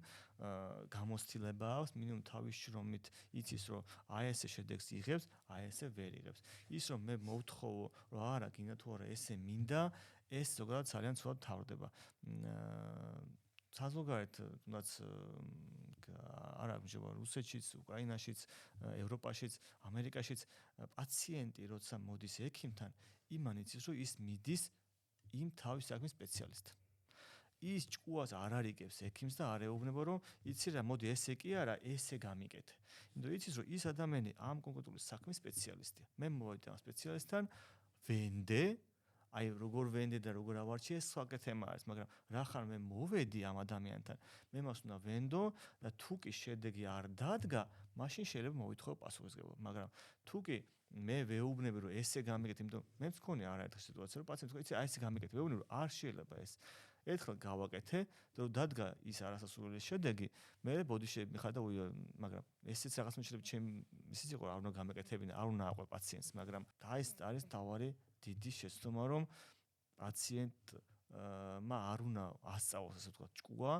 გამოცდილება აქვს, მინიმუმ თავის შრომით იცის, რომ აი ესე შედეგს იღებს, აი ესე ვერ იღებს. ის რომ მე მოვთხოვო, რომ არა, გინდა თუ არა ესე მინდა, ეს ზოგადად ძალიან ცუდად თავდება. საზოგადოებრივ თუნდაც არა მჯობა რუსეთშიც, უკრაინაშიც, ევროპაშიც, ამერიკაშიც პაციენტი როცა მოდის ექიმთან, იმან იცის, რომ ის მიდის იმ თავის საქმის სპეციალისტთან. ის ჭკუას არ არიგებს ექიმს და არ ეუბნება, რომ იცი რა, მოდი ესე კი არა, ესე გამიკეთე. იმიტომ იცის, რომ ის ადამიანი ამ კონკრეტული საქმის სპეციალისტია. მე მოვედი ამ სპეციალისტთან, ვენდე, აი როგორ ვენდე და როგორ ავარჩიე, ეს სხვა თემა არის, მაგრამ რახან მე მოვედი ამ ადამიანთან, მე მას უნდა ვენდო და თუ კი შედეგი არ დადგა, მაშინ შეიძლება მოვითხოვო პასუხისმგებლობა, მაგრამ თუ კი მე ვეუბნები, რომ ესე გამიკეთე, იმიტომ მე მქონია არაერთხელ სიტუაცია, რომ პაციენტს იცი, აი ესე გამიკეთე, ვეუბნები, რომ არ შეიძლება ეს. ერთხელ გავაკეთე, რომ დადგა ის არასასურველი შედეგი, მე ბოდიშები მიხარ და მაგრამ ესეც რაღაც შეიძლება ჩემი ისიც იყო, არ უნდა გამეკეთებინა, არ უნდა აყვე პაციენტს, მაგრამ ეს არის თავარი დიდი შეცდომა, რომ პაციენტმა არ უნდა ასწავლოს, ასე ვთქვათ, ჭკუა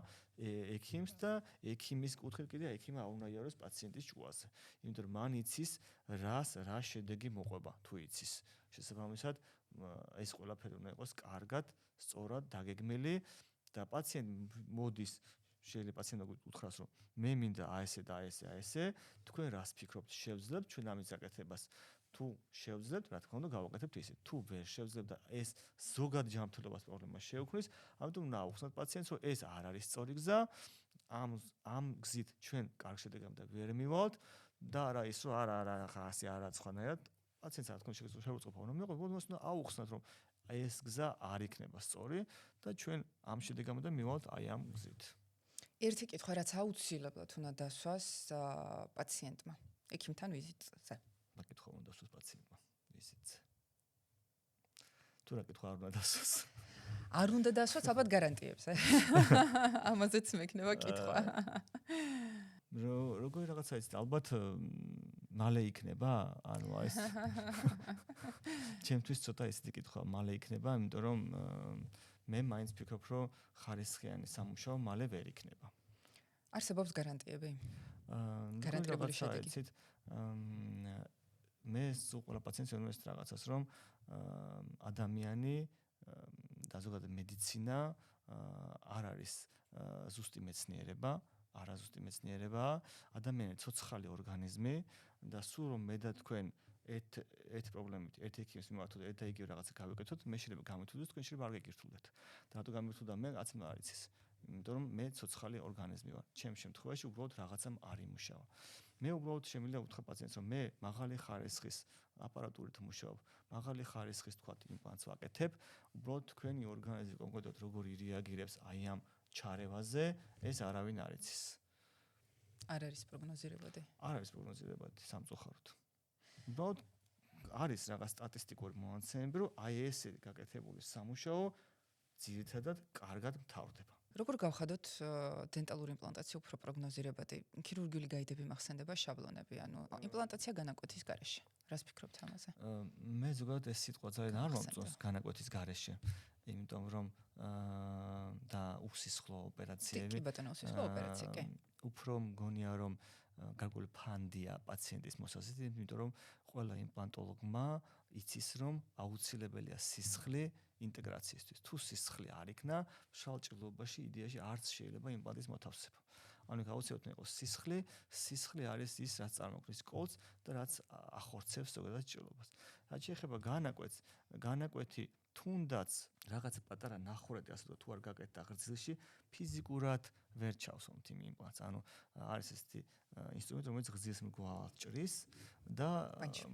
ექიმს და ექიმის კუთხით კიდე ექიმი არ უნდა იაროს პაციენტის ჭკუაზე. იმიტომ რომ მან იცის რა შედეგი მოყვება, თუ იცის. შესაბამისად, ეს ყველაფერი უნდა იყოს კარგად, სწორად დაგეგმილი და პაციენტი მოდის, შეიძლება პაციენტმა უთხრას, რომ მე მინდა აი ესე და აი ესე, თქვენ რას ფიქრობთ, შევძლებთ ჩვენ ამის გაკეთებას? თუ შევძლებთ, რა თქმა უნდა, გავაკეთებთ ისე. თუ ვერ შევძლებთ და ეს ზოგად ჯანმრთელობას პრობლემას შეუქმნის, ამიტომ უნდა აუხსნათ პაციენტს, რომ ეს არ არის სწორი გზა, ამ გზით ჩვენ კარგ შედეგამდე ვერ მივალთ და არა ის, რომ არა, ასე არა სხვანაირად. პაციენტს რა თქმა უნდა შეუწყობა უნდა მიიღოს, ბოლოს უნდა აუხსნათ, რომ ეს გზა არ იქნება სწორი და ჩვენ ამ შედეგამდე მივალთ აი ამ გზით. ერთი კითხვა, რაც აუცილებლად უნდა დასვას პაციენტმა ექიმთან ვიზიტზე. რა კითხვა უნდა დასვას პაციენტმა ვიზიტზე? თუ რა კითხვა არ უნდა დასვას? არ უნდა დასვას ალბათ გარანტიებზე. ამაზეც მექნება კითხვა. როგორი რაღაცა იცით, ალბათ მალე იქნება, ანუ ეს ჩემთვის ცოტა ისეთი კითხვა მალე იქნება, იმიტომ რომ მე მაინც ვფიქრობ, რომ ხარისხიანი სამუშაო მალე ვერ იქნება. არსებობს გარანტიები? გარანტირებული შედეგი. იცით, მე სულ ყველა პაციენტს ვემეც რაღაცას, რომ ადამიანი და ზოგადად მედიცინა არ არის ზუსტი მეცნიერება, არაზუსტი მეცნიერება, ადამიანი ცოცხალი ორგანიზმი და სულ რომ მე და თქვენ ერთ პრობლემით, ერთ ექიმს მიმართოთ, ერთ და იგივე რაღაცა გავიკეთოთ, მე შეიძლება გამithულდეს, თქვენ შეიძლება არ გეკირთულდეთ. და რატო გამithულდა მე, კაც უნდა არ იცის. იმიტომ რომ მე ცოცხალი ორგანიზმი ვარ. ჩემს შემთხვევაში უბრალოდ რაღაცამ არ იმუშავა. მე უბრალოდ შემიძლია უთხრა პაციენტს, რომ მე მაღალი ხარისხის აპარატურით მუშაობ, მაღალი ხარისხის თქვათ იმპლანტს ვაკეთებ, უბრალოდ თქვენი ორგანიზმი კონკრეტულად როგორი რეაგირებს აი ამ ჩარევაზე, ეს არავინ არ იცის. არ არის პროგნოზირებადი. არ არის პროგნოზირებადი სამწუხაროდ. უბრალოდ არის რაღაც სტატისტიკური მონაცემები, რომ აი ესე გაკეთებული სამუშაო ძირითადად კარგად მთავრდება. როგორ გავხადოთ დენტალური იმპლანტაცია უფრო პროგნოზირებადი? ქირურგიული გაიდები მახსენდება, შაბლონები, ანუ იმპლანტაცია განაკვეთის გარეშე. რას ფიქრობთ ამაზე? მე ზოგადად ეს სიტყვა ძალიან არ მომწონს განაკვეთის გარეშე, იმიტომ რომ და უსისხლო ოპერაციები. კი ბატონო, უსისხლო ოპერაცია, კი. უფრო მგონია რომ გარკვეული ფანდია პაციენტის მოსაზრებით, იმიტომ რომ ყველა იმპლანტოლოგმა იცის რომ აუცილებელია სისხლი ინტეგრაციისთვის. თუ სისხლი არ იქნა, მშრალ ჭრილობაში იდეაში არც შეიძლება იმპლანტის მოთავსება. ანუ აუცილებლად იყოს სისხლი, სისხლი არის ის, რაც წარმოქმნის კოლს და რაც ახორცევს ზოგადად ჭრილობას. რაც შეეხება განაკვეთს, განაკვეთი თუნდაც რაღაცა პატარა ნახურეთი ასე თუ არ გაკეთდა ღრძილში, ფიზიკურად ვერ ჩავსვამთ იმ იმპლანტს. ანუ არის ესეთი ინსტრუმენტი, რომელიც ღრძილს მგვალ ჭრის და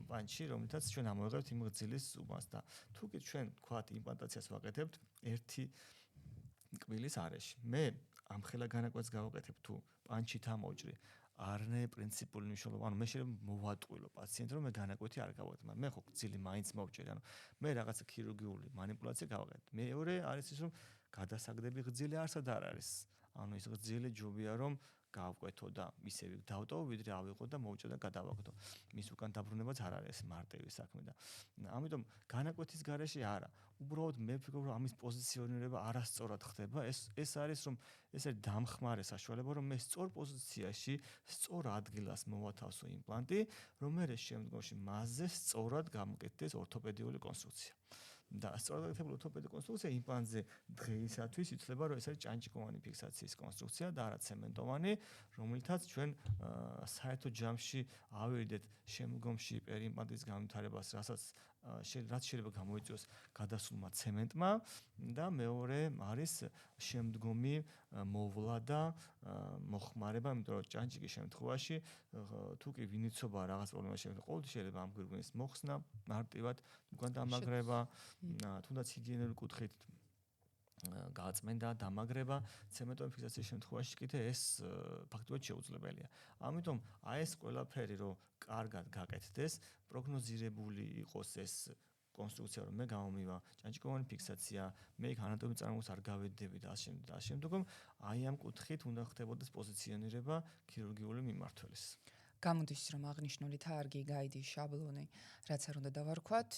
პანჩი, რომელთაც ჩვენ ამოვიღებთ იმ ღრძილის უბანს და თუ კი ჩვენ თქვათ იმპლანტაციას ვაკეთებთ ერთი კბილის არეში. მე ამხელა განაკვეთს გავაკეთებ თუ პანჩით ამოვჭრი, არნე პრინციპული მნიშვნელობა, ანუ მე შეიძლება მოვატყვილო პაციენტს, რომ მე განაკვეთი არ გავაკეთებ, მაგრამ მე ხო გძილი მაინც მოვჭერი, ანუ მე რაღაცა ქირურგიული манипуляცია გავაკეთებ. მეორე არის ის, რომ გადასაგდები გძილი არსად არ არის. ანუ ის გძილი ჯობია რომ გავკვეთო და ისევ დავტოვო, ვიდრე ავიღო და მოვჭერ და გადავაკეთო. მის უკან დაბრუნებაც არ არის მარტივი საქმე და ამიტომ განაკვეთის გარეშე არა. უბრალოდ მე ვფიქრობ, რომ ამის პოზიციონირება არასწორად ხდება. ეს არის რომ ეს არის დამხმარე საშუალება, რომ მე სწორ პოზიციაში, სწორ ადგილას მოვათავსო იმპლანტი, რომ მე შემდგომში მასზე სწორად გამოკეთდეს ორთოპედიული კონსტრუქცია. და სწორად გაკეთებული ორთოპედიული კონსტრუქცია იმპლანტზე დღეისათვის იცვლება, რომ ეს არის ჭანჭიკოვანი ფიქსაციის კონსტრუქცია და არა ცემენტოვანი, რომელთაც ჩვენ საერთო ჯამში ავირიდეთ შემდგომში პერიმპლანტის განვითარებას, რაც შეიძლება გამოიწვიოს გადასულმა ცემენტმა და მეორე არის შემდგომი მოვლა და მოხმარება, იმიტომ რომ ჭანჭიკის შემთხვევაში თუ კი ვინიცობა რაღაც პრობლემა შემდგომ ყოველთვის შეიძლება ამ გვირგვინის მოხსნა მარტივად უკან დამაგრება, თუნდაც ჰიგიენური კუთხით გაწმენდა, დამაგრება, ცემენტოვანი ფიქსაციის შემთხვევაში კიდე ეს ფაქტობრივად შეუძლებელია. ამიტომ აი ეს ყველაფერი რომ კარგად გაკეთდეს, პროგნოზირებული იყოს ეს კონსტრუქცია, რომ მე გამომივა ჭანჭიკოვანი ფიქსაცია, მე იქ ანატომიურ წარმოდგენას არ გავედები და ასე შემდგომ, აი ამ კუთხით უნდა ხდებოდეს პოზიციონირება ქირურგიული მიმართვლის. გამოდის რომ აღნიშნული თარგი, გაიდი, შაბლონი, რაც არ უნდა დავარქვათ,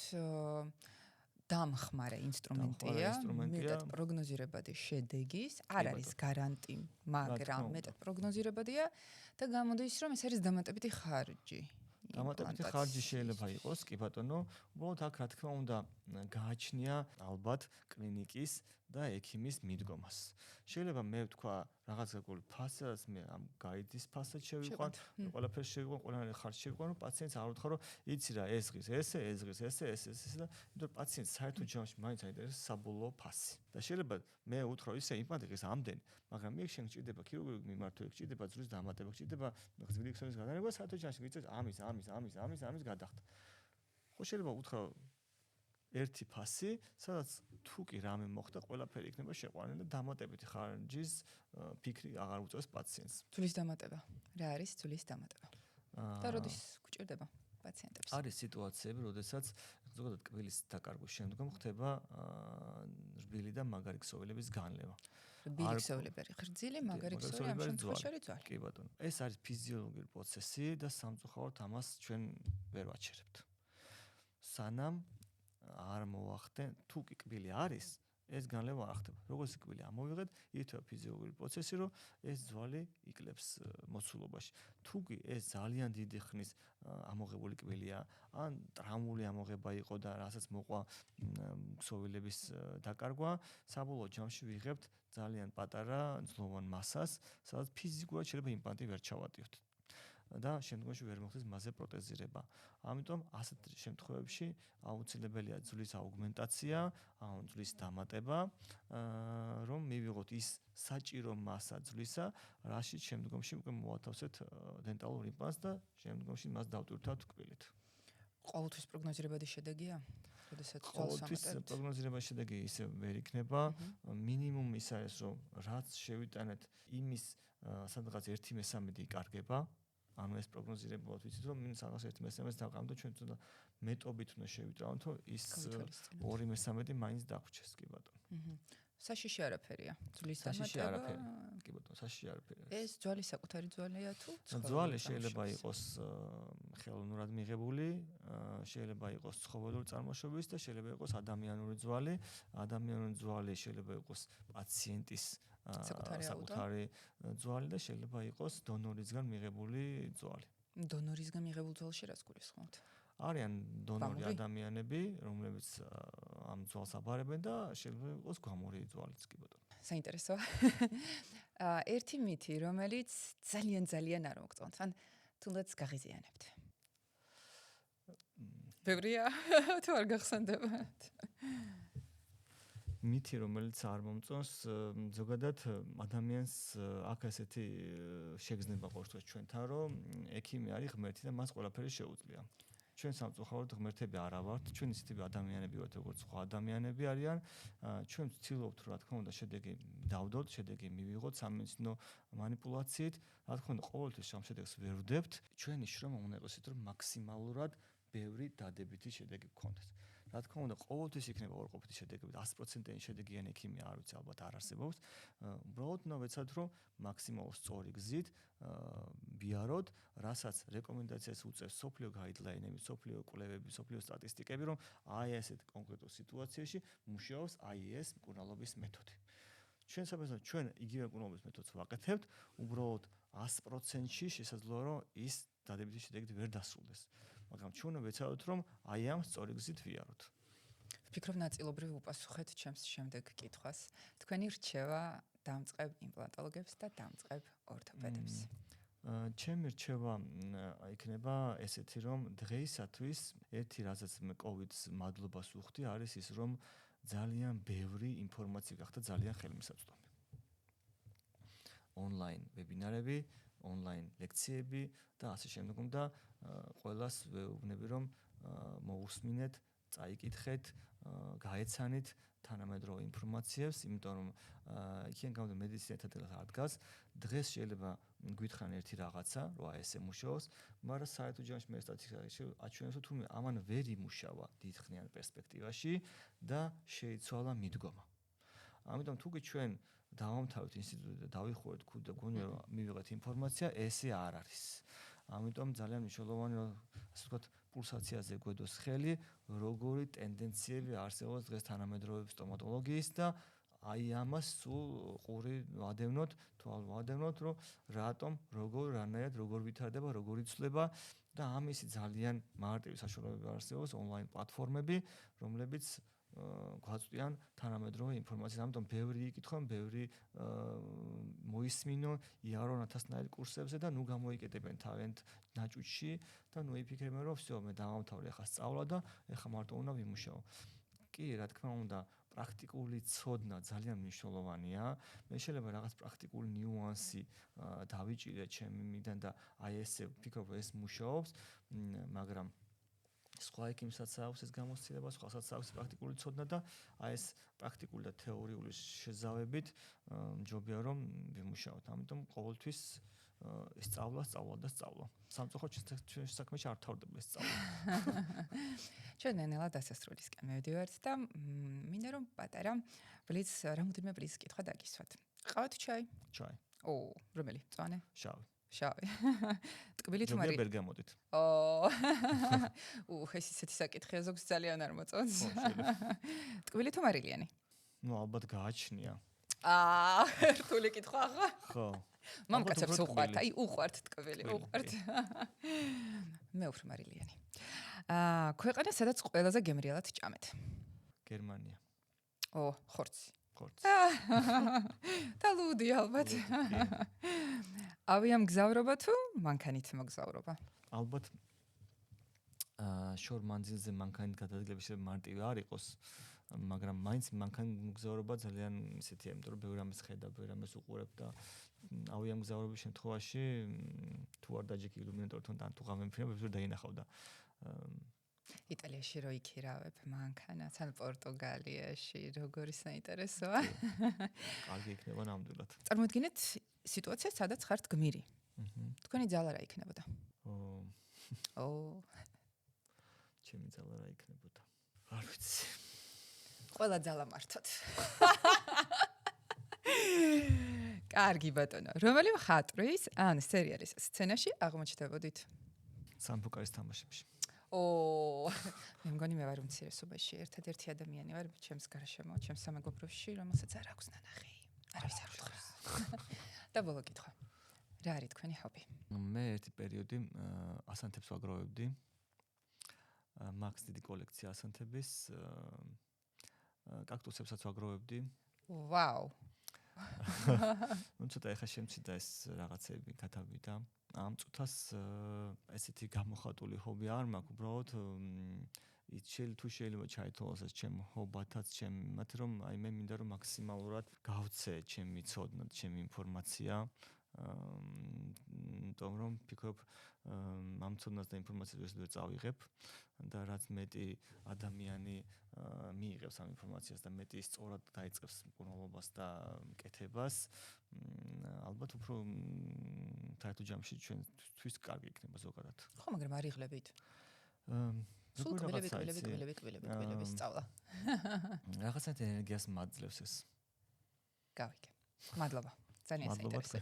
დამხმარე ინსტრუმენტია, მეტად პროგნოზირებადი შედეგის, არ არის გარანტი, მაგრამ მეტად პროგნოზირებადია და გამოდის რომ ეს არის დამატებითი ხარჯი. დამატებითი ხარჯი შეიძლება იყოს, კი ბატონო, უბრალოდ აქ რა თქმა უნდა გააჩნია ალბათ კლინიკის და ექიმის მიდგომას. შეიძლება მე ვთქვა რაღაც გაგული ფასადაც მე ამ გაიდის ფასად შევიყვან, ყველაფერს შევიყვან, ყველანაირ ხარჯს შევიყვან, რომ პაციენტს არ უთხრა, რომ იცი რა, ეს ღირს, ესე და იმიტომ პაციენტს საერთო ჯამში მაინც აინტერესებს საბოლოო ფასი. და შეიძლება მე უთხრა ისე იმპლანტი ღირს ამდენი, მაგრამ მე შენ გჭირდება ქირურგიული მიმართვება, გჭირდება ძვლის დამატება, გჭირდება გრძივი ქსოვის გადანება, საერთო ჯამში გიწევს ამის გადახდა. ხო შეიძლება უთხრა ერთი ფასი, სადაც თუ კი რამე მოხდა, ყველაფერი იქნება შეყვანილი და დამატებითი ხარჯის ფიქრი აღარ უწევს პაციენტს. ძვლის დამატება. რა არის ძვლის დამატება? და როდის გვჭირდება პაციენტებს? არის სიტუაციები, როდესაც ზოგადად კბილის დაკარგვის შემდგომ ხდება რბილი და მაგარი ქსოვილების განლევა. რბილი ქსოვილები არის ღრძილი, მაგარი ქსოვილი ამ შემთხვევაში არის ძვალი. კი ბატონო. ეს არის ფიზიოლოგიური პროცესი და სამწუხაროდ ამას ჩვენ ვერ ვაჩერებთ. სანამ არ მოახდენ, თუ კი კბილი არის, ეს განლევა არ ხდება. როგორც კბილი ამოვიღეთ, ითქვა ფიზიოლოგიური პროცესი, რომ ეს ძვალი იკლებს მოცულობაში. თუ კი ეს ძალიან დიდი ხნის ამოღებული კბილია, ან ტრაუმული ამოღება იყო და რასაც მოყვა ქსოვილების დაკარგვა, საბოლოო ჯამში ვიღებთ ძალიან პატარა ძლოვან მასას, სადაც ფიზიკურად შეიძლება იმპლანტი ვერ ჩავატიოთ. და შემდგომში ვერ მოხდეს მასზე პროტეზირება. ამიტომ ასეთ შემთხვევებში აუცილებელია ძვლის აუგმენტაცია, ძვლის დამატება, რომ მივიღოთ ის საჭირო მასა ძვლისა, რაშიც შემდგომში უკვე მოვათავსეთ დენტალურ იმპლანტს და შემდგომში მას დავტვირთავთ კბილით. ყოველთვის პროგნოზირებადი შედეგია? როდესაც ყოველთვის პროგნოზირებადი შედეგი ისე ვერ იქნება. მინიმუმ ის არის, რომ რაც შევიტანეთ, იმის სადღაც 1/3 იკარგება. ანუ ეს პროგნოზირებულად ვიცით, რომ მინus 1/3 დავყავთ და ჩვენ თუნდა მეტობით უნდა შევიტანოთ, რომ ის 2/3 მაინც დაგვრჩეს, კი ბატონო. საშიში არაფერია. ძვლის საშიში დამატება. არაფერი. კი ბატონო, საშიში არაფერი. ეს ძვალი საკუთარი ძვალია თუ? ძვალი შეიძლება იყოს ხელოვნურად მიღებული, შეიძლება იყოს ცხოველური წარმოშობის და შეიძლება იყოს ადამიანური ძვალი. ადამიანური ძვალი შეიძლება იყოს პაციენტის საკუთარი ძვალი და შეიძლება იყოს დონორისგან მიღებული ძვალი. დონორისგან მიღებულ ძვალში რას გულისხმობთ? არიან დონორი ადამიანები, რომლებიც ამ ძვალს აბარებენ და შეიძლება იყოს გამორიელი ძვალიც, კი ბატონო. საინტერესოა. ერთი მითი, რომელიც ძალიან არ მოგწონთ, ან თუნდაც გაღიზიანებთ. ბევრია თუ არ გახსენდებათ? მითი, რომელიც არ მომწონს, ზოგადად ადამიანს აქ ესეთი შეგრძნება ყურს ჩვენთან, რომ ექიმი არის ღმერთი და მას ყველაფერი შეუძლია. ჩვენ სამწუხაროდ ღმერთები არა ვართ, ჩვენ ისეთი ადამიანები ვართ, როგორც სხვა ადამიანები არიან. ჩვენ ვცდილობთ, რა თქმა უნდა, შედეგი დავდოთ, შედეგი მივიღოთ სამედიცინო манипуляციით. რა თქმა უნდა, ყოველთვის ამ შედეგს ვერ ვდებთ. ჩვენი შრომა უნდა იყოს ისეთი, რომ მაქსიმალურად ბევრი დადებითი შედეგი გქონდეს. რა თქმა უნდა, ყოველთვის იქნება უარყოფითი შედეგები, 100%-იანი შედეგიანი ექიმი არ ვიცი, ალბათ არ არსებობს. უბრალოდ უნდა ვეცადოთ, რომ მაქსიმალურად სწორი გზით ვიაროთ, რასაც რეკომენდაციას უწევს სოფლიო გაიდლაინები, სოფლიო კვლევები, სოფლიო სტატისტიკები, რომ აი ესეთ კონკრეტულ სიტუაციაში მუშაობს აი ეს მკურნალობის მეთოდი. ჩვენ საბაზრო ჩვენ იგივე მკურნალობის მეთოდს ვაკეთებთ, უბრალოდ 100%-ში შესაძლოა, რომ ის დადებითი შედეგით ვერ დასრულდეს. მაგრამ ჩვენ ვეცადოთ, რომ აი ამ სწორი გზით ვიაროთ. ვფიქრობ, ნაწილობრივ უპასუხეთ ჩემს შემდეგ კითხვას. თქვენი რჩევა დამწყებ იმპლანტოლოგებს და დამწყებ ორთოპედებს. ჩემი რჩევა იქნება ესეთი, რომ დღეისათვის ერთი რაზეც მე კოვიდს მადლობას ვუხდი, არის ის, რომ ძალიან ბევრი ინფორმაცია გახდა ძალიან ხელმისაწვდომი. ონლაინ ვებინარები, ონლაინ ლექციები და ასე შემდეგ და ყველას ვეუბნები, რომ მოусმინეთ, წაიკითხეთ, გაეცანით თანამედროვე ინფორმაციებს, იმიტომ რომ იქიდან გამომდინარე მედიცინა ერთად ადგას, დღეს შეიძლება გვითხრან ერთი რაღაცა, რომ აი ესე მუშაობს, მაგრამ საერთო ჯამში მე სტატისტიკაში აჩვენებს, რომ თურმე ამან ვერ იმუშავა დიდხნიან პერსპექტივაში და შეიცვალა მიდგომა. ამიტომ თუ კი ჩვენ დავამთავრეთ ინსტიტუტი და დავიხურეთ ქუდი და გვინდა რომ მივიღეთ ინფორმაცია, ესე არ არის. ამიტომ ძალიან მნიშვნელოვანია, ასე ვთქვათ, პულსაციაზე გვედოს ხელი, როგორი ტენდენციები არსებობს დღეს თანამედროვე სტომატოლოგიის და აი ამას სულ ყური ვადევნოთ, თვალ ვადევნოთ, რომ რატომ, როგორ, რანაირად, როგორ ვითარდება, როგორ იცვლება და ამისი ძალიან მარტივი საშუალებები არსებობს ონლაინ პლატფორმები, რომლებიც გვაწვდიან თანამედროვე ინფორმაციას. ამიტომ ბევრი იკითხონ, ბევრი მოისმინონ, იარონ ათასნაირ კურსებზე და ნუ გამოიკეტებენ თავიანთ ნაჭუჭში და ნუ იფიქრებენ, რომ всё, მე დავამთავრე ახლა სწავლა და ახლა მარტო უნდა ვიმუშაო. კი, რა თქმა უნდა, პრაქტიკული ცოდნა ძალიან მნიშვნელოვანია. მე შეიძლება რაღაც პრაქტიკული ნიუანსი დავიჭირე ჩემი მიდან და აი ესე ვფიქრობ, ეს მუშაობს, მაგრამ სხვა ექიმსაც აქვს ეს გამოცდილება, სხვასაც აქვს პრაქტიკული ცოდნა და აი ეს პრაქტიკული და თეორიული შეზავებით მჯობია რომ ვიმუშაოთ. ამიტომ ყოველთვის სწავლა. სამწუხაროდ ჩვენ საქმეში არ თავდება ეს სწავლა. ჩვენ ნელა დასასრულისკენ მივდივართ და მინდა რომ პატარა ბლიც რამოდენიმე ბლიც კითხვა დაგისვათ. ყავთ ჩაი? ჩაი. რომელი? მწვანე? შავი. ტკბილი თუ მარი? ბერგამოდით. ეს ისეთი საკითხია ზოგს ძალიან არ მოწონს. ტკბილი თუ მარილიანი? ნუ ალბათ გააჩნია. რთული კითხვა ახლა? ხო. მამკაცებს უყვართ, აი უყვართ ტკბილი, უყვართ. მე უფრო მარილიანი. ქვეყანა სადაც ყველაზე გემრიელად ჭამეთ? გერმანია. ხორცი. ხორცი. და ლუდი ალბათ. ავიამგზავრობა თუ მანქანით მოგზავრობა? ალბათ შორ მანძილზე მანქანით გადადგილების შეიძლება მარტივი არ იყოს, მაგრამ მაინც მანქანით მოგზავრობა ძალიან ისეთია, იმიტომ რომ ბევრი ამას ხედავ, ბევრი ამას უყურებ და ავიამგზავრობის შემთხვევაში თუ არ დაჯექი ილუმინატორთან და თუ გამემფრინებ, ვერ დაინახავ და იტალიაში რო იქირავებ მანქანას, ან პორტუგალიაში როგორი საინტერესოა. კარგი იქნება ნამდვილად. წარმოიდგინეთ სიტუაცია, სადაც ხართ გმირი. თქვენი ძალა რა იქნებოდა? ჩემი ძალა რა იქნებოდა? არ ვიცი. ყველა ძალა მართოთ. კარგი ბატონო, რომელი მხატვრის ან სერიალის სცენაში აღმოჩნდებოდით? სამფუკარის თამაშებში. მე მგონი მე ვარ უმცირესობაში, ერთადერთი ადამიანი ვარ ჩემს გარშემო, ჩემს სამეგობროში, რომელსაც არ აქვს ნანახი. არავის არ უთხრას. და ბოლო კითხვა. რა არის თქვენი ჰობი? მე ერთი პერიოდი ასანთებს ვაგროვებდი. მაქვს დიდი კოლექცია ასანთების. კაქტუსებსაც ვაგროვებდი. ვაუ. ნუ ცოტა ეხა შემცირდა ეს რაღაცები გათავიდა. ამ წუთას ესეთი გამოხატული ჰობი არ მაქვს, უბრალოდ თუ შეიძლება ჩაითვალოს ეს ჩემ ჰობათაც, ჩემ რომ აი მე მინდა რომ მაქსიმალურად გავცე ჩემი ცოდნა, ჩემი ინფორმაცია. იმიტომ რომ ვფიქრობ ამ ცოდნას და ინფორმაციას ვერ წავიღებ და რაც მეტი ადამიანი მიიღებს ამ ინფორმაციას და მეტი სწორად დაიწყებს მკურნალობას და მკეთებას, ალბათ უფრო საერთო ჯამში ჩვენთვის კარგი იქნება ზოგადად. ხო, მაგრამ არ იღლებით. სულ კბილები სწავლა. რაღაცნაირად ენერგიას მაძლევს ეს. გავიგე. მადლობა. ძალიან საინტერესო.